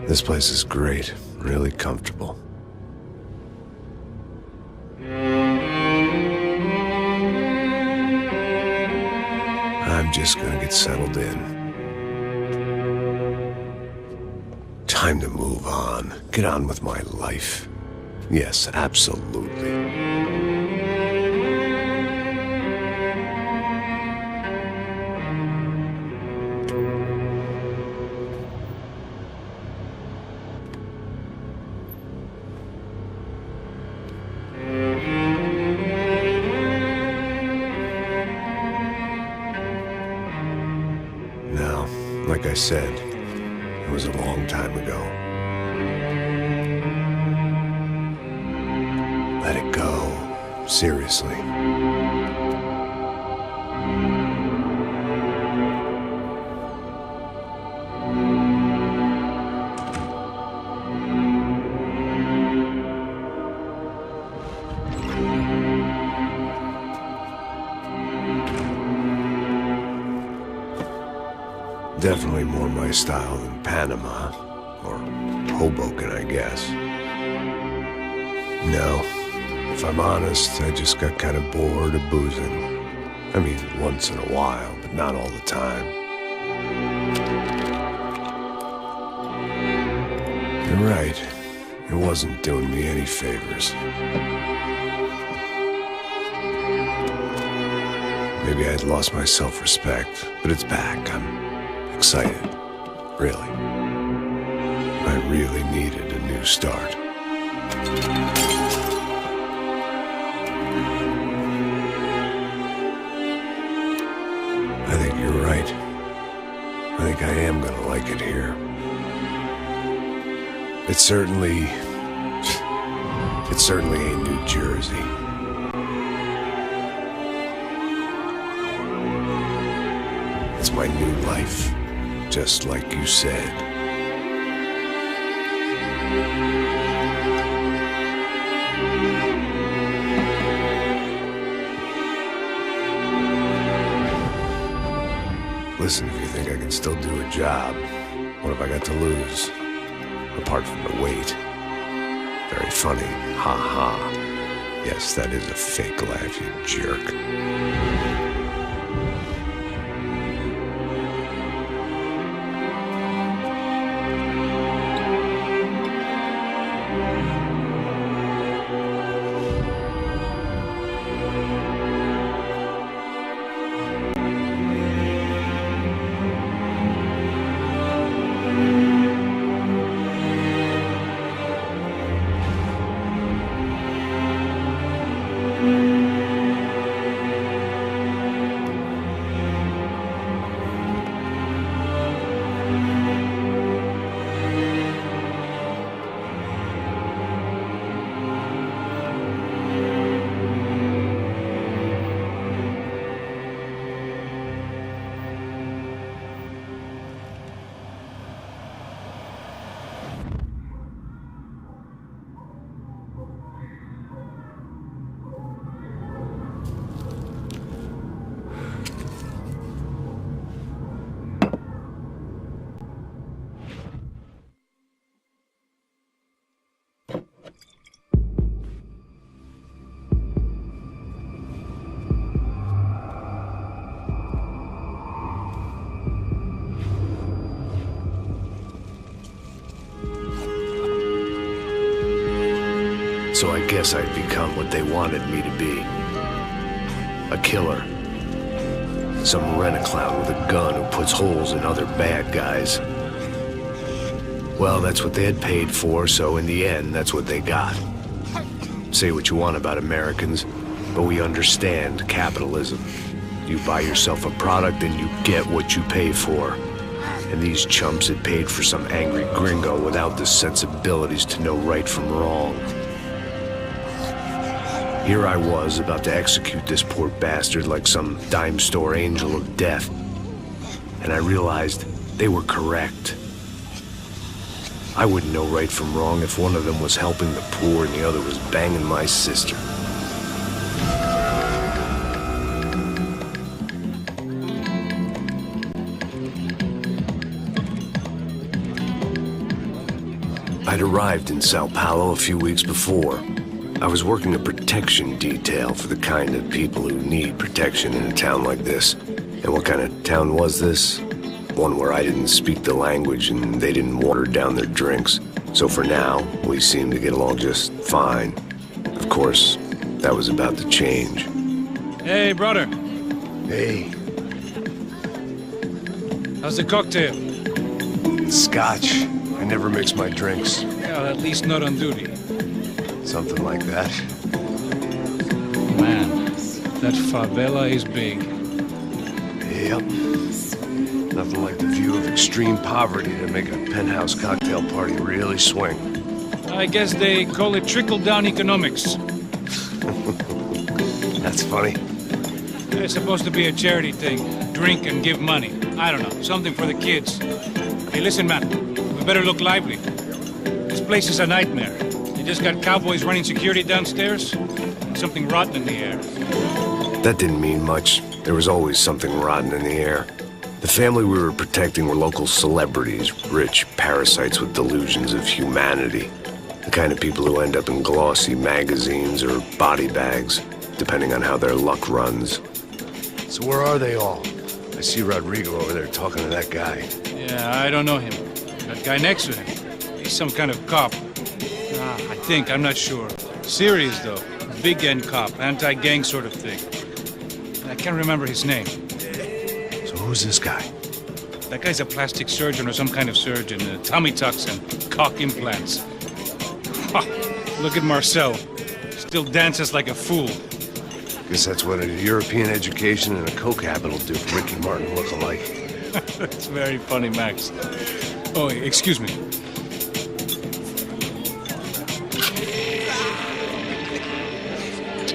This place is great, really comfortable. I'm just gonna get settled in. Time to move on. Get on with my life. Yes, absolutely. Now, like I said, it was a long time ago. Let it go. Seriously. Definitely more my style than Panama, or Hobokene, I guess. No, if I'm honest, I just got kind of bored of boozing. I mean, once in a while, but not all the time. You're right, it wasn't doing me any favors. Maybe I'd lost my self-respect, but it's back. I'm excited, really. I really needed a new start. I think you're right. I think I am gonna like it here. It certainly ain't New-Jersey. It's my new life. Just like you said. Listen, if you think I can still do a job, what have I got to lose? Apart from the weight. Very funny. Ha ha. Yes, that is a fake laugh, you jerk. So I guess I'd become what they wanted me to be. A killer. Some rent-a-clown with a gun who puts holes in other bad guys. Well, that's what they had paid for, so in the end, that's what they got. Say what you want about Americans, but we understand capitalism. You buy yourself a product and you get what you pay for. And these chumps had paid for some angry gringo without the sensibilities to know right from wrong. Here I was, about to execute this poor bastard like some dime store angel of death. And I realized they were correct. I wouldn't know right from wrong if one of them was helping the poor and the other was banging my sister. I'd arrived in Sao Paulo a few weeks before. I was working a protection detail for the kind of people who need protection in a town like this. And what kind of town was this? One where I didn't speak the language and they didn't water down their drinks. So for now, we seemed to get along just fine. Of course, that was about to change. Hey, brother. Hey. How's the cocktail? Scotch. I never mix my drinks. Well, at least not on duty. Something like that. Man, that favela is big. Yep. Nothing like the view of extreme poverty to make a penthouse cocktail party really swing. I guess they call it trickle-down economics. That's funny. It's supposed to be a charity thing. Drink and give money. I don't know, something for the kids. Hey, listen, man. We better look lively. This place is a nightmare. You just got cowboys running security downstairs, and something rotten in the air. That didn't mean much. There was always something rotten in the air. The family we were protecting were local celebrities, rich parasites with delusions of humanity. The kind of people who end up in glossy magazines or body bags, depending on how their luck runs. So where are they all? I see Rodrigo over there talking to that guy. Yeah, I don't know him. That guy next to him, he's some kind of cop. I think, I'm not sure. Serious, though. Big end cop, anti-gang sort of thing. I can't remember his name. So who's this guy? That guy's a plastic surgeon or some kind of surgeon. Tummy tucks and cock implants. Ha! Look at Marcel. Still dances like a fool. Guess that's what a European education and a coke habit will do for Ricky Martin look-alike. That's very funny, Max. Oh, excuse me.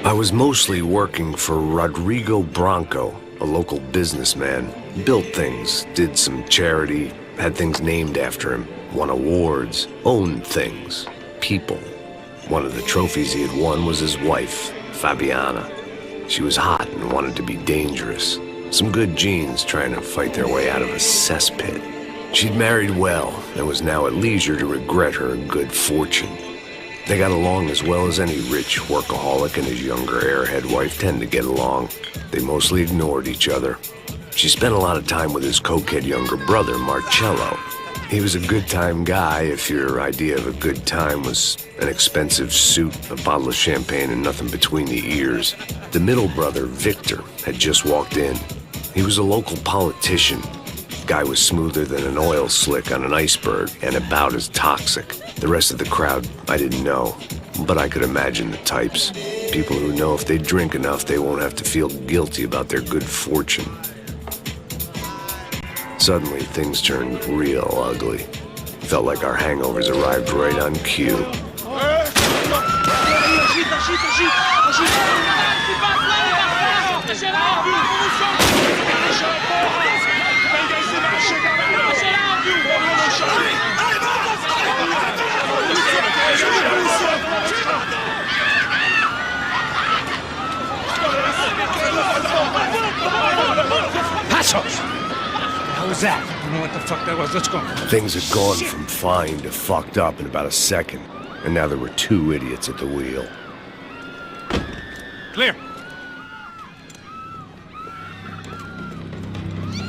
I was mostly working for Rodrigo Branco, a local businessman. Built things, did some charity, had things named after him, won awards, owned things, people. One of the trophies he had won was his wife, Fabiana. She was hot and wanted to be dangerous. Some good genes trying to fight their way out of a cesspit. She'd married well and was now at leisure to regret her good fortune. They got along as well as any rich workaholic and his younger airhead wife tend to get along. They mostly ignored each other. She spent a lot of time with his cokehead younger brother, Marcello. He was a good-time guy if your idea of a good time was an expensive suit, a bottle of champagne, and nothing between the ears. The middle brother, Victor, had just walked in. He was a local politician. Guy was smoother than an oil slick on an iceberg and about as toxic. The rest of the crowd, I didn't know, but I could imagine the types. People who know if they drink enough, they won't have to feel guilty about their good fortune. Suddenly, things turned real ugly. Felt like our hangovers arrived right on cue. Passos! What was that? I don't know what the fuck that was. Let's go. Things had gone from fine to fucked up in about a second, and now there were two idiots at the wheel. Clear.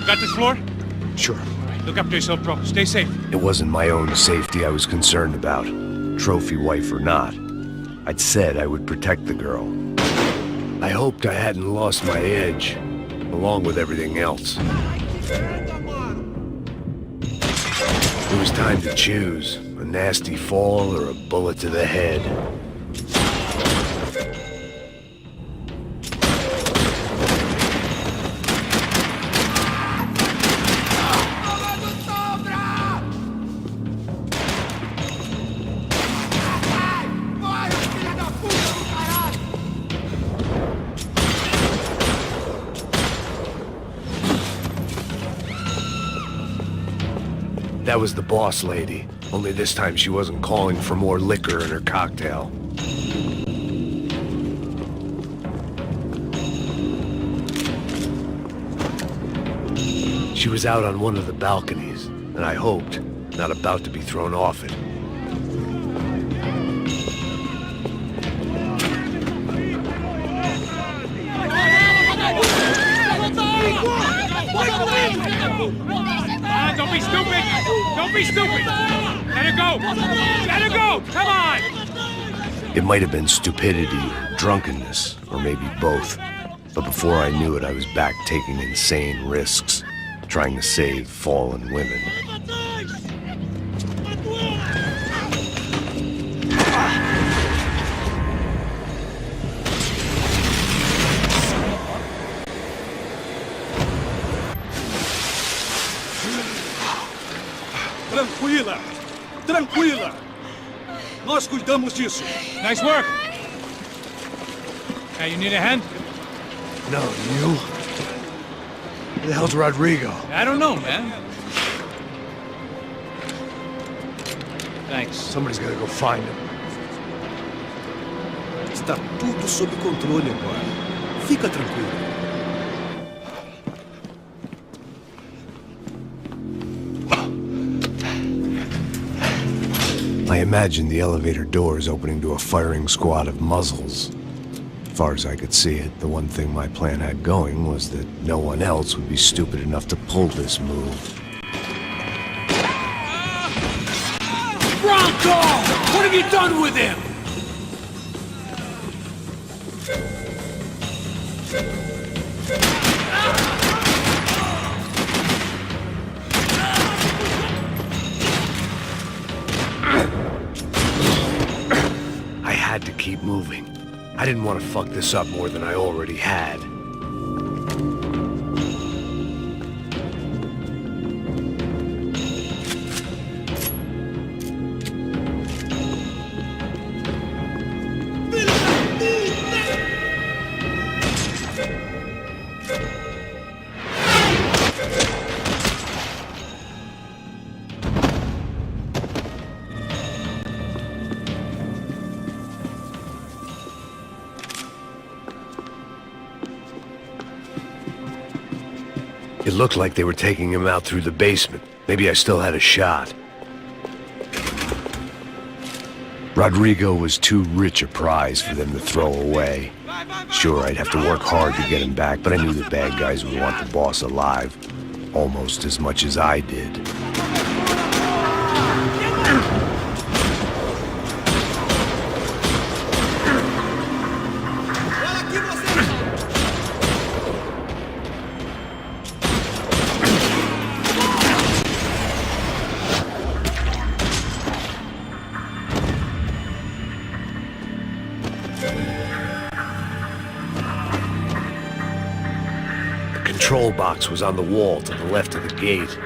Got this floor? Sure. All right, look after yourself, bro. Stay safe. It wasn't my own safety I was concerned about, trophy wife or not. I'd said I would protect the girl. I hoped I hadn't lost my edge, along with everything else. It was time to choose, a nasty fall or a bullet to the head. That was the boss lady, only this time she wasn't calling for more liquor in her cocktail. She was out on one of the balconies, and I hoped, not about to be thrown off it. be stupid! Don't be stupid! Let her go! Let her go! Come on! It might have been stupidity or drunkenness, or maybe both. But before I knew it, I was back taking insane risks, trying to save fallen women. Tranquila! Tranquila! Nós cuidamos disso. Nice work! Hey, you need a hand? No, you? Who the hell's Rodrigo? I don't know, man. Thanks. Somebody's gotta go find him. Está tudo sob controle agora. Fica tranquilo. I imagined the elevator doors opening to a firing squad of muzzles. As far as I could see it, the one thing my plan had going was that no one else would be stupid enough to pull this move. Bronco! What have you done with him? I had to keep moving. I didn't want to fuck this up more than I already had. It looked like they were taking him out through the basement. Maybe I still had a shot. Rodrigo was too rich a prize for them to throw away. Sure, I'd have to work hard to get him back, but I knew the bad guys would want the boss alive, almost as much as I did. The control box was on the wall to the left of the gate.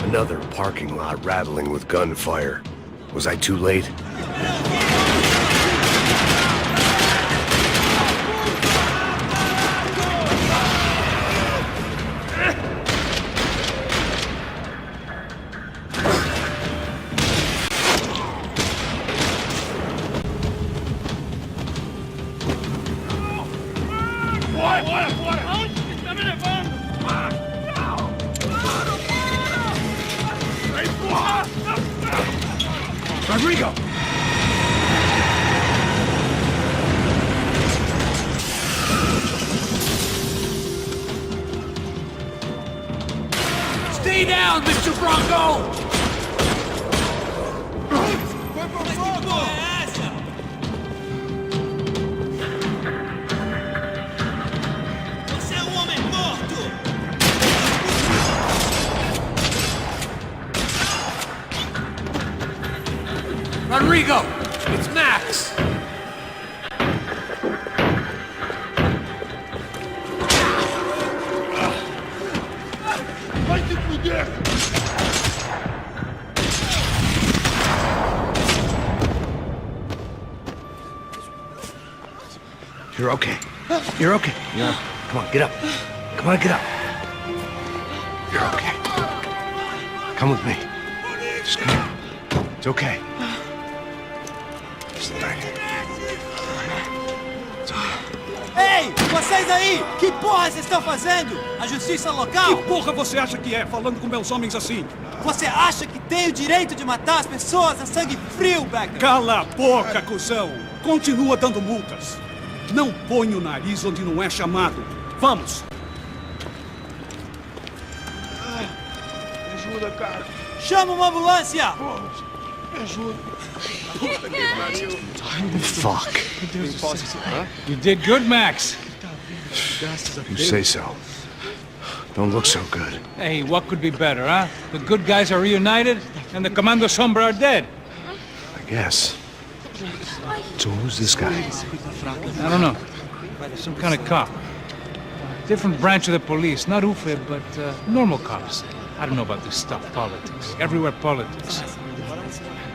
Another parking lot rattling with gunfire. Was I too late? Rodrigo! Stay down, Mr. Bronco! Rodrigo! It's Max! You're okay. You're okay. Come on, get up. Come on, get up. You're okay. Come with me. Just come on. It's okay. Just like Ei, vocês aí! Que porra vocês estão fazendo? A justiça local? Que porra você acha que é, falando com meus homens assim? Você acha que tem o direito de matar as pessoas a sangue frio, Becker? Cala a boca, cuzão! Continua dando multas. Não põe o nariz onde não é chamado. Vamos! Me ajuda, cara. Chama uma ambulância! Me ajuda. Fuck. You did good, Max. You say so. Don't look so good. Hey, what could be better, huh? The good guys are reunited, and the Commando Sombra are dead. I guess. So who's this guy? I don't know. Some kind of cop. Different branch of the police. Not UFE, but normal cops. I don't know about this stuff, politics. Everywhere politics.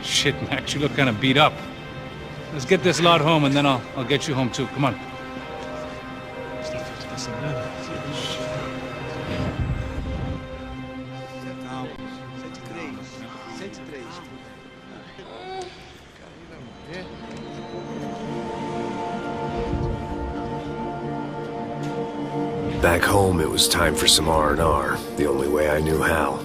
Shit, Max, you look kind of beat up. Let's get this lot home, and then I'll get you home, too. Come on. Back home, it was time for some R&R, the only way I knew how.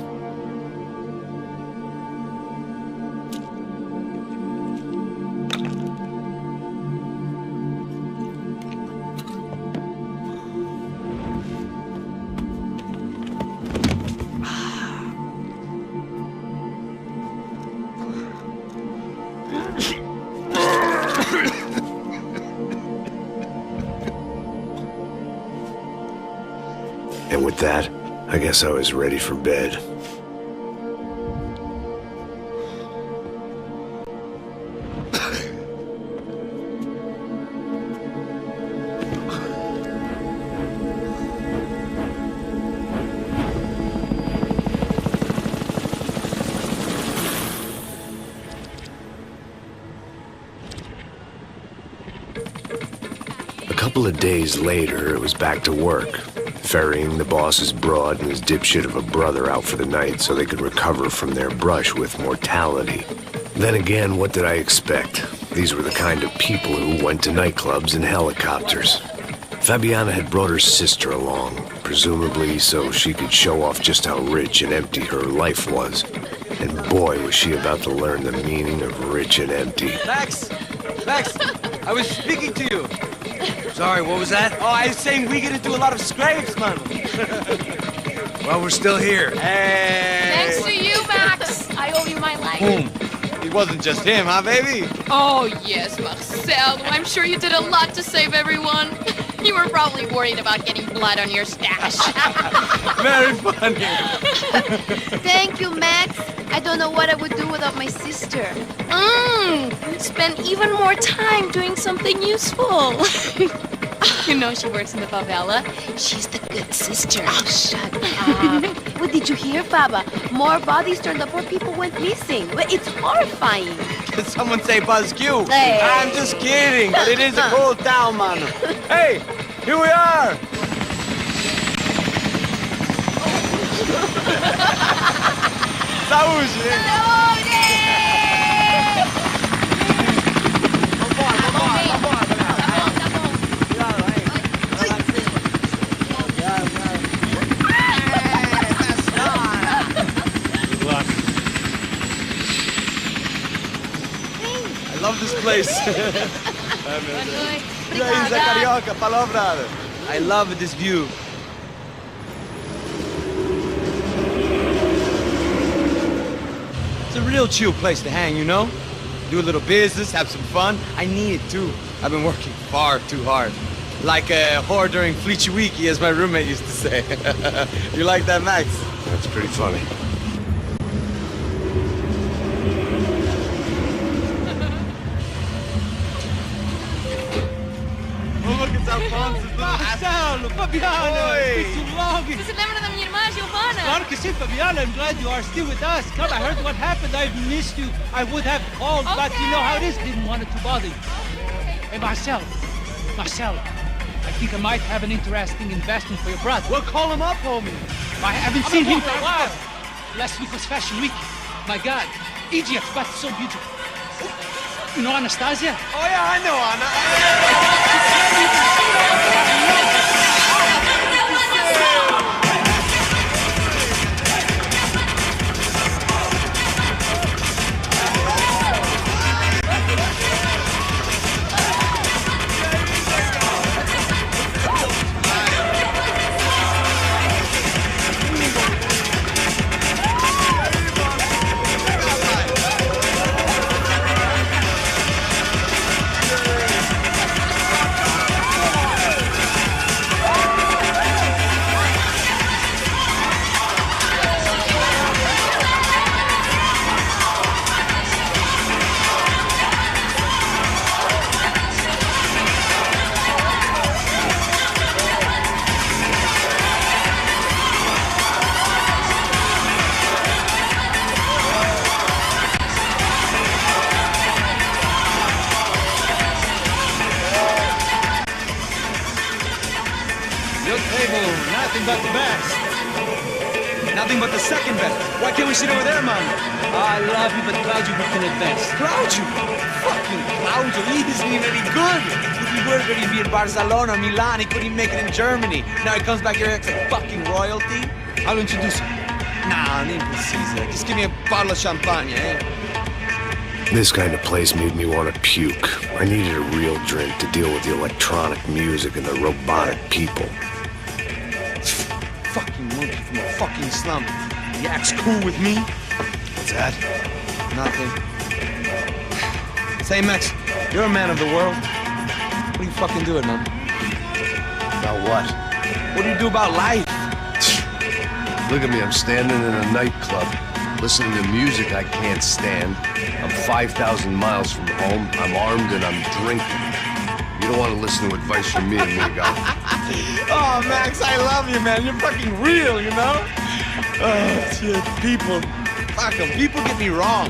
And with that, I guess I was ready for bed. A couple of days later, it was back to work. Ferrying the boss's broad and his dipshit of a brother out for the night so they could recover from their brush with mortality. Then again, what did I expect? These were the kind of people who went to nightclubs in helicopters. Fabiana had brought her sister along, presumably so she could show off just how rich and empty her life was. And boy, was she about to learn the meaning of rich and empty. Max! Max! I was speaking to you! Sorry, what was that? Oh, I was saying we get into a lot of scrapes, man. Well, we're still here. Hey! Thanks to you, Max. I owe you my life. Boom. It wasn't just him, huh, baby? Oh, yes, Marcel. I'm sure you did a lot to save everyone. You were probably worried about getting blood on your stash. Very funny. Thank you, Max. I don't know what I would do without my sister. Spend even more time doing something useful. You know she works in the favela. She's the good sister. Oh, shut up. What did you hear, Baba? More bodies turned up where people went missing. It's horrifying. Did someone say Buzz Q? Hey. I'm just kidding, but it is a cool town, man. Hey, here we are. Saúde! I love this place. Carioca, palavra. I love this view. It's a real chill place to hang, you know? Do a little business, have some fun. I need it too. I've been working far too hard. Like a whore during Fleechy Weeky, as my roommate used to say. You like that, Max? That's pretty funny. Marcelo, Fabiana, it's been so long. Você lembra da minha irmã, Giovanna? Claro que sim, Fabiana. I'm glad you are still with us. Come, I heard what happened. I've missed you. I would have called, but you know how it is. Didn't want to bother you. Hey, Marcel, I think I might have an interesting investment for your brother. Well, call him up, homie. I haven't seen him for a while. Last week was Fashion Week. My God, Egypt, but so beautiful. You know Anastasia? Oh, yeah, I know Anna. Nothing but the best. Nothing but the second best. Why can't we sit over there, man? I love you, but Claudio looking at best. Claudio? Fucking Claudio, he isn't even any good. If he were going to be in Barcelona, Milan, he couldn't even make it in Germany. Now he comes back here as a fucking royalty. I'll introduce him. Nah, impreciso. Just give me a bottle of champagne, eh? This kind of place made me want to puke. I needed a real drink to deal with the electronic music and the robotic people. Fucking monkey from a fucking slum. He acts cool with me. What's that? Nothing. Say, Max, you're a man of the world. What do you fucking do it, man? About what? What do you do about life? Look at me, I'm standing in a nightclub, listening to music I can't stand. I'm 5,000 miles from home, I'm armed and I'm drinking. You don't want to listen to advice from me, amigo. Oh, Max, I love you, man. You're fucking real, you know? Oh, shit, people. Fuck 'em. People get me wrong.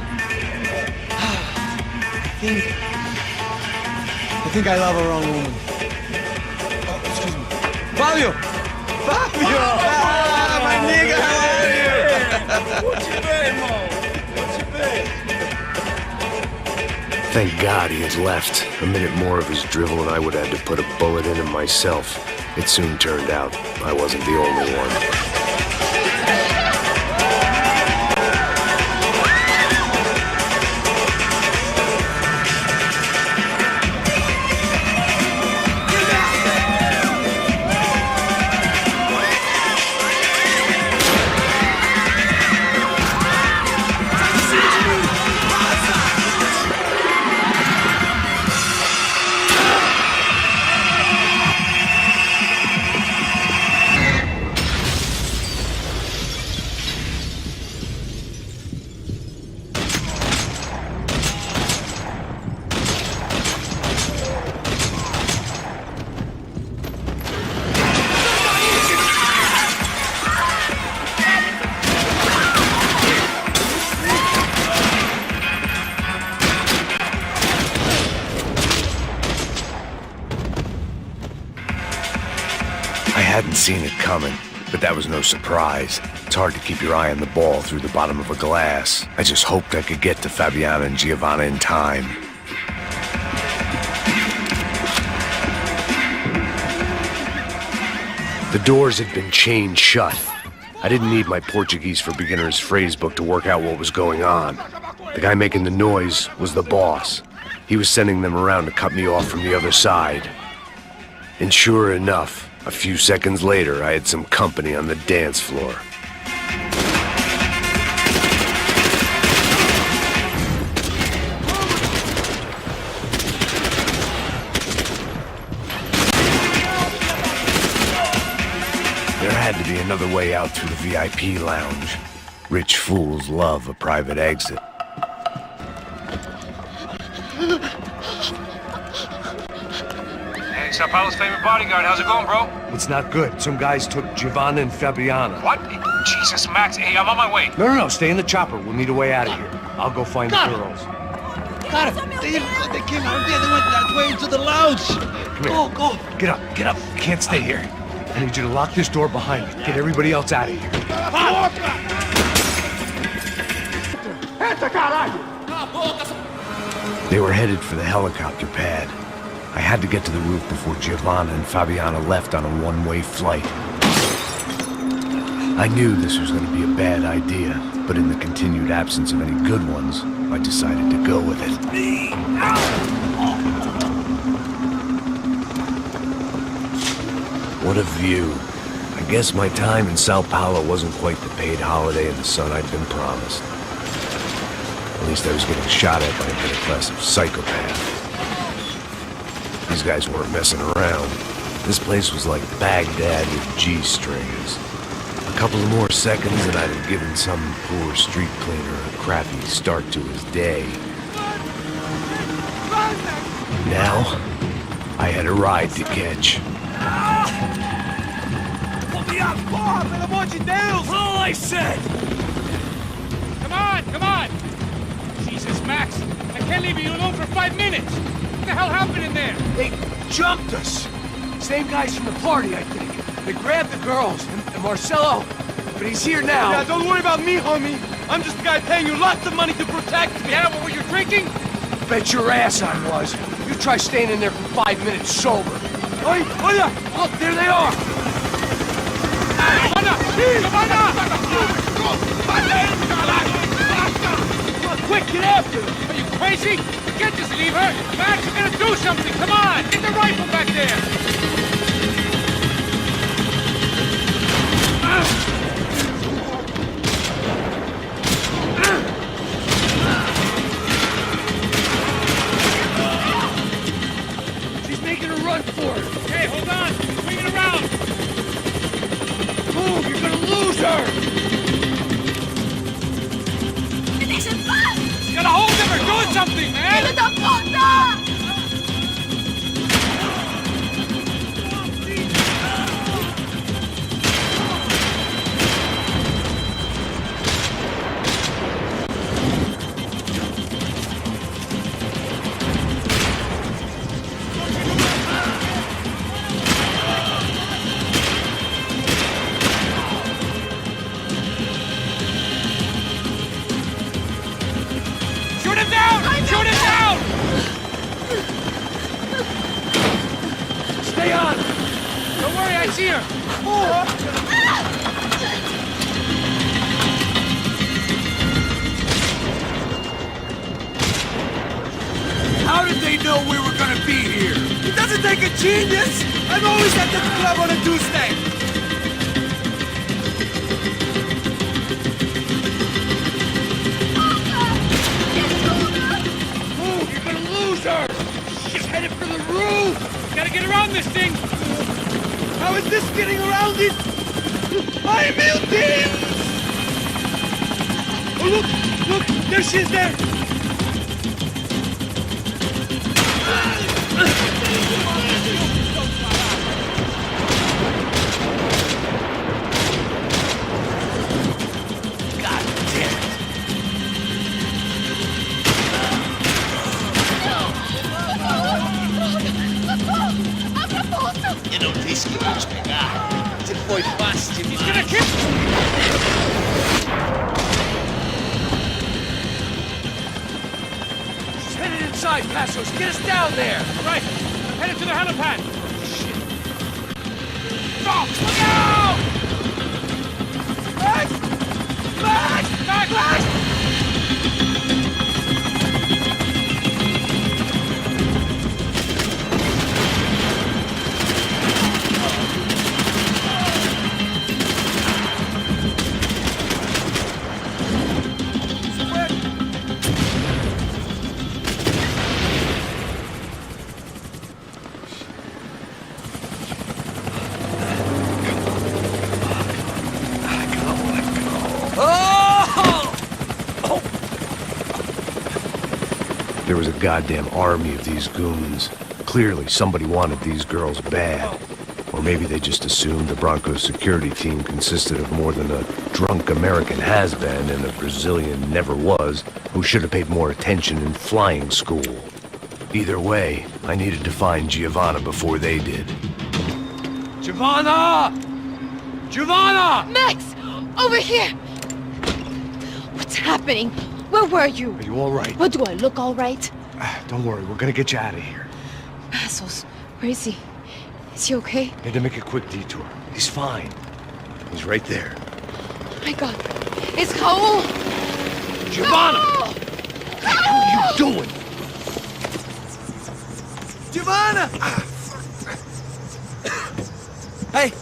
I think I love a wrong woman. Oh, excuse me. Fabio! Fabio! Ah, my nigga, how are you? What you been, Mo? What you been? Thank God he had left. A minute more of his drivel and I would have had to put a bullet in him myself. It soon turned out I wasn't the only one. I hadn't seen it coming, but that was no surprise. It's hard to keep your eye on the ball through the bottom of a glass. I just hoped I could get to Fabiana and Giovanna in time. The doors had been chained shut. I didn't need my Portuguese for Beginners phrase book to work out what was going on. The guy making the noise was the boss. He was sending them around to cut me off from the other side. And sure enough, a few seconds later, I had some company on the dance floor. There had to be another way out through the VIP lounge. Rich fools love a private exit. Sao Paulo's favorite bodyguard. How's it going, bro? It's not good. Some guys took Giovanna and Fabiana. What? Jesus, Max. Hey, I'm on my way. No, stay in the chopper. We'll need a way out of here. I'll go find the girls. Got him. They came out there. They went that way into the lounge. Go. Get up. You can't stay here. I need you to lock this door behind me. Get everybody else out of here. They were headed for the helicopter pad. I had to get to the roof before Giovanna and Fabiana left on a one-way flight. I knew this was going to be a bad idea, but in the continued absence of any good ones, I decided to go with it. What a view. I guess my time in Sao Paulo wasn't quite the paid holiday in the sun I'd been promised. At least I was getting shot at by a middle class of psychopaths. These guys weren't messing around. This place was like Baghdad with G-strings. A couple of more seconds and I'd have given some poor street cleaner a crappy start to his day. Now, I had a ride to catch. Put me up, Bob, and I want you down! All I said! Come on! Jesus, Max, I can't leave you alone for 5 minutes! What the hell happened in there? They jumped us. Same guys from the party, I think. They grabbed the girls, and Marcelo, but he's here now. Yeah, don't worry about me, homie. I'm just the guy paying you lots of money to protect me. Yeah, what were you drinking? Bet your ass I was. You try staying in there for 5 minutes sober. Oi, olha! Look, there they are. Quick, get after them! Are you crazy? You can't just leave her! Max, you're gonna do something! Come on! Get the rifle back there! She's making a run for it. Okay, hold on! Swing it around! Move, you're gonna lose her! You gotta hold them or doing something, man! ¡Hijo de puta! Shoot him down! Shoot him down! Stay on! Don't worry, I see her! How did they know we were gonna be here? It doesn't take a genius! I'm always at the club on a Tuesday! Move, you're gonna lose her! She's headed for the roof! Gotta get around this thing! How is this getting around it? I'm melting! Oh, look! There she is there! God damn it! E non rischi di spiegare. Se poi passi mi He's gonna kill! She's headed inside, Passos! Get us down there! Right, I'm headed to the helipad! Shit! Stop! Look out! Max! Max! Max! Max! There was a goddamn army of these goons. Clearly, somebody wanted these girls bad. Or maybe they just assumed the Broncos security team consisted of more than a drunk American has-been and a Brazilian never-was who should have paid more attention in flying school. Either way, I needed to find Giovanna before they did. Giovanna! Giovanna! Max! Over here! What's happening? Where were you? Are you all right? What, do I look all right? Don't worry, we're gonna get you out of here. Passos, where is he? Is he okay? Had to make a quick detour. He's fine. He's right there. Oh my God. It's Raul! Giovanna! Raul! What are you doing? Giovanna! Hey!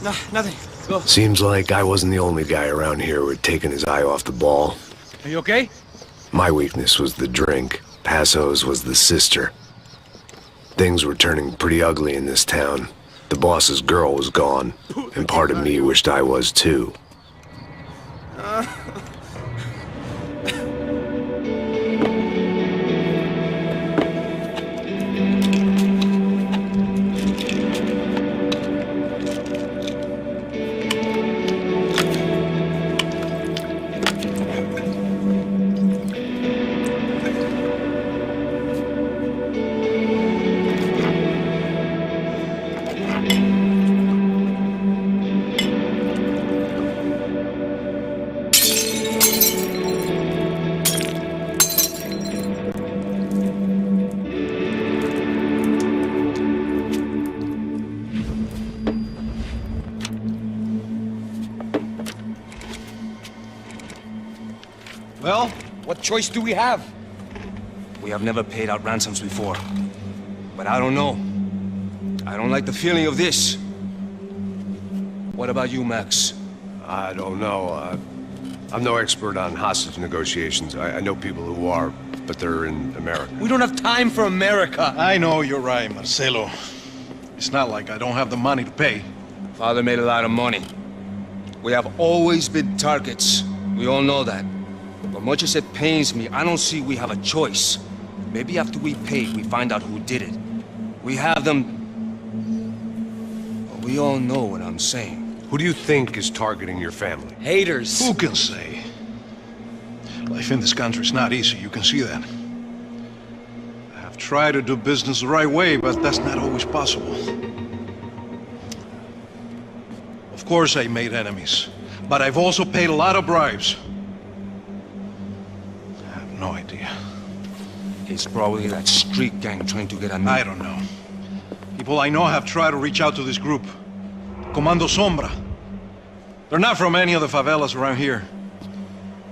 No, nothing. Go. Seems like I wasn't the only guy around here who had taken his eye off the ball. Are you okay? My weakness was the drink. Passos was the sister. Things were turning pretty ugly in this town. The boss's girl was gone, and part of me wished I was too. Well, what choice do we have? We have never paid out ransoms before. But I don't know. I don't like the feeling of this. What about you, Max? I don't know. I'm no expert on hostage negotiations. I know people who are, but they're in America. We don't have time for America. I know you're right, Marcelo. It's not like I don't have the money to pay. Father made a lot of money. We have always been targets. We all know that. But much as it pains me, I don't see we have a choice. Maybe after we pay, we find out who did it. We have them... But we all know what I'm saying. Who do you think is targeting your family? Haters. Who can say? Life in this country is not easy, you can see that. I have tried to do business the right way, but that's not always possible. Of course I made enemies, but I've also paid a lot of bribes. I have no idea. It's probably that street gang trying to get at me. I don't know. People I know have tried to reach out to this group. Comando Sombra. They're not from any of the favelas around here.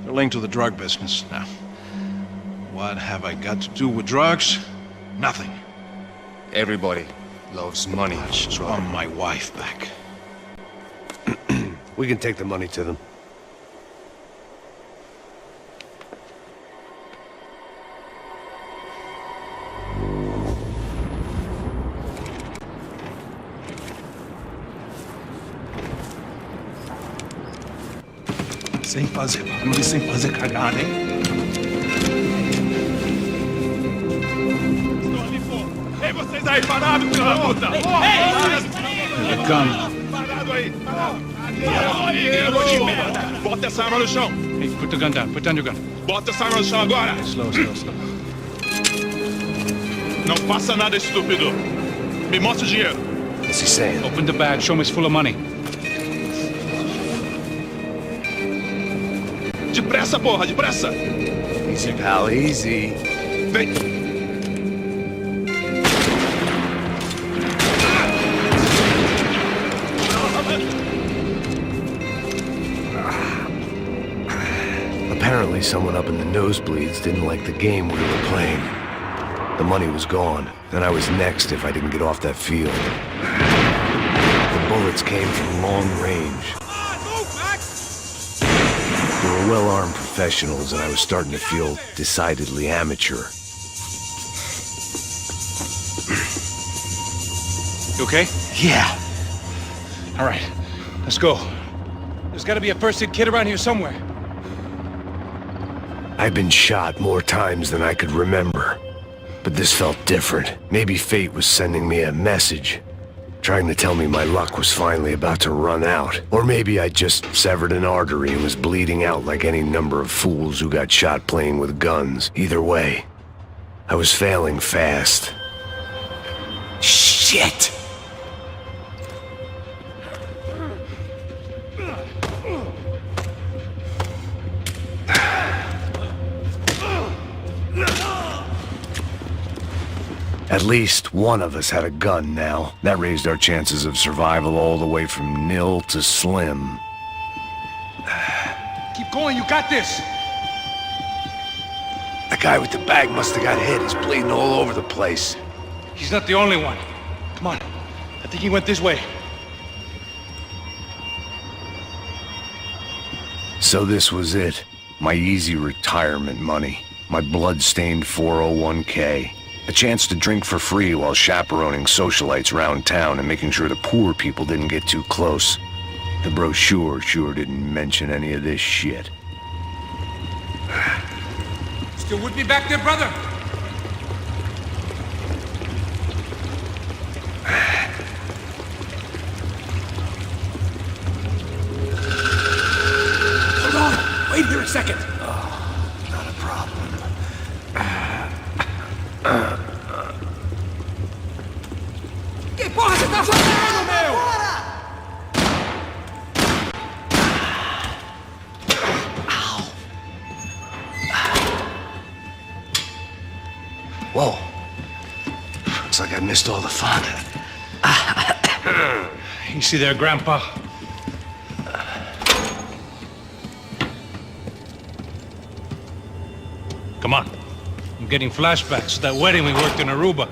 They're linked to the drug business. Now, what have I got to do with drugs? Nothing. Everybody loves money. I just want my wife back. We can take the money to them. Sem fazer barulho e sem fazer cagada, hein? Estou ali, pô! Ei, vocês aí, parados, filho da puta! Ei, parado aí, parado! Garoto de merda! Bota essa arma no chão! Hey, put the gun down. Put down your gun. Bota essa arma no chão agora! Slow. Não faça nada, estúpido! Me mostra o dinheiro! What's he saying? Open the bag. Show me it's full of money. Depressa, porra, depressa! Easy, pal, easy. Vem! Apparently someone up in the nosebleeds didn't like the game we were playing. The money was gone, and I was next if I didn't get off that field. The bullets came from long range. They were well-armed professionals, and I was starting to feel decidedly amateur. You okay? Yeah. All right. Let's go. There's got to be a first-aid kit around here somewhere. I've been shot more times than I could remember. But this felt different. Maybe fate was sending me a message, trying to tell me my luck was finally about to run out. Or maybe I just severed an artery and was bleeding out like any number of fools who got shot playing with guns. Either way, I was failing fast. Shit! At least one of us had a gun now. That raised our chances of survival all the way from nil to slim. Keep going, you got this! The guy with the bag must have got hit. He's bleeding all over the place. He's not the only one. Come on. I think he went this way. So this was it. My easy retirement money. My blood-stained 401k. A chance to drink for free while chaperoning socialites around town and making sure the poor people didn't get too close. The brochure sure didn't mention any of this shit. Still with me back there, brother? Hold on! Wait here a second! Not a problem. Que porra você tá fazendo, meu? Whoa. Looks like I missed all the fun. You see there, Grandpa? Come on. I'm getting flashbacks to that wedding we worked in Aruba.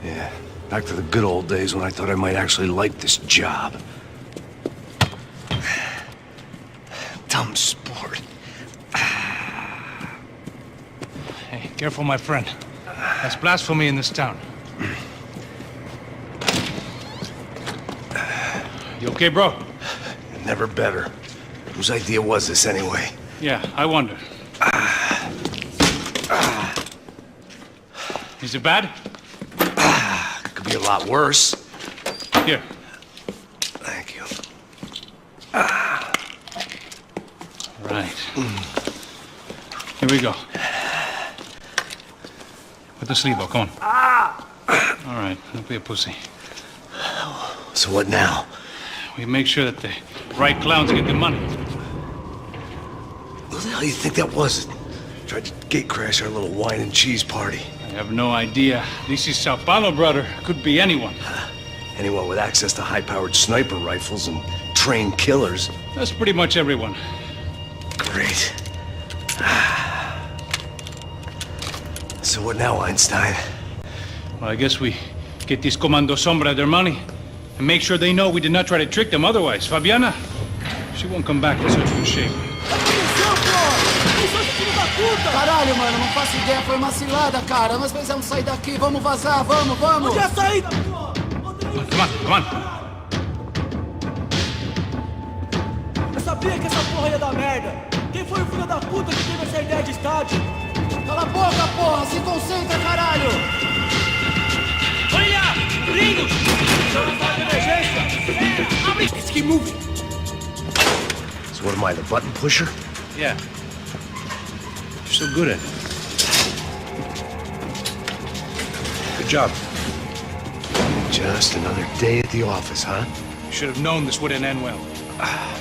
Yeah, back to the good old days when I thought I might actually like this job. Dumb sport. Hey, careful, my friend. That's blasphemy in this town. You okay, bro? Never better. Whose idea was this anyway? Yeah, I wonder. Is it bad? Could be a lot worse. Here. Thank you. Right. Here we go. Put the sleeve on, come on. All right, don't be a pussy. So what now? We make sure that the right clowns get the money. Who the hell do you think that was? Tried to gate crash our little wine and cheese party. I have no idea. This is Sao Paulo, brother. Could be anyone. Anyone with access to high-powered sniper rifles and trained killers. That's pretty much everyone. Great. So what now, Einstein? Well, I guess we get these Comando Sombra their money and make sure they know we did not try to trick them otherwise. Fabiana, she won't come back in such good shape. Caralho, mano, não faço ideia, foi uma cilada, cara. Nós precisamos sair daqui, vamos vazar, vamos, vamos! Onde é a saída, pô? Come on, come on. Eu sabia que essa porra ia dar merda. Quem foi o filho da puta que teve essa ideia de estádio? Cala a boca, porra, se concentra, caralho! Olha! Gringos! Emergência! Let's keep moving! So what am I, the button pusher? Yeah. You're so good at it. Good job. Just another day at the office, huh? You should have known this wouldn't end well.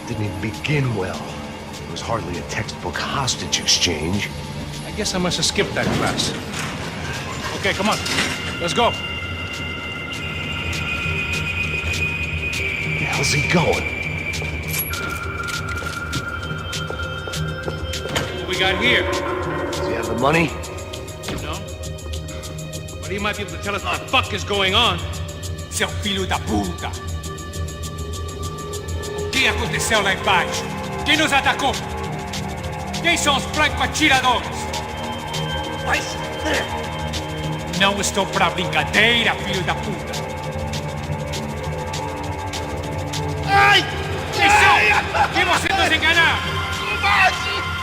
Didn't even begin well. It was hardly a textbook hostage exchange. I guess I must have skipped that class. Okay, come on. Let's go. Where the hell's he going? What we got here? Does he have the money? No? But he might be able to tell us what the fuck is going on. Seu filho da puta! O que aconteceu lá embaixo? Quem nos atacou? Quem são os franco-atiradores? Não estou pra brincadeira, filho da puta! Ai! Quem são? Quem você nos enganar?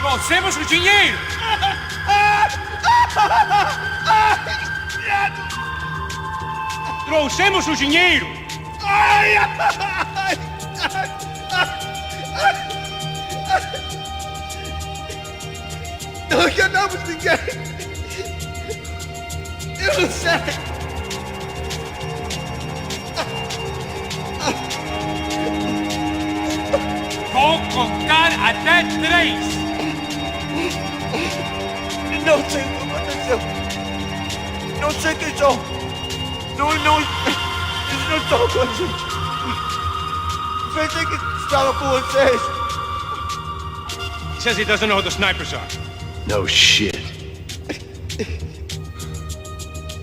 Trouxemos o dinheiro! Trouxemos o dinheiro! Não enganamos ninguém! Eu não sei! Vou contar até 3! Não sei o que aconteceu! Não sei quem são! Não estou com a gente. Pensei que estava com vocês. He says he doesn't know who the snipers are. No shit.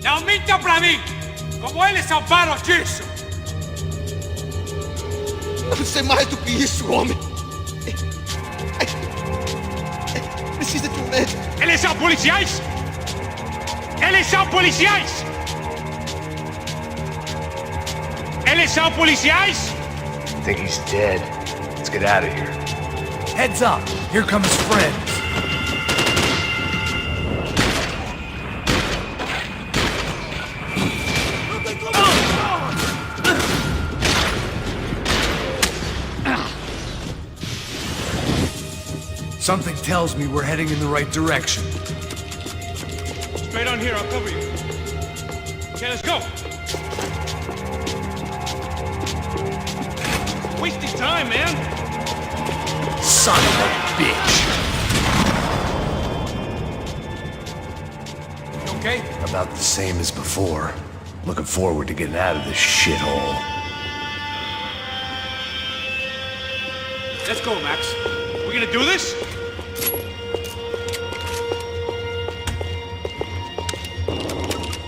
Não minta pra mim! Como eles salvaram disso! Não sei mais do que isso, homem. Precisa de médico. Eles são policiais! Eles são policiais! Eles são policiais! I think he's dead. Let's get out of here. Heads up! Here come his friends. Something tells me we're heading in the right direction. Straight on here, I'll cover you. Okay, let's go! Wasting time, man! Son of a bitch! You okay? About the same as before. Looking forward to getting out of this shithole. Let's go, Max. We gonna do this?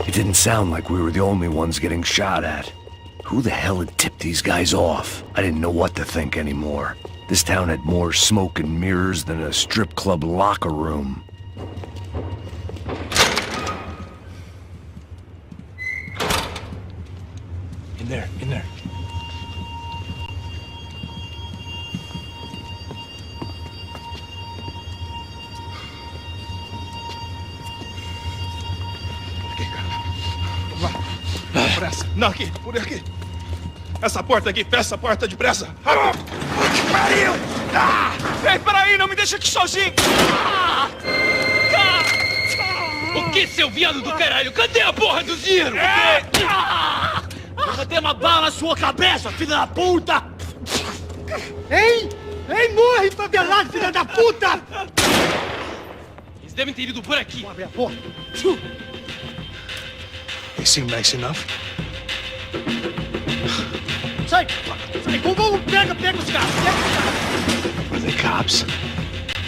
It didn't sound like we were the only ones getting shot at. Who the hell had tipped these guys off? I didn't know what to think anymore. This town had more smoke and mirrors than a strip club locker room. In there, in there. Pressa. Não, aqui, por aqui. Essa porta aqui, fecha essa porta depressa. Pariu! Ei, peraí, não me deixa aqui sozinho! O que, seu viado do caralho? Cadê a porra do dinheiro? Eu vou ter uma bala na sua cabeça, filha da puta! Ei! Ei, morre, favelado, filha da puta! Eles devem ter ido por aqui. Vamos abrir a porta. They seem nice enough. Sai! Sai! Vamos, pega os caras! Are they cops?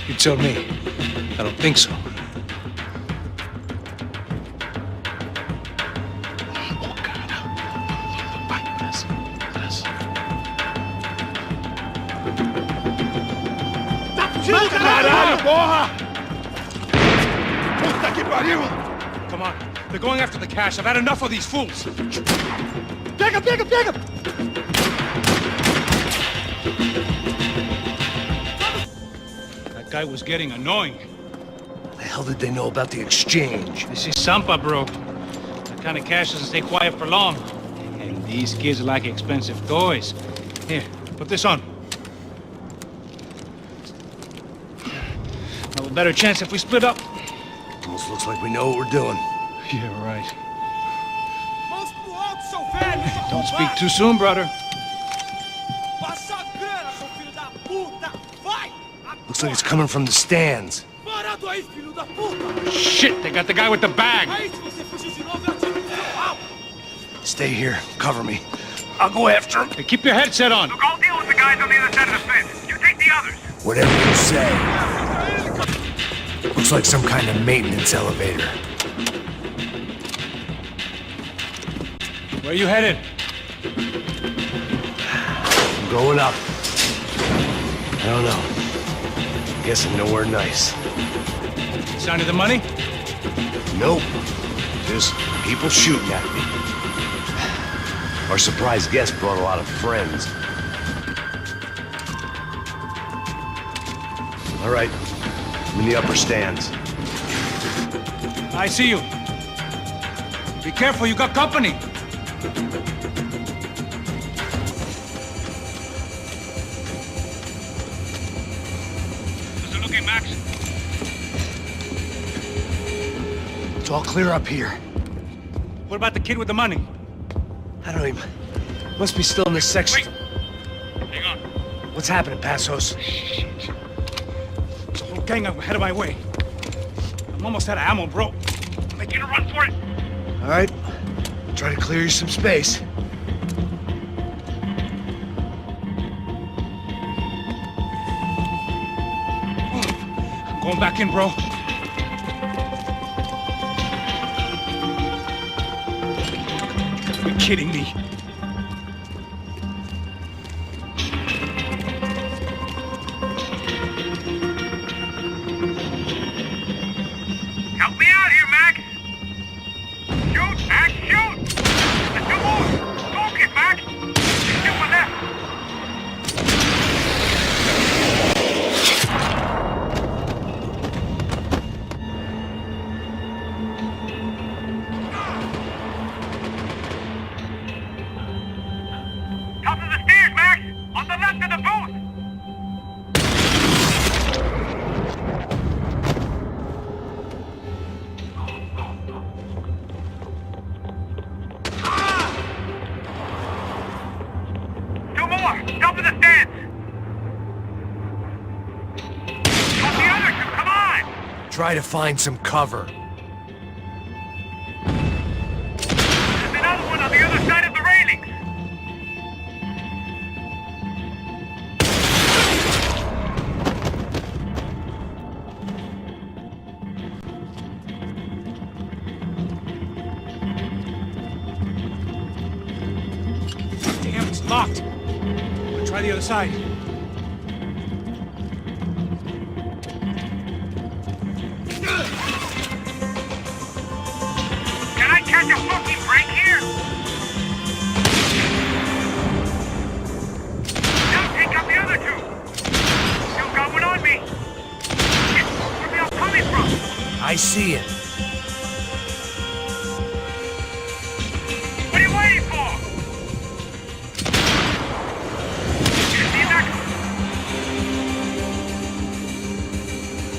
You tell me. I don't think so. Caralho, porra! Puta que pariu! Come on. They're going after the cash. I've had enough of these fools. Pega! That guy was getting annoying. The hell did they know about the exchange? This is Sampa, bro. That kind of cash doesn't stay quiet for long. And these kids like expensive toys. Here, put this on. Have a better chance if we split up. Almost looks like we know what we're doing. Yeah, right. Don't speak too soon, brother. Looks like it's coming from the stands. Shit, they got the guy with the bag. Stay here. Cover me. I'll go after him. Hey, keep your headset on. Look, I'll deal with the guys on the other side of the fence. You take the others. Whatever you say. Looks like some kind of maintenance elevator. Where are you headed? I'm going up. I don't know. Guessing nowhere nice. Sign of the money? Nope. Just people shooting at me. Our surprise guest brought a lot of friends. All right. I'm in the upper stands. I see you. Be careful, you got company. How's it looking, Max? It's all clear up here. What about the kid with the money? I don't even... Must be still in this section. Wait. Hang on. What's happening, Passos? There's a whole gang ahead of my way. I'm almost out of ammo, bro. Making a run for it. All right. Try Try to clear you some space. I'm going back in, bro. You're kidding me. Help me out here, Max! Shoot, Max, shoot! There's two more! Focus, Max! There's two more left! Top of the stairs, Max! On the left of the booth! Two more! Top of the stairs! Got the other two, come on! Try to find some cover. There's another one on the other side of the railings! Damn, it's locked. I'll try the other side. Can I catch a fucking break here? Now take out the other two! Still got one on me! Shit, where they all coming from? I see it. What are you waiting for? You see that?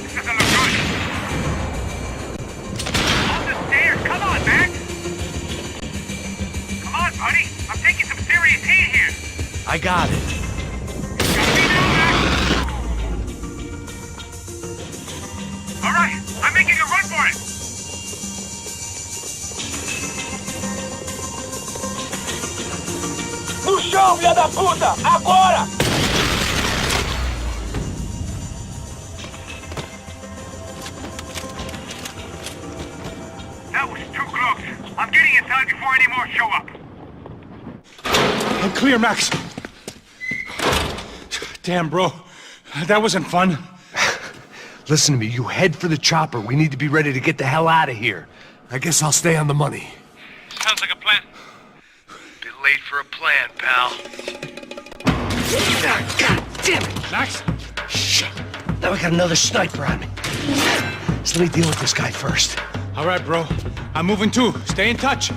This doesn't look good. On the stairs, come on, Max! Come on, buddy. I'm taking some serious heat here. I got it. Got me now, Max? All right, I'm making a run for it. No chão, filha da puta! Agora! That was too close. I'm getting inside before any more show up. I'm clear, Max. Damn, bro. That wasn't fun. Listen to me, you head for the chopper. We need to be ready to get the hell out of here. I guess I'll stay on the money. Sounds like a plan. Bit late for a plan, pal. God damn it! Max? Shit. Now we got another sniper on me. So let me deal with this guy first. All right, bro. I'm moving too. Stay in touch.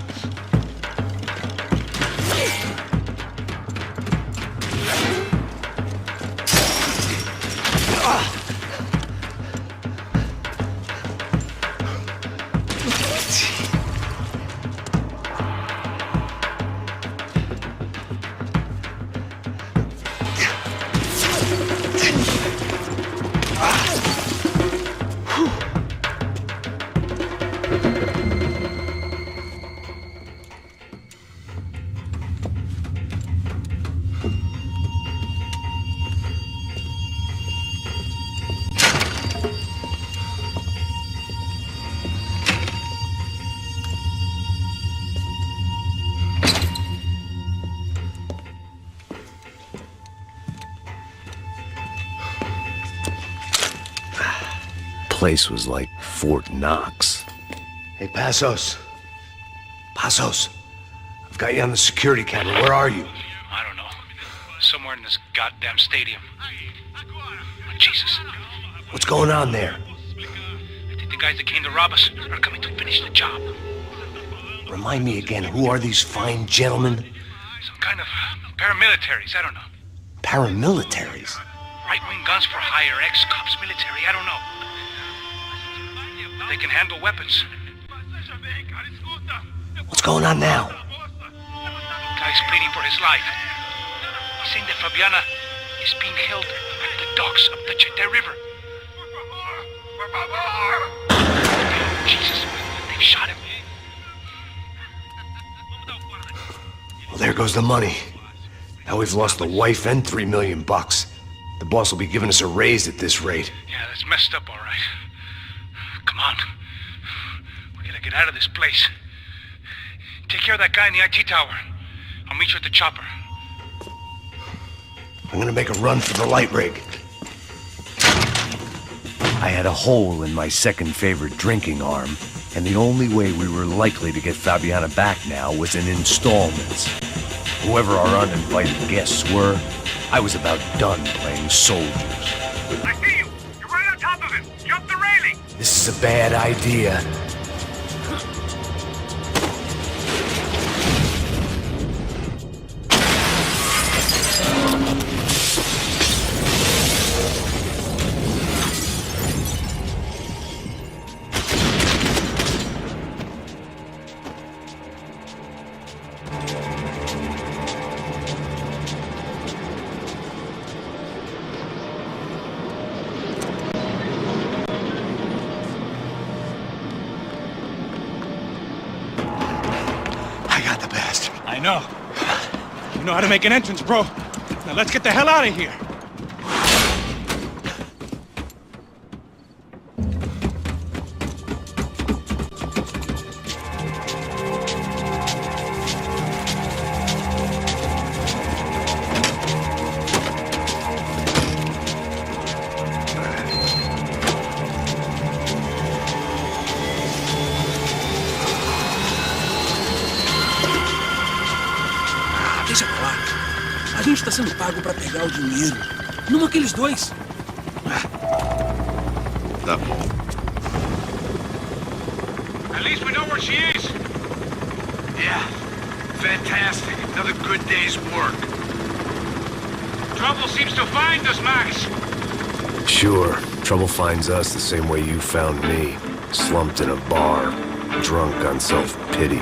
Place was like Fort Knox. Hey, Passos. Passos. I've got you on the security camera. Where are you? I don't know. Somewhere in this goddamn stadium. Jesus. What's going on there? I think the guys that came to rob us are coming to finish the job. Remind me again, who are these fine gentlemen? Some kind of paramilitaries, I don't know. Paramilitaries? Right-wing guns for hire, ex-cops, military, I don't know. They can handle weapons. What's going on now? Guy's pleading for his life. He's saying that Fabiana is being held at the docks of the Chete River. Jesus, they've shot him. goes the money. Now we've lost the wife and $3 million. The boss will be giving us a raise at this rate. Yeah, that's messed up, all right. Come on. We gotta get out of this place. Take care of that guy in the IT tower. I'll meet you at the chopper. I'm gonna make a run for the light rig. I had a hole in my second favorite drinking arm, and the only way we were likely to get Fabiana back now was in installments. Whoever our uninvited guests were, I was about done playing soldiers. I see you! You're right on top of him! Jump the railing! This is a bad idea. I know. You know how to make an entrance, bro. Now let's get the hell out of here. Deixa pra lá. A gente tá sendo pago pra pegar o dinheiro. Não aqueles dois. Tá. At least we know where she is. Yeah. Fantastic. Another good day's work. Trouble seems to find us, Max. Sure. Trouble finds us the same way you found me. Slumped in a bar. Drunk on self-pity.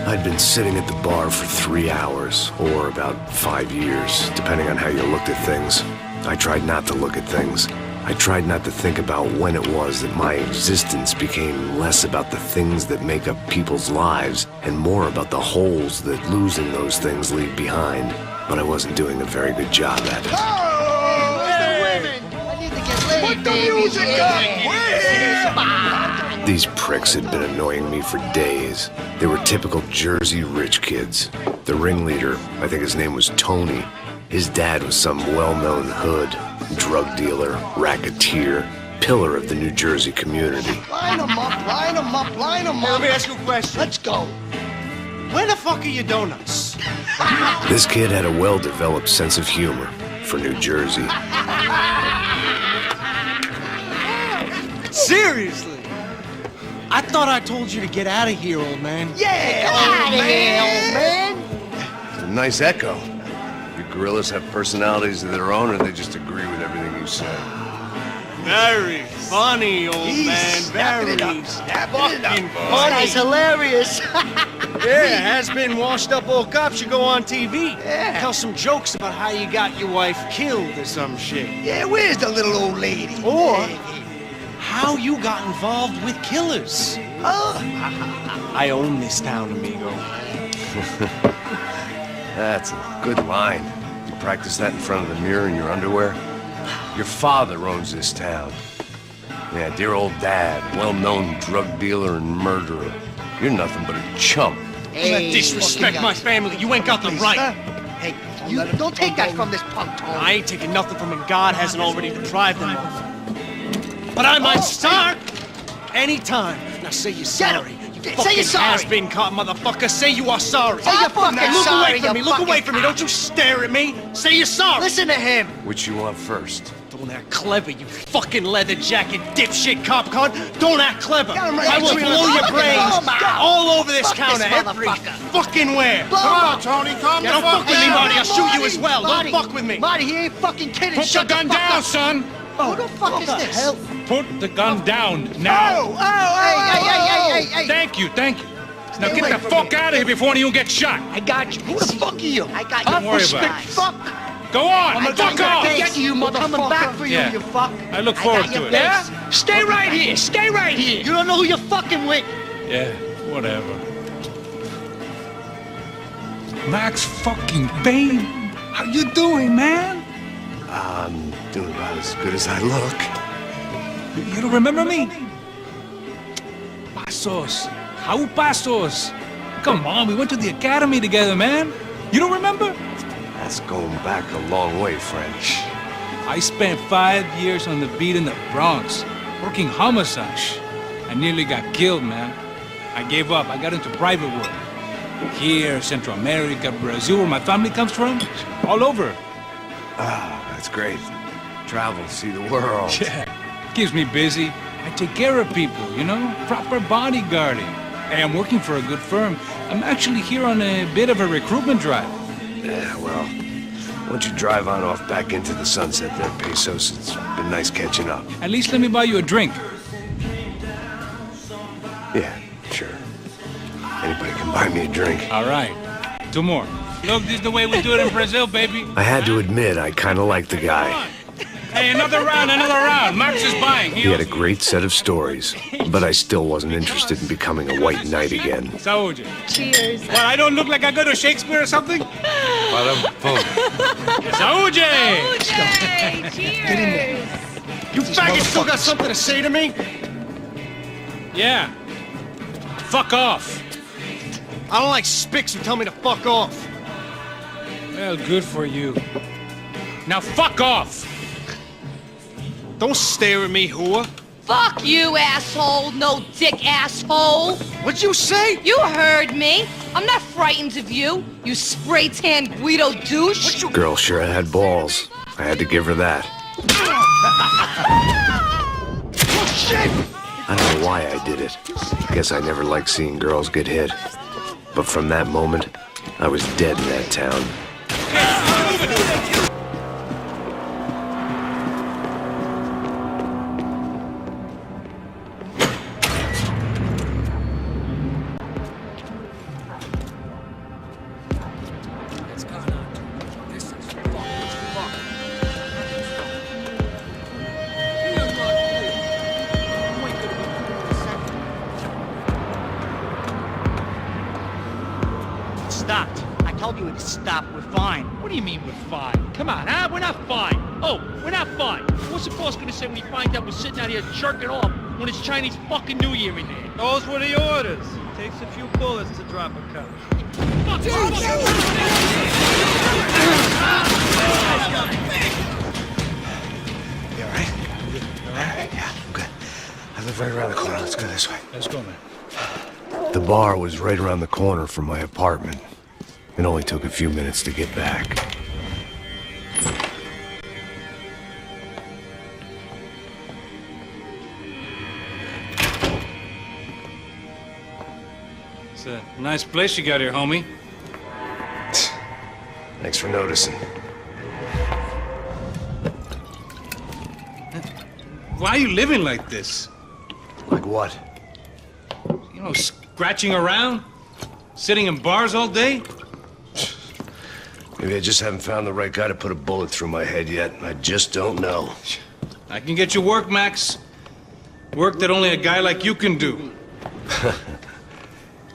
I'd been sitting at the bar for 3 hours, or about 5 years, depending on how you looked at things. I tried not to look at things. I tried not to think about when it was that my existence became less about the things that make up people's lives, and more about the holes that losing those things leave behind. But I wasn't doing a very good job at it. Oh, hey! I need to get laid, put the music up! These pricks had been annoying me for days. They were typical Jersey rich kids. The ringleader, I think his name was Tony. His dad was some well-known hood, drug dealer, racketeer, pillar of the New Jersey community. Line them up, line them up, line them up. Let me ask you a question. Let's go. Where the fuck are your donuts? This kid had a well-developed sense of humor for New Jersey. Seriously? I thought I told you to get out of here, old man. Yeah, old man. It's a nice echo. You gorillas have personalities of their own, or they just agree with everything you say? Very funny, old man. Very fucking funny. That's hilarious. Yeah, has-been washed-up old cop should go on TV. Yeah. Tell some jokes about how you got your wife killed or some shit. Yeah, where's the little old lady? Or how you got involved with killers. Oh. I own this town, amigo. That's a good line. You practice that in front of the mirror in your underwear? Your father owns this town. Yeah, dear old dad, well-known drug dealer and murderer. You're nothing but a chump. Hey, disrespect my family. You ain't got the right. Hey, you don't take that from this punk, Tony. I ain't taking nothing from him God hasn't already deprived them of. But I might start anytime. Now say you're sorry. Say you're sorry. Has-been caught, motherfucker. Say you are sorry. Say you're fucking Look sorry, away from me. Look away from me. Don't you stare at me. Say you're sorry. Listen to him. Which you want first? Don't act clever, you fucking leather jacket dipshit cop cunt. Don't act clever. Right, I will blow your brains all over this counter, every fucking where. Come on, Tony, calm down. Don't fuck with me, Marty. I'll shoot you as well. Don't fuck with me. Marty, he ain't fucking kidding. Put the gun down, son. Who the fuck is this? Hell? Put the gun down now. Hey. Thank you. Now get the fuck out of here before anyone gets shot. I got you. Who the fuck are you? I got you. Don't worry about it. Fuck. Go on, fuck off. Get You, motherfucker. Coming back for you, Yeah. you fuck. I look forward to it. Yeah? Stay right here. Stay right here. You don't know who you're fucking with. Yeah, whatever. Max fucking Payne. How you doing, man? I'm doing about as good as I look. You don't remember me? Passos. Raulь Passos. Come on, we went to the academy together, man. You don't remember? That's going back a long way, French. I spent 5 years on the beat in the Bronx, working homicide. I nearly got killed, man. I gave up. I got into private work. Here, Central America, Brazil, where my family comes from, all over. Ah, that's great. Travel, see the world. Yeah, keeps me busy. I take care of people, you know? Proper bodyguarding. Hey, I'm working for a good firm. I'm actually here on a bit of a recruitment drive. Yeah, well, why don't you drive on off back into the sunset there, Paysos? It's been nice catching up. At least let me buy you a drink. Yeah, sure. Anybody can buy me a drink. All right. 2 more. Look, this is the way we do it in Brazil, baby. I had to admit, I kind of liked the guy. Hey, another round. Max is buying. He had a great set of stories, but I still wasn't interested in becoming a white knight again. Saúde. Cheers. What, I don't look like I go to Shakespeare or something? Saúde! Cheers. You faggot still got something to say to me? Yeah. Fuck off. I don't like spicks who tell me to fuck off. Well, good for you. Now fuck off! Don't stare at me, whore. Fuck you, asshole. No dick asshole. What'd you say? You heard me. I'm not frightened of you, you spray-tan Guido douche. Girl sure had balls. I had to give her that. Oh, shit! I don't know why I did it. Guess I never liked seeing girls get hit. But from that moment, I was dead in that town. Stopped. I told you it stopped. We're fine. What do you mean we're fine? Come on, huh? We're not fine. Oh, we're not fine. What's the boss gonna say when he finds out we're sitting out here jerking off when it's Chinese fucking New Year in there? Those were the orders. Takes a few bullets to drop a cup. Fuck You alright? Yeah, I'm good. I live right around the corner. Let's go this way. Let's go, man. The bar was right around the corner from my apartment. It only took a few minutes to get back. It's a nice place you got here, homie. Thanks for noticing. Why are you living like this? Like what? You know, scratching around? Sitting in bars all day? Maybe I just haven't found the right guy to put a bullet through my head yet. I just don't know. I can get you work, Max. Work that only a guy like you can do.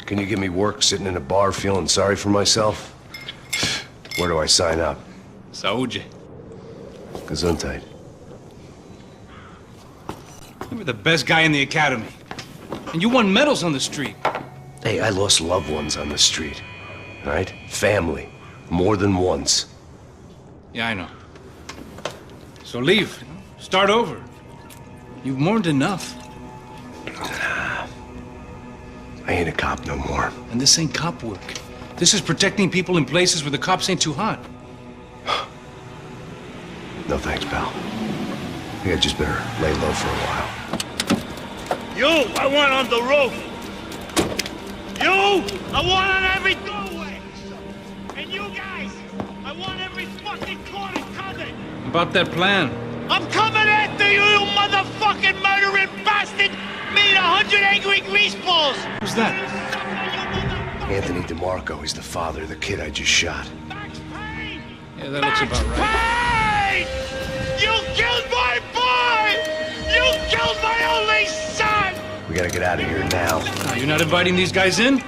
Can you give me work sitting in a bar feeling sorry for myself? Where do I sign up? Saúde. Gesundheit. You were the best guy in the academy. And you won medals on the street. Hey, I lost loved ones on the street. All right? Family. More than once. Yeah, I know. So leave. Start over. You've mourned enough. I ain't a cop no more. And this ain't cop work. This is protecting people in places where the cops ain't too hot. No thanks, pal. I think I just better lay low for a while. You, I want on the roof. You, I want on every doorway. And you guys, I want every fucking corner covered. About that plan. I'm coming after you, you motherfucking murdering bastard! Me and 100 angry greaseballs! Who's that? Anthony DeMarco. He's the father of the kid I just shot. Yeah, that looks about right. Hey! You killed my boy! You killed my only son! We gotta get out of here now. You're not inviting these guys in?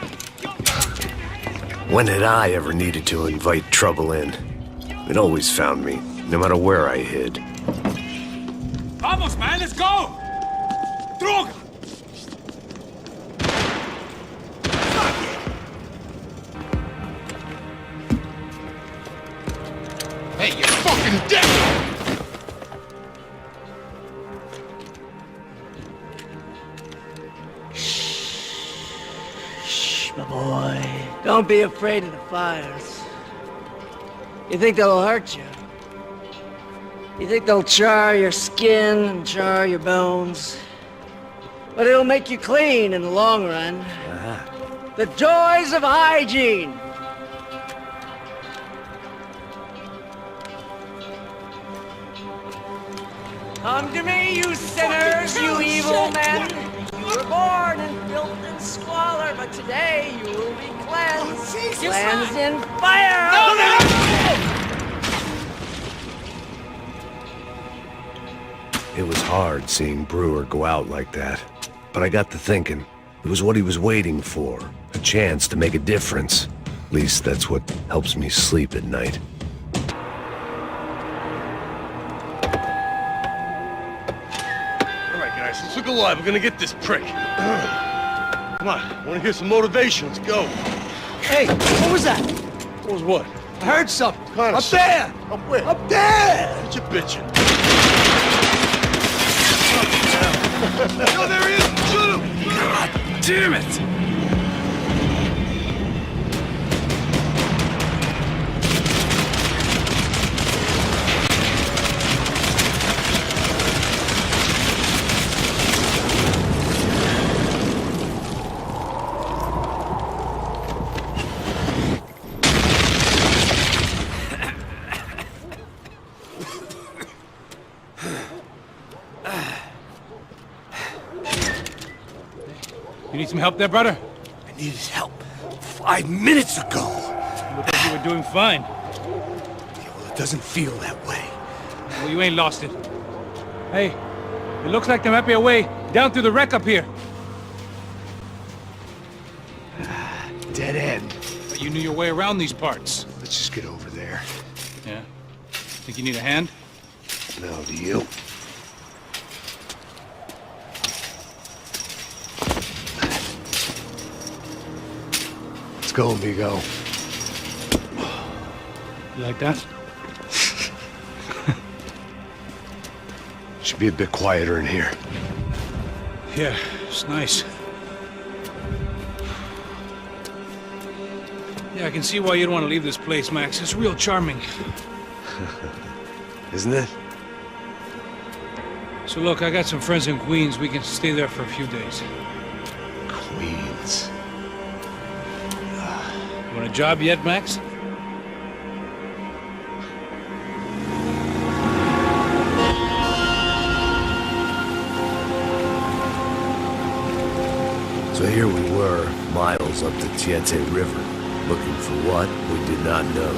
When had I ever needed to invite trouble in? It always found me, no matter where I hid. Vamos, man, let's go! Drug! Hey, you fucking dick! Shh, my boy. Don't be afraid of the fires. You think they'll hurt you? You think they'll char your skin and char your bones? But it'll make you clean in the long run. The joys of hygiene! Come to me, you sinners, you evil men! You were born in filth and squalor, but today you will be cleansed. Cleansed in fire! It was hard seeing Brewer go out like that. But I got to thinking, it was what he was waiting for. A chance to make a difference. At least that's what helps me sleep at night. Let's look alive. We're gonna get this prick. Come on, wanna hear some motivation? Let's go. Hey, what was that? What was what? I heard something. Kinda Up there! Up where? Up there! What you bitching? No, there he is! Shoot him! God damn it! You need some help there, brother? I needed help 5 minutes ago. You look like you were doing fine. Yeah, well, it doesn't feel that way. Well, you ain't lost it. Hey, it looks like there might be a way down through the wreck up here. Dead end. But you knew your way around these parts. Let's just get over there. Yeah? Think you need a hand? No, do you? Let's go, amigo. You like that? Should be a bit quieter in here. Yeah, it's nice. Yeah, I can see why you'd want to leave this place, Max. It's real charming. Isn't it? So look, I got some friends in Queens. We can stay there for a few days. Queens. You want a job yet, Max? So here we were, miles up the Tietze River, looking for what we did not know.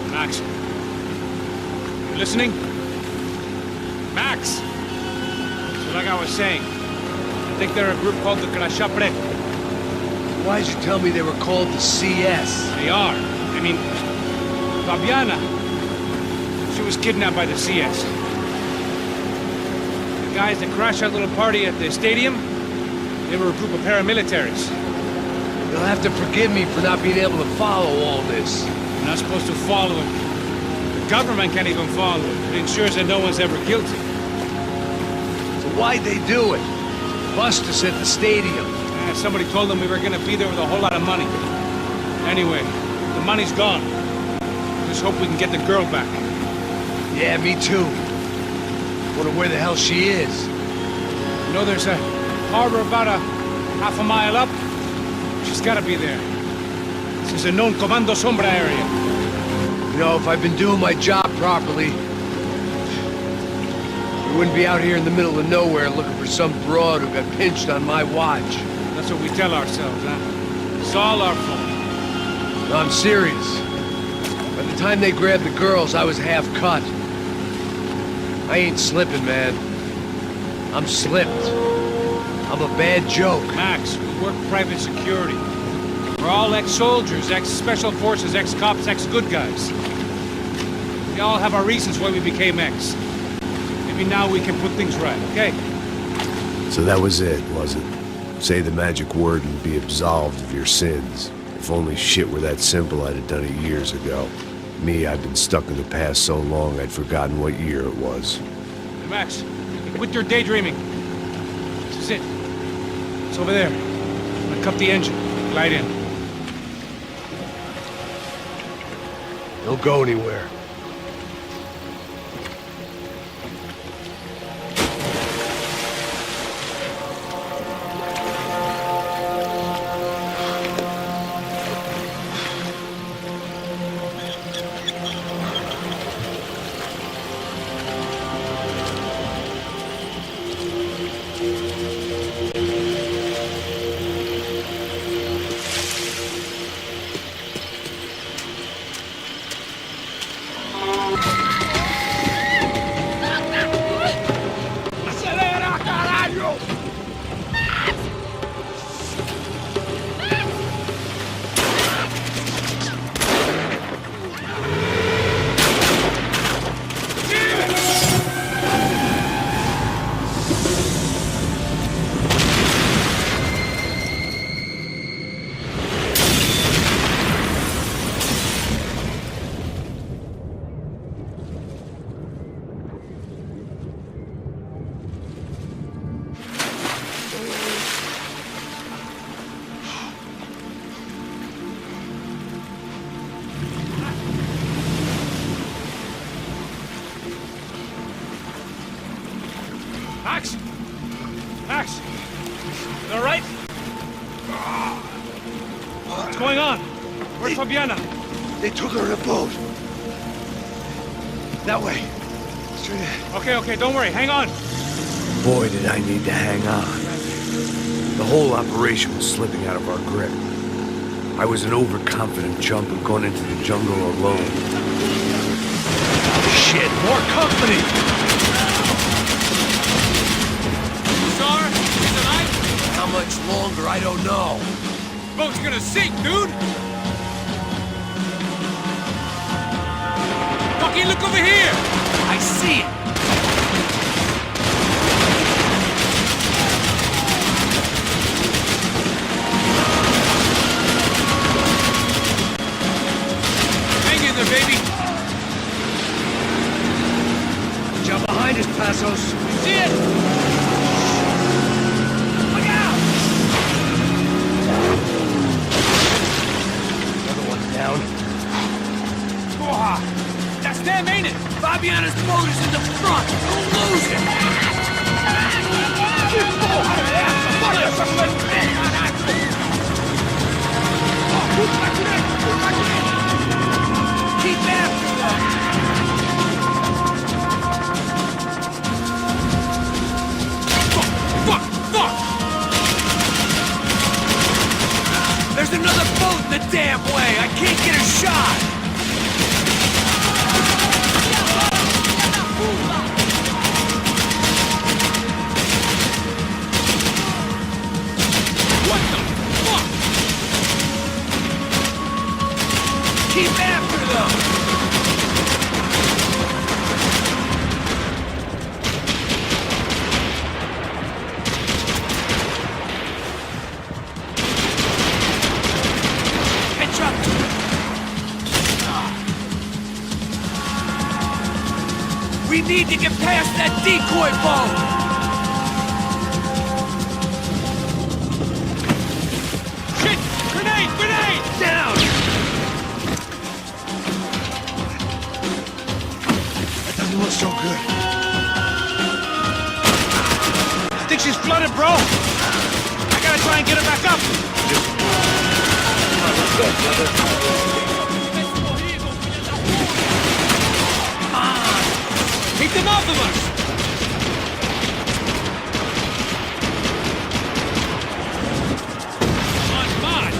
Max. You listening? Max! So like I was saying, I think they're a group called the Krashapret. Why'd you tell me they were called the CS? They are. I mean, Fabiana, she was kidnapped by the CS. The guys that crashed that little party at the stadium, they were a group of paramilitaries. You'll have to forgive me for not being able to follow all this. You're not supposed to follow it. The government can't even follow it. It ensures that no one's ever guilty. So why'd they do it? Bust us at the stadium. Somebody told them we were gonna be there with a whole lot of money. Anyway, the money's gone. Just hope we can get the girl back. Yeah, me too. Wonder where the hell she is. You know, there's a harbor about a half a mile up. She's gotta be there. This is a known Comando Sombra area. You know, if I'd been doing my job properly, we wouldn't be out here in the middle of nowhere looking for some broad who got pinched on my watch. That's what we tell ourselves, huh? It's all our fault. No, I'm serious. By the time they grabbed the girls, I was half cut. I ain't slipping, man. I'm slipped. I'm a bad joke. Max, we work private security. We're all ex-soldiers, ex-special forces, ex-cops, ex-good guys. We all have our reasons why we became ex. Maybe now we can put things right, okay? So that was it, was it? Say the magic word and be absolved of your sins. If only shit were that simple, I'd have done it years ago. Me, I've been stuck in the past so long, I'd forgotten what year it was. Hey, Max, quit your daydreaming. This is it. It's over there. I'm gonna cut the engine. Glide in. Don't go anywhere. Max! Max! You all right? What's going on? Where's Fabiana? They took her in a boat. That way. Straight ahead. Okay, don't worry. Hang on. Boy, did I need to hang on. The whole operation was slipping out of our grip. I was an overconfident chump who'd gone into the jungle alone. Shit, more company! How much longer, I don't know. Boat's gonna sink, dude! Fucking look over here! I see it! Hang in there, baby! Jump behind us, Passos. See it? Down. Oh, that's them, ain't it? Fabiana's boat is in the front. Don't lose it. Keep after them. Fuck! There's another boat in the damn way. I can't get a shot. What the fuck? Keep after them. We need to get past that decoy boat! Shit! Grenade! Down! That doesn't look so good. I think she's flooded, bro! I gotta try and get her back up! Let's go, brother. Keep them off of us! Come on!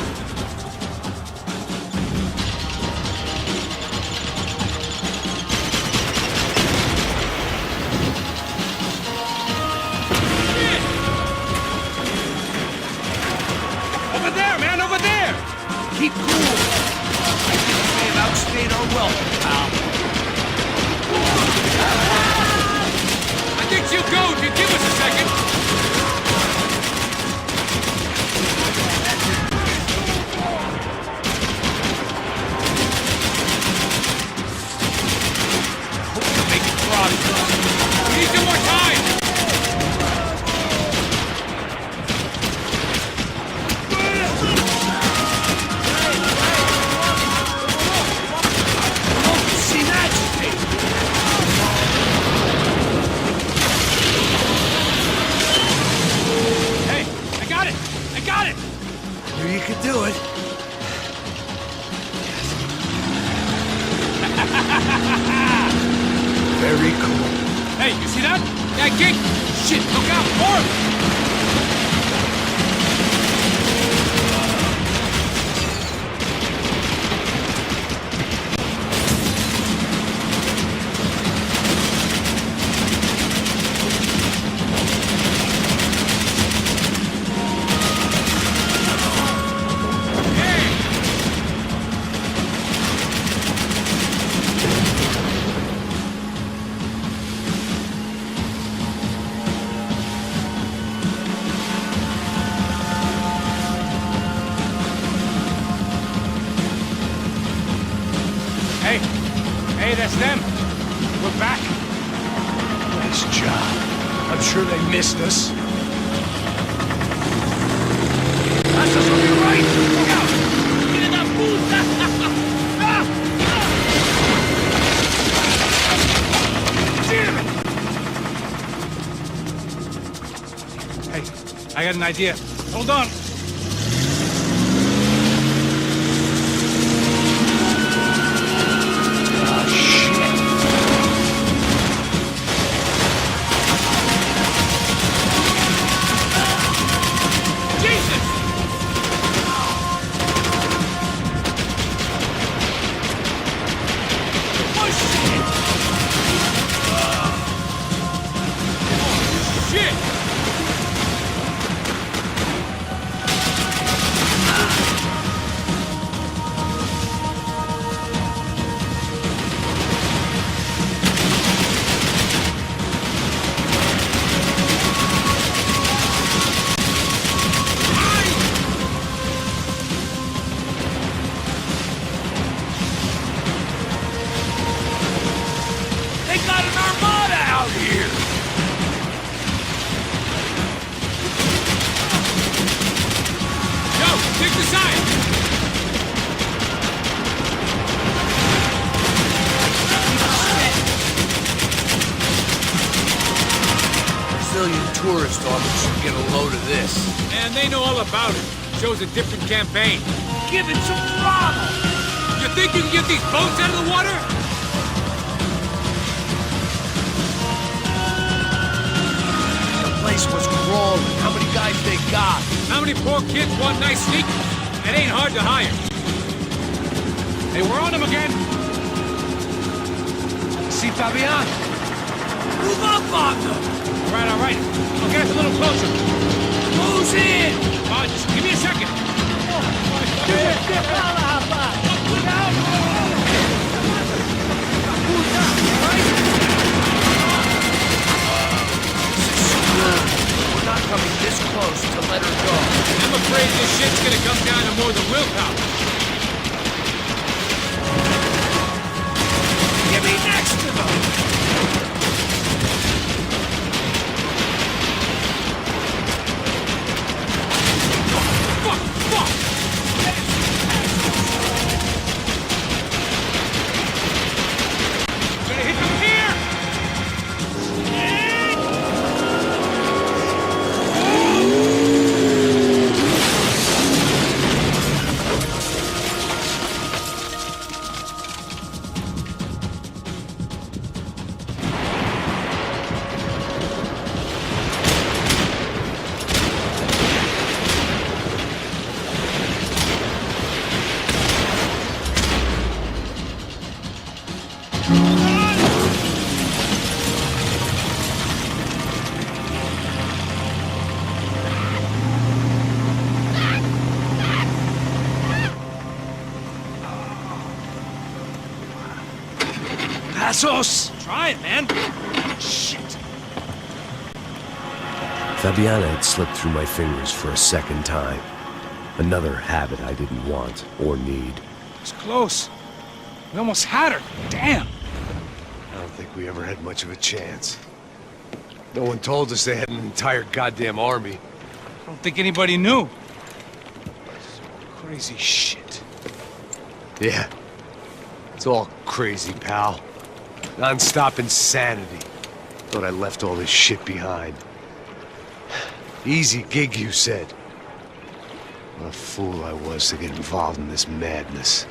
Over there, man, over there! Hey, you see that? That gate! Shit, look out! More! Hey, that's them. We're back. Nice job. I'm sure they missed us. That's us on your right! Look out! Get in that puta! Hey, I got an idea. Hold on. Tourist office should get a load of this. And they know all about it. Shows a different campaign. Give it some throttle! You think you can get these boats out of the water? The place was crawling. How many guys they got? How many poor kids want nice sneakers? It ain't hard to hire. Hey, we're on them again. See Fabian? Move up on them! All right. I'll get us a little closer. Who's in? Just give me a second. We're not coming this close to let her go. I'm afraid this shit's gonna come down to more than willpower. Get me next to them! Passos! Try it, man. Shit. Fabiana had slipped through my fingers for a second time. Another habit I didn't want or need. It's close. We almost had her. Damn. I don't think we ever had much of a chance. No one told us they had an entire goddamn army. I don't think anybody knew. Crazy shit. Yeah. It's all crazy, pal. Non-stop insanity. Thought I left all this shit behind. Easy gig, you said. What a fool I was to get involved in this madness.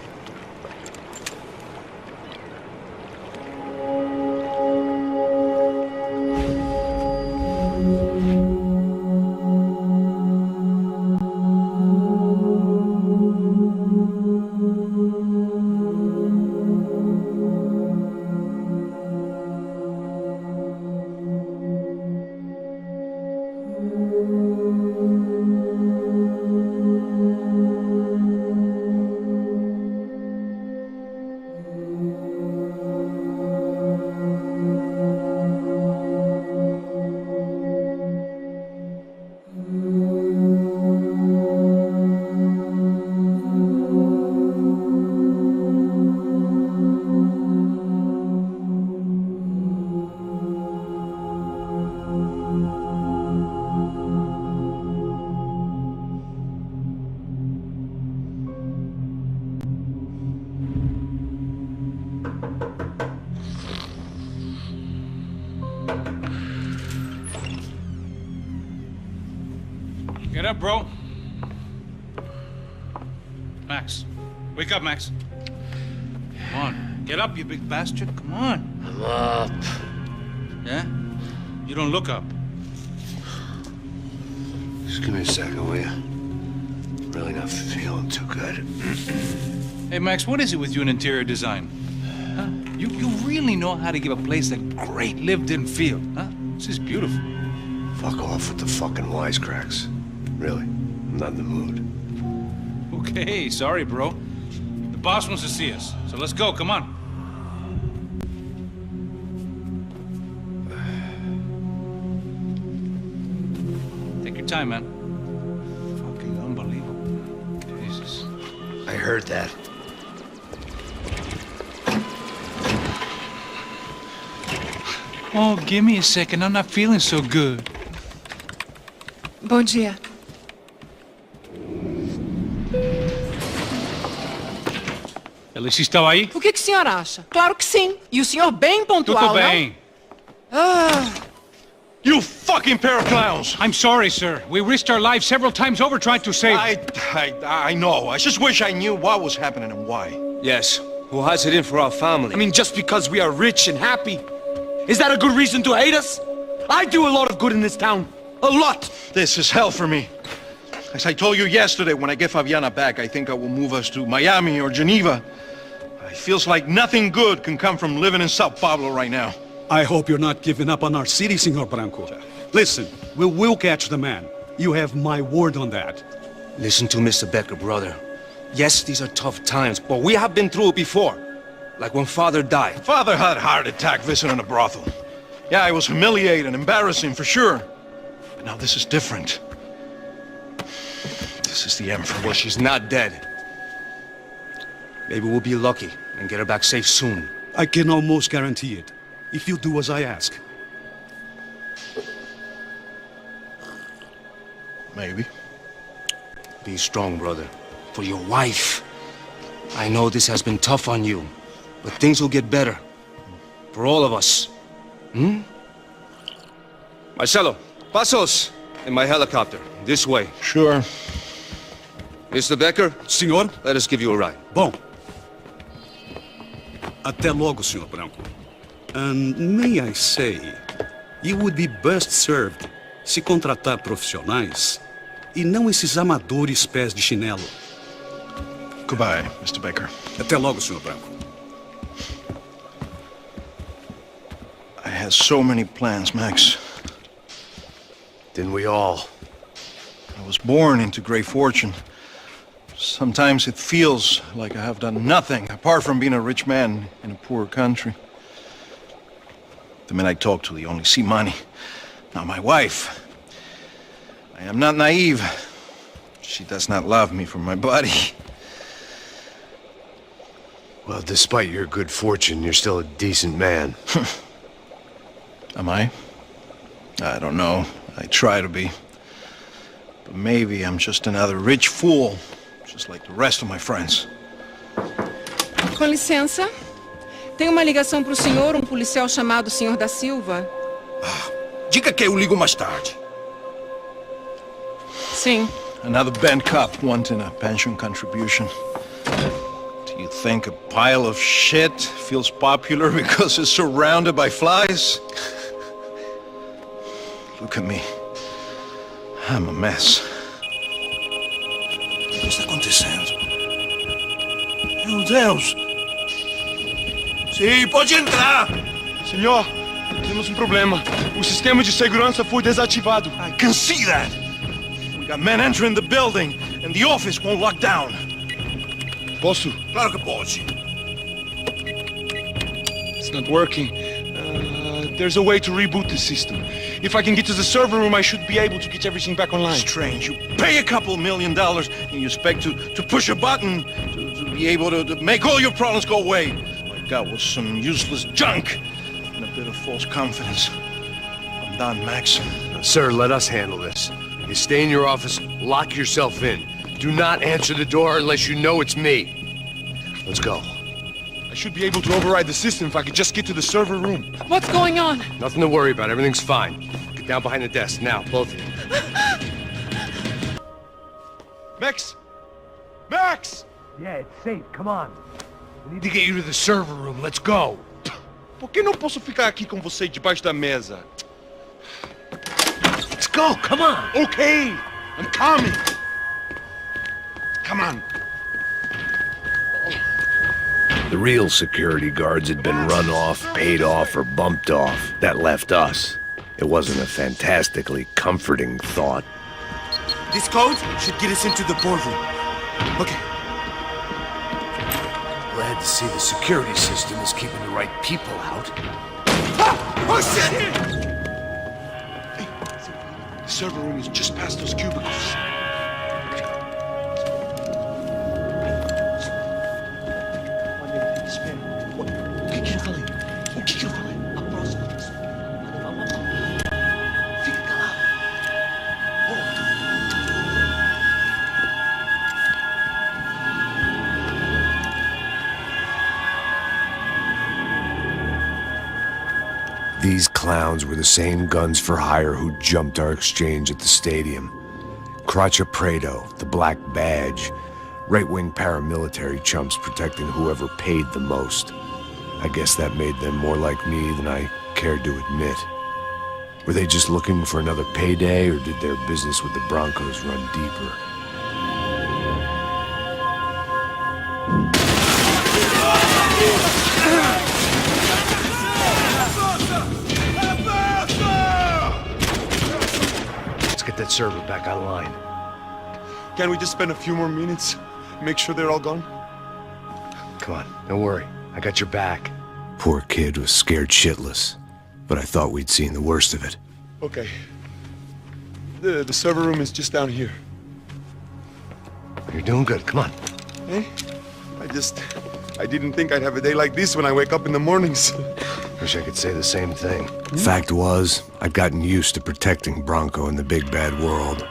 Get up, bro. Max. Wake up, Max. Come on. Get up, you big bastard. Come on. I'm up. Yeah? You don't look up. Just give me a second, will you? Really not feeling too good. Hey, Max, what is it with you in interior design? Huh? You really know how to give a place a great lived-in feel, huh? This is beautiful. Fuck off with the fucking wisecracks. Really, I'm not in the mood. Okay, sorry, bro. The boss wants to see us, so let's go, come on. Take your time, man. Fucking unbelievable. Jesus. I heard that. Oh, give me a second. I'm not feeling so good. Bom dia. Alice estava aí? O que o senhor acha? Claro que sim. E o senhor bem pontual, Tudo bem. You fucking pair of clowns! I'm sorry, sir. We risked our lives several times over trying to save... I know. I just wish I knew what was happening and why. Yes, who has it in for our family? I mean, just because we are rich and happy, is that a good reason to hate us? I do a lot of good in this town. A lot! This is hell for me. As I told you yesterday, when I get Fabiana back, I think I will move us to Miami or Geneva. It feels like nothing good can come from living in Sao Paulo right now. I hope you're not giving up on our city, Senor Branco. Listen, we will catch the man. You have my word on that. Listen to Mr. Becker, brother. Yes, these are tough times, but we have been through it before. Like when Father died. Father had a heart attack visiting a brothel. Yeah, it was humiliating, embarrassing, for sure. But now this is different. This is the end for me. Well, she's not dead. Maybe we'll be lucky and get her back safe soon. I can almost guarantee it, if you do as I ask. Maybe. Be strong, brother. For your wife. I know this has been tough on you, but things will get better. For all of us. Marcelo, Passos, in my helicopter. This way. Sure. Mr. Becker? Senhor? Let us give you a ride. Bom. Até logo, Senhor Branco. And may I say, you would be best served se contratar profissionais e não esses amadores pés de chinelo. Goodbye, Mr. Becker. Até logo, Senhor Branco. I had so many plans, Max. Didn't we all? I was born into great fortune. Sometimes it feels like I have done nothing apart from being a rich man in a poor country. The men I talk to, they only see money. Now my wife, I am not naive. She does not love me for my body. Well, despite your good fortune, you're still a decent man. Am I? I don't know. I try to be. But maybe I'm just another rich fool, just like the rest of my friends. Com licença. Tem uma ligação para o senhor, policial chamado Senhor da Silva. Diga que eu ligo mais tarde. Sim. Another band cop wanting a pension contribution. Do you think a pile of shit feels popular because it's surrounded by flies? Look at me. I'm a mess. O que está acontecendo? Meu Deus! Sim, pode entrar! Senhor, temos problema. O sistema de segurança foi desativado. I can see that! We got men entering the building, and the office won't lock down. Posso? Claro que pode. It's not working. There's a way to reboot the system. If I can get to the server room, I should be able to get everything back online. Strange. You pay a couple $1 million and you expect to push a button to be able to make all your problems go away. My God, was some useless junk and a bit of false confidence. I'm done, Max. Sir, let us handle this. You stay in your office, lock yourself in. Do not answer the door unless you know it's me. Let's go. I should be able to override the system if I could just get to the server room. What's going on? Nothing to worry about. Everything's fine. Get down behind the desk. Now, both of you. Max! Max! Yeah, it's safe. Come on. We need to get you to the server room. Let's go. Por que não posso ficar aqui com você debaixo da mesa? Let's go. Come on. Okay, I'm coming. Come on. The real security guards had been run off, paid off, or bumped off. That left us. It wasn't a fantastically comforting thought. This code should get us into the boardroom. Okay. Glad to see the security system is keeping the right people out. Ah! Oh, shit! Hey, the server room is just past those cubicles. O que eu falei? A próxima vez. Fica calado. These clowns were the same guns for hire who jumped our exchange at the stadium. Crotcha Prado, the Black Badge, right-wing paramilitary chumps protecting whoever paid the most. I guess that made them more like me than I cared to admit. Were they just looking for another payday, or did their business with the Broncos run deeper? Let's get that server back online. Can we just spend a few more minutes? Make sure they're all gone? Come on, don't worry. I got your back. Poor kid was scared shitless, but I thought we'd seen the worst of it. Okay. The server room is just down here. You're doing good. Come on. Hey, I didn't think I'd have a day like this when I wake up in the mornings. Wish I could say the same thing. Fact was, I'd gotten used to protecting Bronco in the big bad world.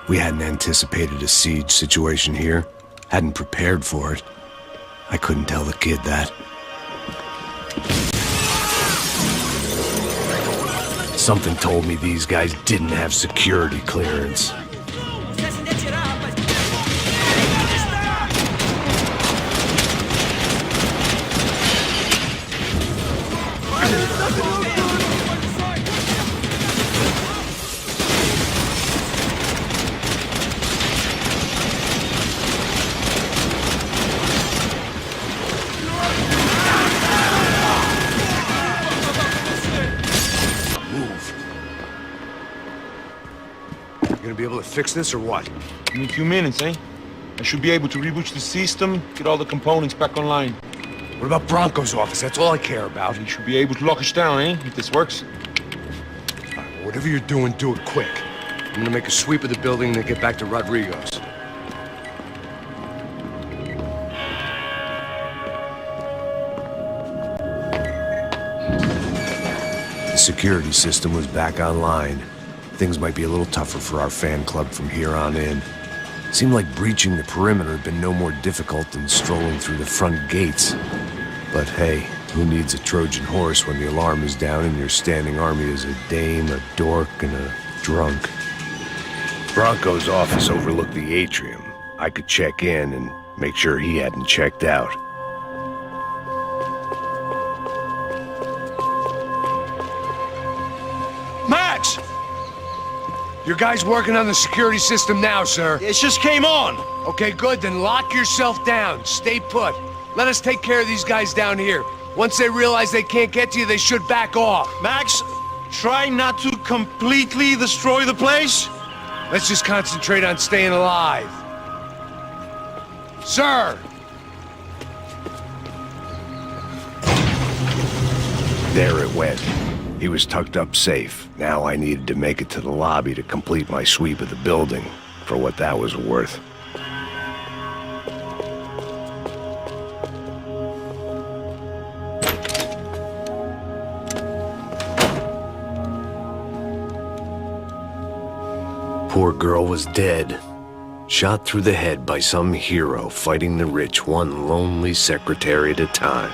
We hadn't anticipated a siege situation here, hadn't prepared for it. I couldn't tell the kid that. Something told me these guys didn't have security clearance. Be able to fix this or what? In a few minutes, eh? I should be able to reboot the system, get all the components back online. What about Bronco's office? That's all I care about. You should be able to lock us down, eh? If this works. All right, whatever you're doing, do it quick. I'm gonna make a sweep of the building and then get back to Rodrigo's. The security system was back online. Things might be a little tougher for our fan club from here on in. Seemed like breaching the perimeter had been no more difficult than strolling through the front gates. But hey, who needs a Trojan horse when the alarm is down and your standing army is a dame, a dork, and a drunk? Bronco's office overlooked the atrium. I could check in and make sure he hadn't checked out. Max! Your guy's working on the security system now, sir. It just came on. Okay, good. Then lock yourself down. Stay put. Let us take care of these guys down here. Once they realize they can't get to you, they should back off. Max, try not to completely destroy the place. Let's just concentrate on staying alive. Sir! There it went. He was tucked up safe. Now I needed to make it to the lobby to complete my sweep of the building, for what that was worth. Poor girl was dead. Shot through the head by some hero fighting the rich one lonely secretary at a time.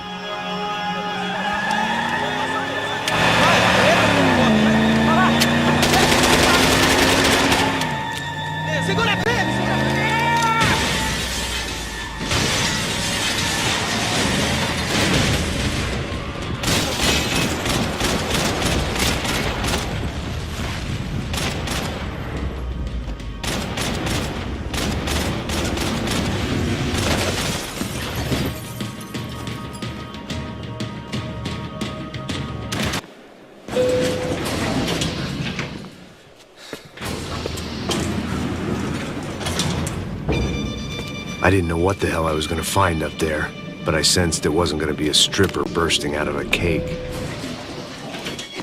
I didn't know what the hell I was gonna find up there, but I sensed it wasn't gonna be a stripper bursting out of a cake.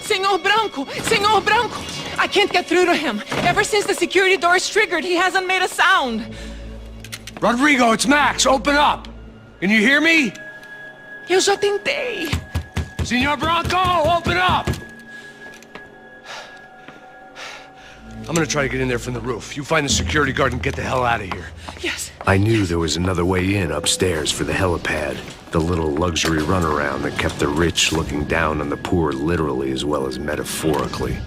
Senor Branco! Senor Branco! I can't get through to him. Ever since the security door is triggered, he hasn't made a sound. Rodrigo, it's Max. Open up. Can you hear me? Eu já tentei. Senor Branco, open up! I'm gonna try to get in there from the roof. You find the security guard and get the hell out of here. Yes. I knew there was another way in upstairs for the helipad. The little luxury runaround that kept the rich looking down on the poor literally as well as metaphorically.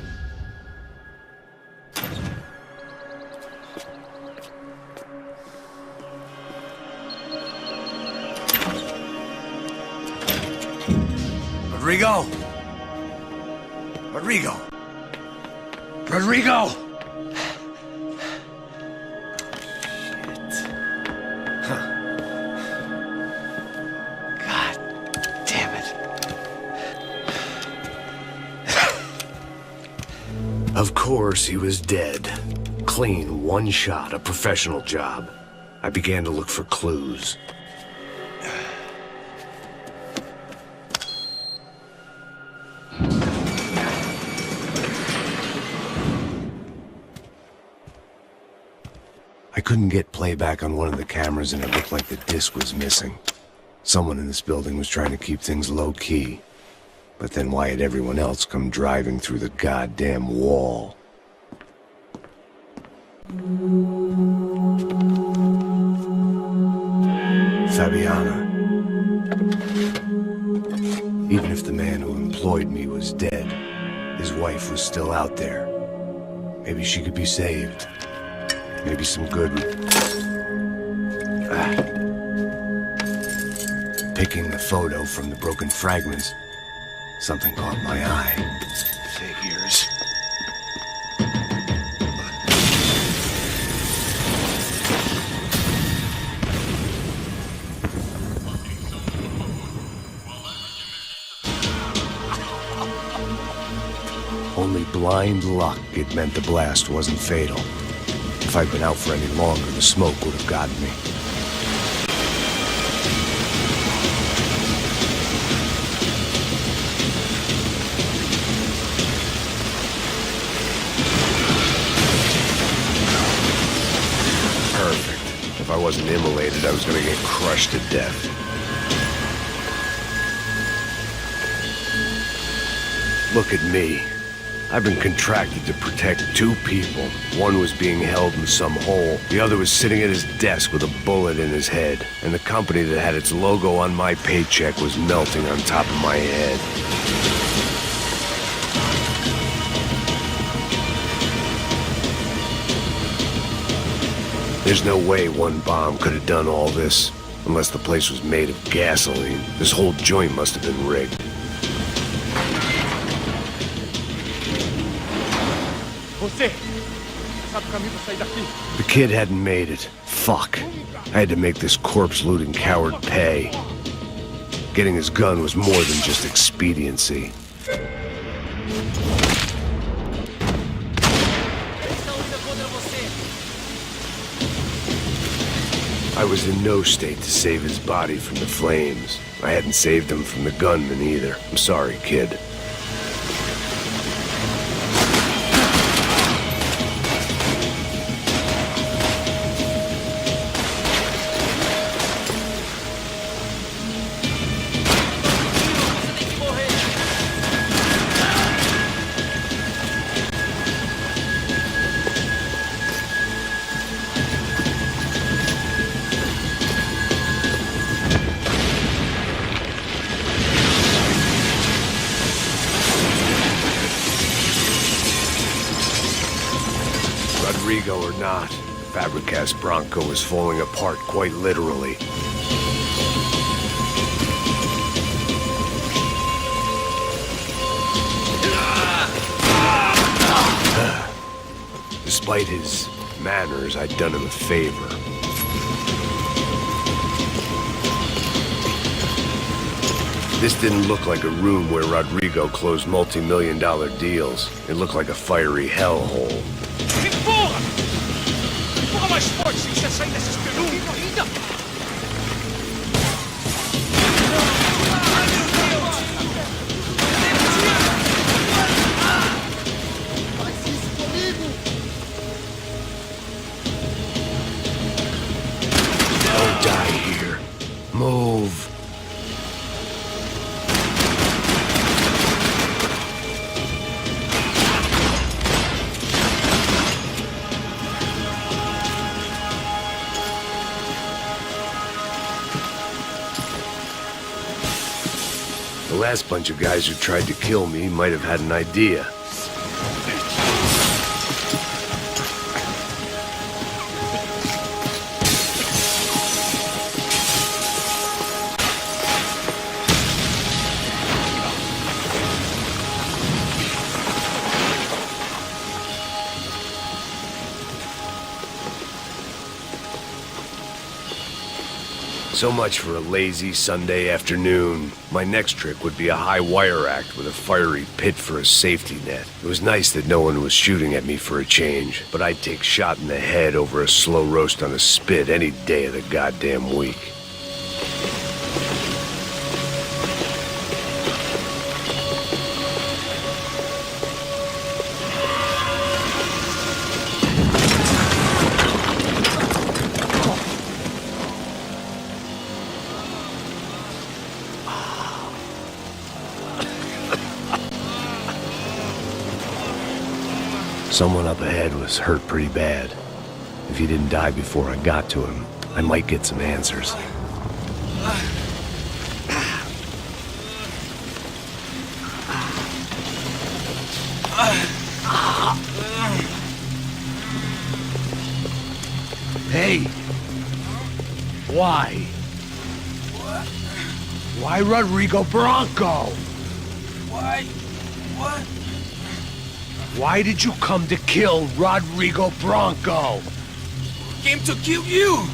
Rodrigo! Rodrigo! Rodrigo! Of course, he was dead. Clean, one shot, a professional job. I began to look for clues. I couldn't get playback on one of the cameras and it looked like the disc was missing. Someone in this building was trying to keep things low-key. But then why had everyone else come driving through the goddamn wall? Fabiana. Even if the man who employed me was dead, his wife was still out there. Maybe she could be saved. Maybe some good... Picking the photo from the broken fragments, something caught my eye. Figures. Only blind luck it meant the blast wasn't fatal. If I'd been out for any longer, the smoke would have gotten me. Perfect. If I wasn't immolated, I was gonna get crushed to death. Look at me. I've been contracted to protect two people. One was being held in some hole. The other was sitting at his desk with a bullet in his head. And the company that had its logo on my paycheck was melting on top of my head. There's no way one bomb could have done all this. Unless the place was made of gasoline. This whole joint must have been rigged. The kid hadn't made it. Fuck. I had to make this corpse-looting coward pay. Getting his gun was more than just expediency. I was in no state to save his body from the flames. I hadn't saved him from the gunman either. I'm sorry, kid. Rodrigo or not, Fabricas Bronco was falling apart quite literally. Despite his manners, I'd done him a favor. This didn't look like a room where Rodrigo closed multi-million-dollar deals. It looked like a fiery hellhole. Empurra! Empurra mais forte, sem você sair dessa espelunca! The last bunch of guys who tried to kill me might have had an idea. So much for a lazy Sunday afternoon. My next trick would be a high wire act with a fiery pit for a safety net. It was nice that no one was shooting at me for a change, but I'd take shot in the head over a slow roast on a spit any day of the goddamn week. Someone up ahead was hurt pretty bad. If he didn't die before I got to him, I might get some answers. Hey! Why? Why Rodrigo Bronco? Why? What? Why did you come to kill Rodrigo Bronco? Came to kill you!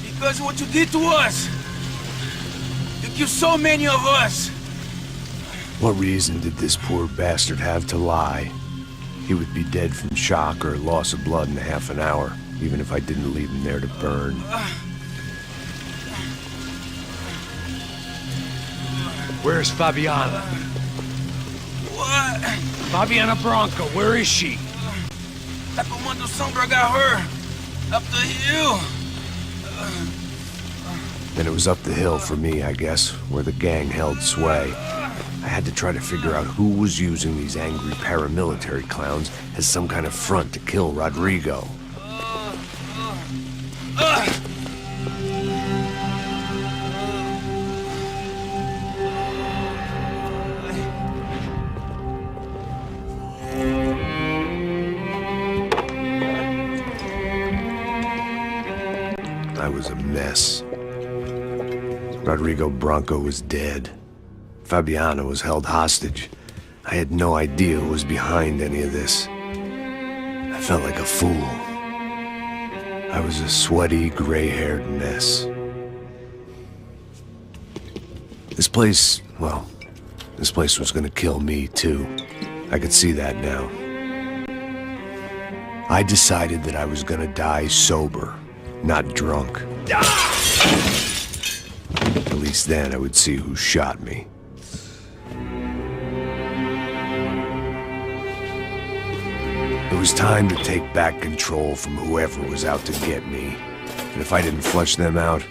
Because of what you did to us! You killed so many of us! What reason did this poor bastard have to lie? He would be dead from shock or loss of blood in half an hour, even if I didn't leave him there to burn. Where's Fabiana? What? Fabiana Bronco, where is she? That Comando Sombra got her. Up the hill. Then it was up the hill for me, I guess, where the gang held sway. I had to try to figure out who was using these angry paramilitary clowns as some kind of front to kill Rodrigo. I was a mess. Rodrigo Bronco was dead. Fabiana was held hostage. I had no idea who was behind any of this. I felt like a fool. I was a sweaty, gray-haired mess. This place, well, this place was gonna kill me too. I could see that now. I decided that I was gonna die sober, not drunk. At least then I would see who shot me. It was time to take back control from whoever was out to get me. And if I didn't flush them out,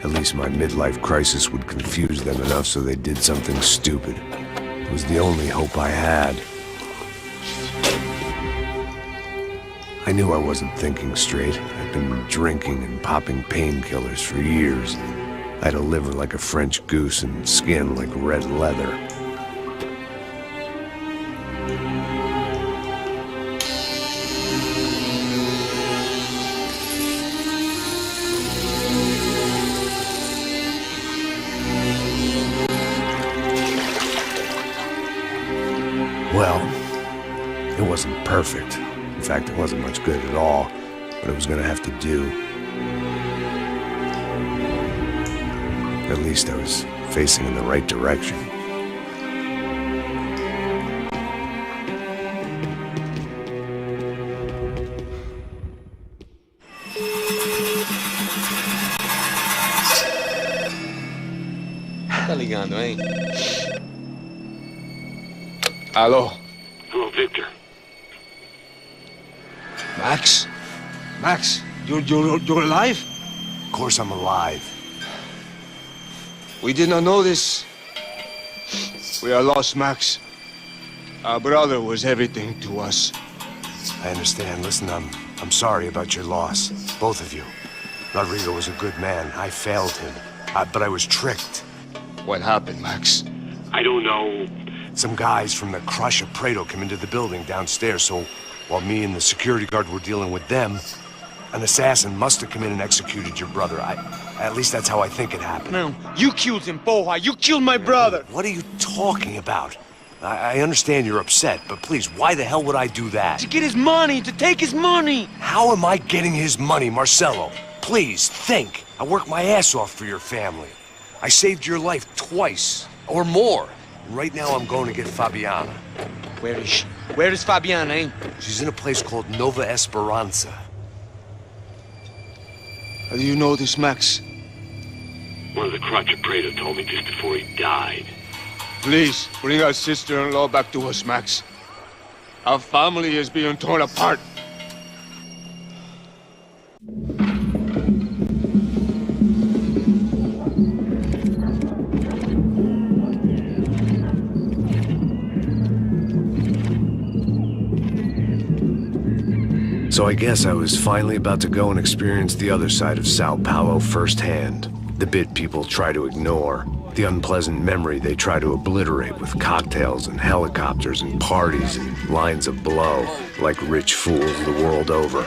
at least my midlife crisis would confuse them enough so they did something stupid. It was the only hope I had. I knew I wasn't thinking straight. I'd been drinking and popping painkillers for years. I had a liver like a French goose and skin like red leather. Well, it wasn't perfect. In fact, it wasn't much good at all, but it was gonna have to do. At least I was facing in the right direction. Tá ligando, hein? Alô? Oh, Victor. Max? Max, you're alive? Of course I'm alive. We did not know this. We are lost, Max. Our brother was everything to us. I understand. Listen, I'm sorry about your loss. Both of you. Rodrigo was a good man. I failed him. But I was tricked. What happened, Max? I don't know. Some guys from the Crush of Prado came into the building downstairs, so while me and the security guard were dealing with them, an assassin must have come in and executed your brother. At least that's how I think it happened. No, you killed him, Boha. You killed my brother. What are you talking about? I understand you're upset, but please, why the hell would I do that? To get his money, to take his money. How am I getting his money, Marcelo? Please, think. I worked my ass off for your family. I saved your life twice, or more. Right now I'm going to get Fabiana. Where is she? Where is Fabiana, eh? She's in a place called Nova Esperanza. How do you know this, Max? One of the Crotch of Prado told me just before he died. Please, bring our sister-in-law back to us, Max. Our family is being torn apart. So I guess I was finally about to go and experience the other side of Sao Paulo firsthand. The bit people try to ignore. The unpleasant memory they try to obliterate with cocktails and helicopters and parties and lines of blow, like rich fools the world over.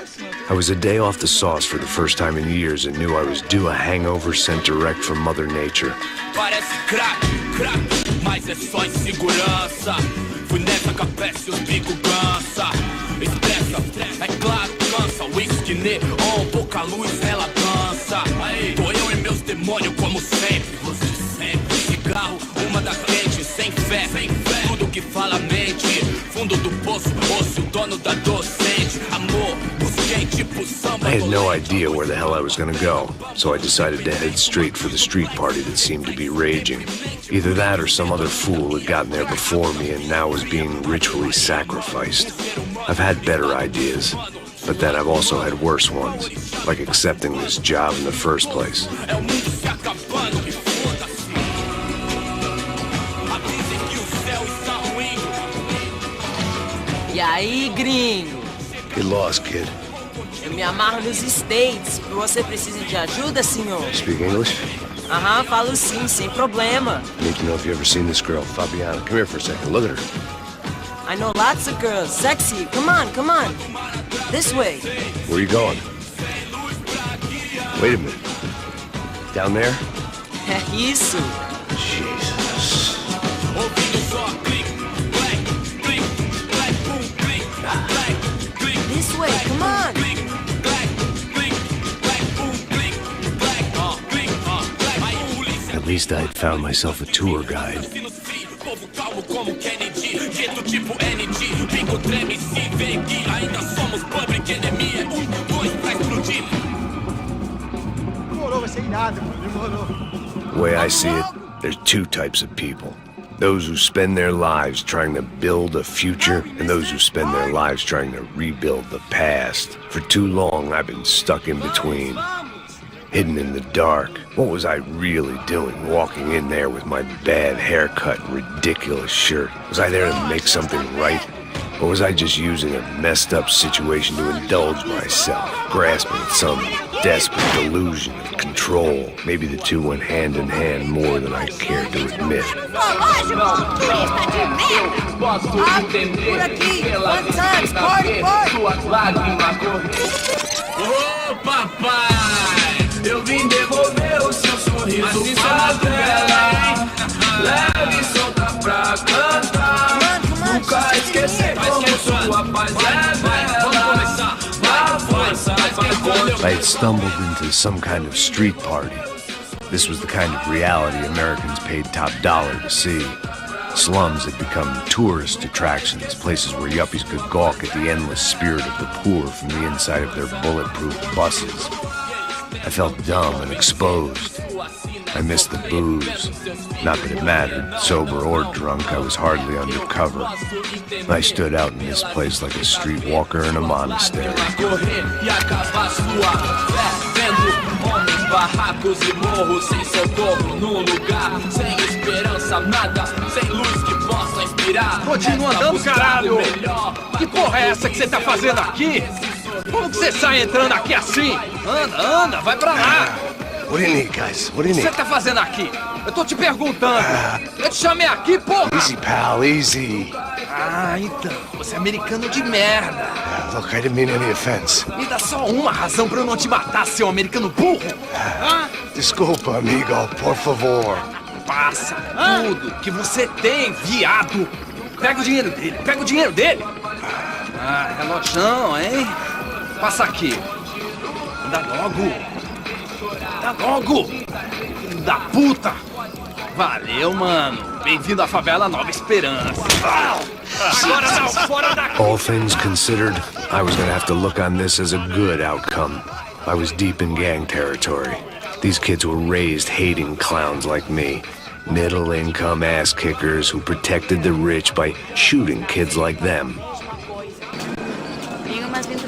I was a day off the sauce for the first time in years and knew I was due a hangover sent direct from Mother Nature. Parece crack, mas é só insegurança. Fui nessa capeste, os bico cansa. Estressa, é claro, cansa. Whisky neon, pouca luz, ela dança. Tô eu e meus demônios como sempre. Você sempre. Cigarro, uma das quentes, sem fé. Tudo que fala mente. Fundo do poço, osso, dono da docente. Amor, busquei tipo samba. I had no idea where the hell I was gonna go, so I decided to head straight for the street party that seemed to be raging. Either that or some other fool had gotten there before me and now was being ritually sacrificed. I've had better ideas, but then I've also had worse ones, like accepting this job in the first place. E aí, gringo? Get lost, kid. Eu me amarro nos States. Você precisa de ajuda, senhor? Speak English? Aham, falo sim, sem problema. I need to know if you've ever seen this girl, Fabiana. Come here for a second. Look at her. I know lots of girls. Sexy. Come on, come on. This way. Where are you going? Wait a minute. Down there? É isso. Jesus. This way, come on. At least I had found myself a tour guide. The way I see it, there's two types of people. Those who spend their lives trying to build a future, and those who spend their lives trying to rebuild the past. For too long, I've been stuck in between. Hidden in the dark. What was I really doing walking in there with my bad haircut and ridiculous shirt? Was I there to make something right? Or was I just using a messed up situation to indulge myself, grasping at some desperate delusion of control? Maybe the two went hand in hand more than I cared to admit. Ô papai, eu vim devolver o seu sorriso pra tela. Leve e solta pra cantar. Nunca esquecer como sua paz é bela. I had stumbled into some kind of street party. This was the kind of reality Americans paid top dollar to see. Slums had become tourist attractions, places where yuppies could gawk at the endless spirit of the poor from the inside of their bulletproof buses. I felt dumb and exposed. I missed the booze. Not that it mattered. Sober or drunk, I was hardly undercover. I stood out in this place like a streetwalker in a monastery. Barracos e morros sem socorro num lugar sem esperança, nada, sem luz que possa inspirar. Continua andando, caralho! Que porra é essa que você tá fazendo aqui? Como que você sai entrando aqui assim? Anda, anda, vai pra lá! What do you need, guys? What do you O que need? você tá fazendo aqui? Eu tô te perguntando. Eu te chamei aqui, porra! Easy, pal, easy. Ah, então. Você é americano de merda. Look, I didn't mean any offense. Me dá só uma razão pra eu não te matar, seu americano burro. Hã? Desculpa, amigo, por favor. Passa tudo que você tem, viado. Pega o dinheiro dele, pega o dinheiro dele. Ah, relojão, hein? Passa aqui. Dá logo. Dá logo. Filho da puta. Valeu, mano. Bem-vindo à favela Nova Esperança. Agora não, fora daqui. All things considered, I was gonna have to look on this as a good outcome. I was deep in gang territory. These kids were raised hating clowns like me. Middle-income ass-kickers who protected the rich by shooting kids like them. Tenho mais 20%.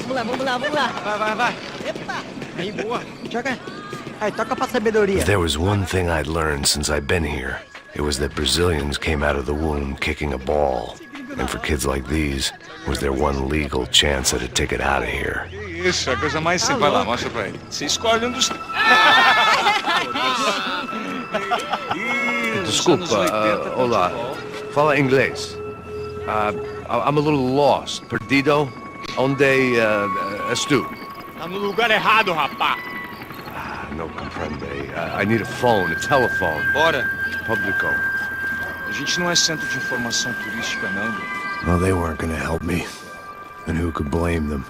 Vamos lá. Vai. Epa! Aí, boa. Joga. Aí, toca pra sabedoria. If there was one thing I'd learned since I've been here, it was that Brazilians came out of the womb kicking a ball. And for kids like these, was their one legal chance at a ticket out of here. Isso, a coisa mais simples. Vai lá, mostra pra ele. Você escolhe dos... Desculpa, olá. Fala inglês. I'm a little lost. Perdido? Onde estou? Tá no lugar errado, rapá. No comprende. I need a phone, a telephone. Bora. Publico. A gente não é centro de informação turística, não. Well, they weren't gonna help me. And who could blame them?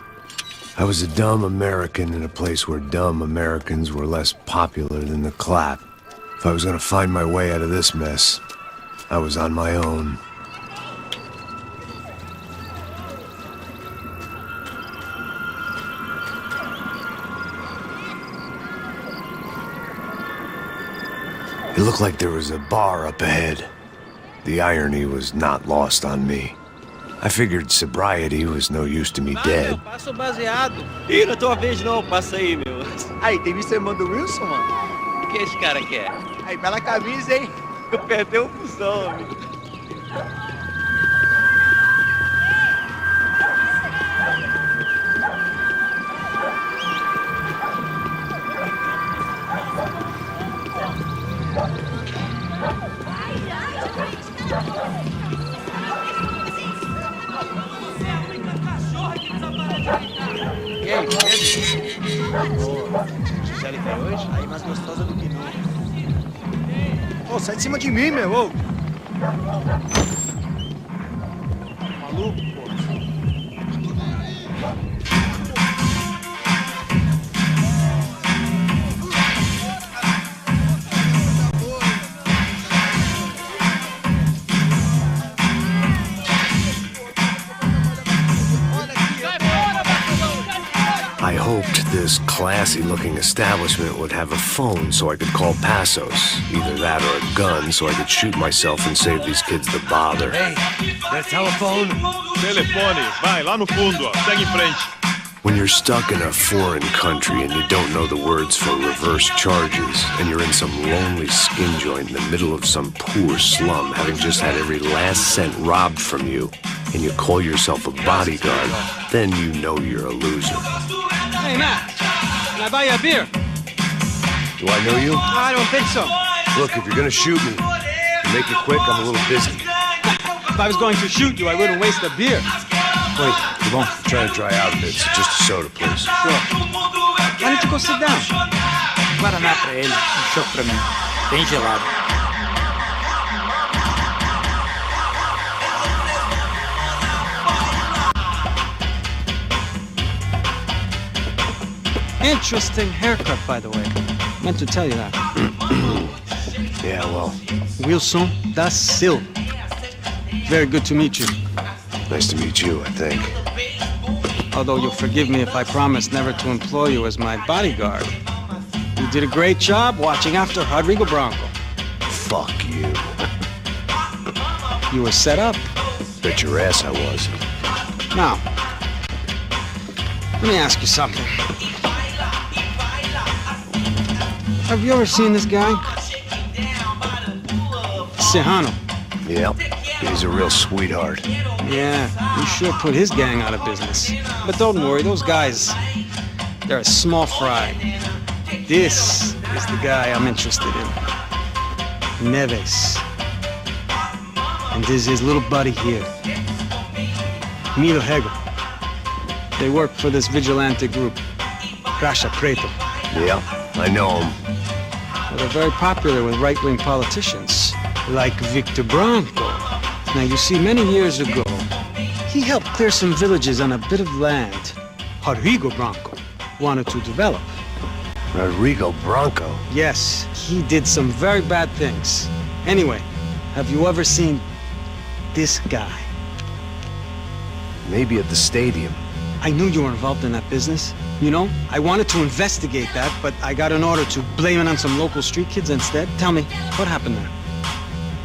I was a dumb American in a place where dumb Americans were less popular than the clap. If I was gonna find my way out of this mess, I was on my own. It looked like there was a bar up ahead. The irony was not lost on me. I figured sobriety was no use to me dead. Passo baseado. Ih, não é tua vez não, passa aí, meu. Aí, tem visto a irmã do Wilson, mano? O que esse cara quer? Aí, bela camisa, hein? Perdeu o fusão, amigo. E aí, Gisele tem hoje? Aí mais gostosa do que não. Ô, sai de cima de mim, meu! Ô. Maluco, pô. I hoped this classy-looking establishment would have a phone so I could call Passos. Either that or a gun so I could shoot myself and save these kids the bother. Hey, that telephone? Telefone, vai, lá no fundo, ó. Segue em frente. When you're stuck in a foreign country and you don't know the words for reverse charges, and you're in some lonely skin joint in the middle of some poor slum, having just had every last cent robbed from you, and you call yourself a bodyguard, then you know you're a loser. Hey, Matt, can I buy you a beer? Do I know you? I don't think so. Look, if you're gonna shoot me, to make it quick, I'm a little busy. If I was going to shoot you, I wouldn't waste a beer. Wait, come on. I'm trying to dry out a bit, so just a soda, please. Sure. Why don't you go sit down? Guaraná pra ele, choque pra mim. Bem gelado. Interesting haircut, by the way. Meant to tell you that. Yeah, well, Wilson da Silva. Very good to meet you. nice to meet you, I think. Although you'll forgive me if I promise never to employ you as my bodyguard. You did a great job watching after Rodrigo Bronco. Fuck you. You were set up. Bet your ass I was. Now, let me ask you something. Have you ever seen this guy? Serrano. Yep, he's a real sweetheart. Yeah, he sure put his gang out of business. But don't worry, those guys, They're a small fry. This is the guy I'm interested in. Neves. And this is his little buddy here. Milo Hegel. They work for this vigilante group, Crasha Preto. Yeah, I know him. Well, they're very popular with right-wing politicians, like Victor Branco. Now, you see, many years ago, he helped clear some villages on a bit of land Rodrigo Branco wanted to develop. Rodrigo Branco? Yes, he did some very bad things. Anyway, have you ever seen this guy? Maybe at the stadium. I knew you were involved in that business. You know, I wanted to investigate that, but I got an order to blame it on some local street kids instead. Tell me, what happened there?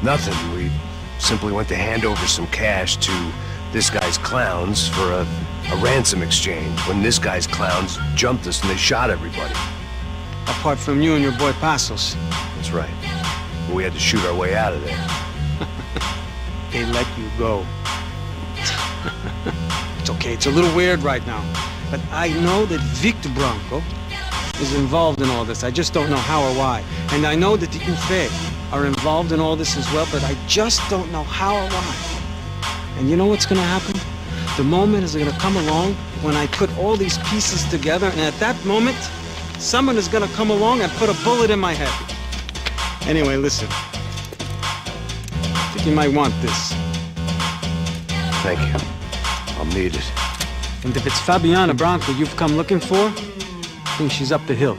Nothing. We simply went to hand over some cash to this guy's clowns for a ransom exchange when this guy's clowns jumped us and they shot everybody. Apart from you and your boy Passos. That's right. We had to shoot our way out of there. They let you go. It's okay, it's a little weird right now. But I know that Victor Branco is involved in all this. I just don't know how or why. And I know that the UFE are involved in all this as well, but I just don't know how or why. And you know what's gonna happen? The moment is gonna come along when I put all these pieces together, and at that moment, someone is gonna come along and put a bullet in my head. Anyway, listen. I think you might want this. Thank you. I'll need it. And if it's Fabiana Branco you've come looking for, I think she's up the hill.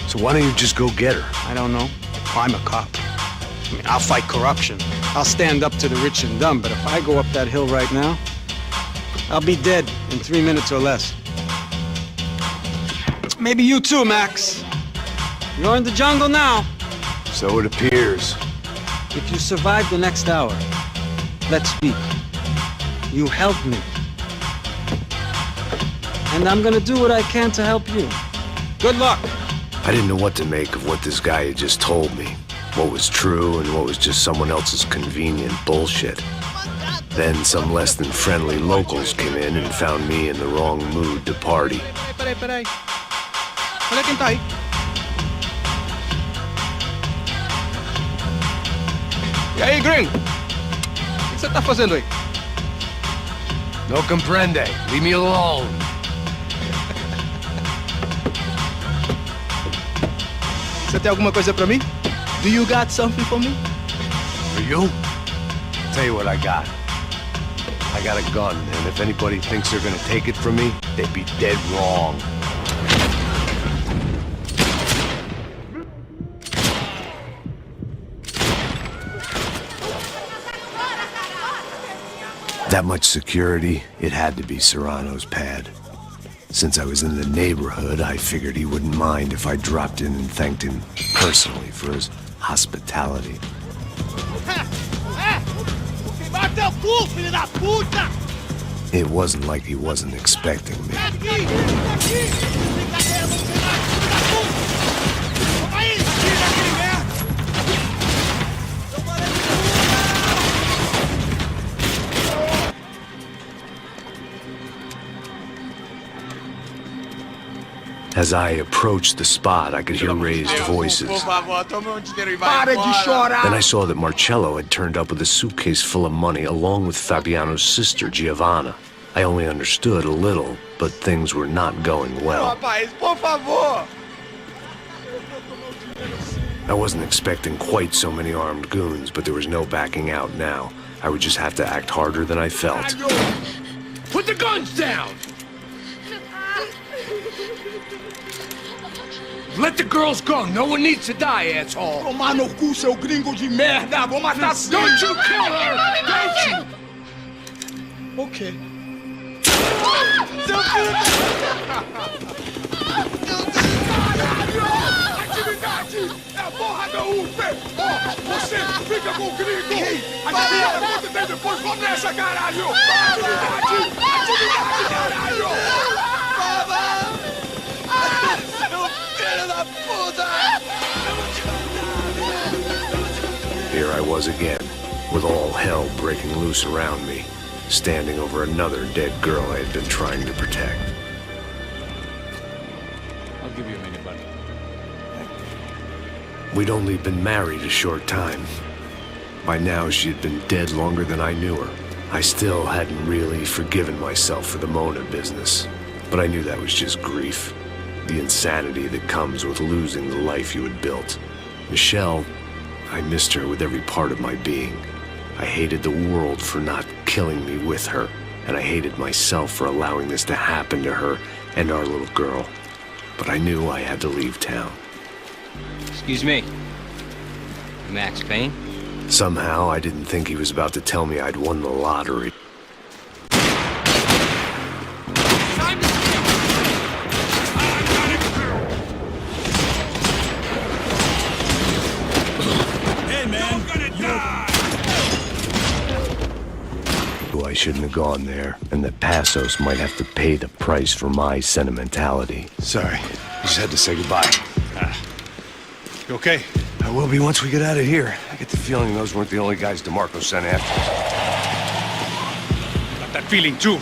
So why don't you just go get her? I don't know. I'm a cop. I mean, I'll fight corruption. I'll stand up to the rich and dumb, but if I go up that hill right now, I'll be dead in 3 minutes or less. Maybe you too, Max. You're in the jungle now. So it appears. If you survive the next hour, let's speak. You help me. And I'm gonna do what I can to help you. Good luck. I didn't know what to make of what this guy had just told me. What was true and what was just someone else's convenient bullshit. Then some less than friendly locals came in and found me in the wrong mood to party. Peraí. Olha quem tá aí. E aí, gringo? O que você tá fazendo aí? No comprende. Leave me alone. Você tem alguma coisa pra mim? Do you got something for me? For you? Tell you what I got. I got a gun, and if anybody thinks they're gonna take it from me, they'd be dead wrong. That much security, it had to be Serrano's pad. Since I was in the neighborhood, I figured he wouldn't mind if I dropped in and thanked him personally for his hospitality. It wasn't like he wasn't expecting me. As I approached the spot, I could hear raised voices. Then I saw that Marcello had turned up with a suitcase full of money along with Fabiano's sister, Giovanna. I only understood a little, but things were not going well. I wasn't expecting quite so many armed goons, but there was no backing out now. I would just have to act harder than I felt. Put the guns down! Let the girls go. No one needs to die, asshole. Tomar no cu, seu gringo de merda. Vou matar sim. Don't you kill her! Don't you? Ok. Seu filho Atividade! É a porra da UP! Ó, você fica com o gringo! Adivinha a conta dele depois? Vamos nessa, caralho! Atividade! Atividade, caralho! Here I was again, with all hell breaking loose around me, standing over another dead girl I had been trying to protect. I'll give you a minute, buddy. We'd only been married a short time. By now, she had been dead longer than I knew her. I still hadn't really forgiven myself for the Mona business, but I knew that was just grief. The insanity that comes with losing the life you had built. Michelle, I missed her with every part of my being. I hated the world for not killing me with her, and I hated myself for allowing this to happen to her and our little girl. But I knew I had to leave town. Excuse me. Max Payne? Somehow, I didn't think he was about to tell me I'd won the lottery. I shouldn't have gone there, and that Passos might have to pay the price for my sentimentality. Sorry, I just had to say goodbye. You okay? I will be once we get out of here. I get the feeling those weren't the only guys DeMarco sent after us. Got that feeling too.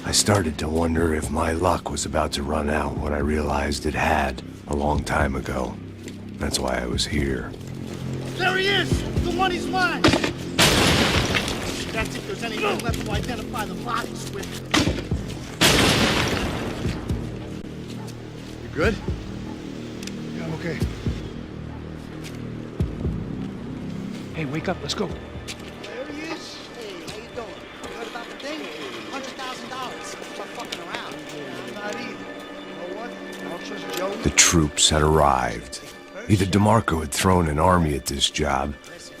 I started to wonder if my luck was about to run out when I realized it had a long time ago. That's why I was here. There he is! The one he's lying! That's if there's anyone left to identify the bodies with. You good? Yeah, I'm okay. Hey, wake up, let's go. There he is. Hey, how you doing? You heard about the thing? $100,000. Stop fucking around. I'm not either. You know what? I'll trust Joe. The troops had arrived. Either DeMarco had thrown an army at this job,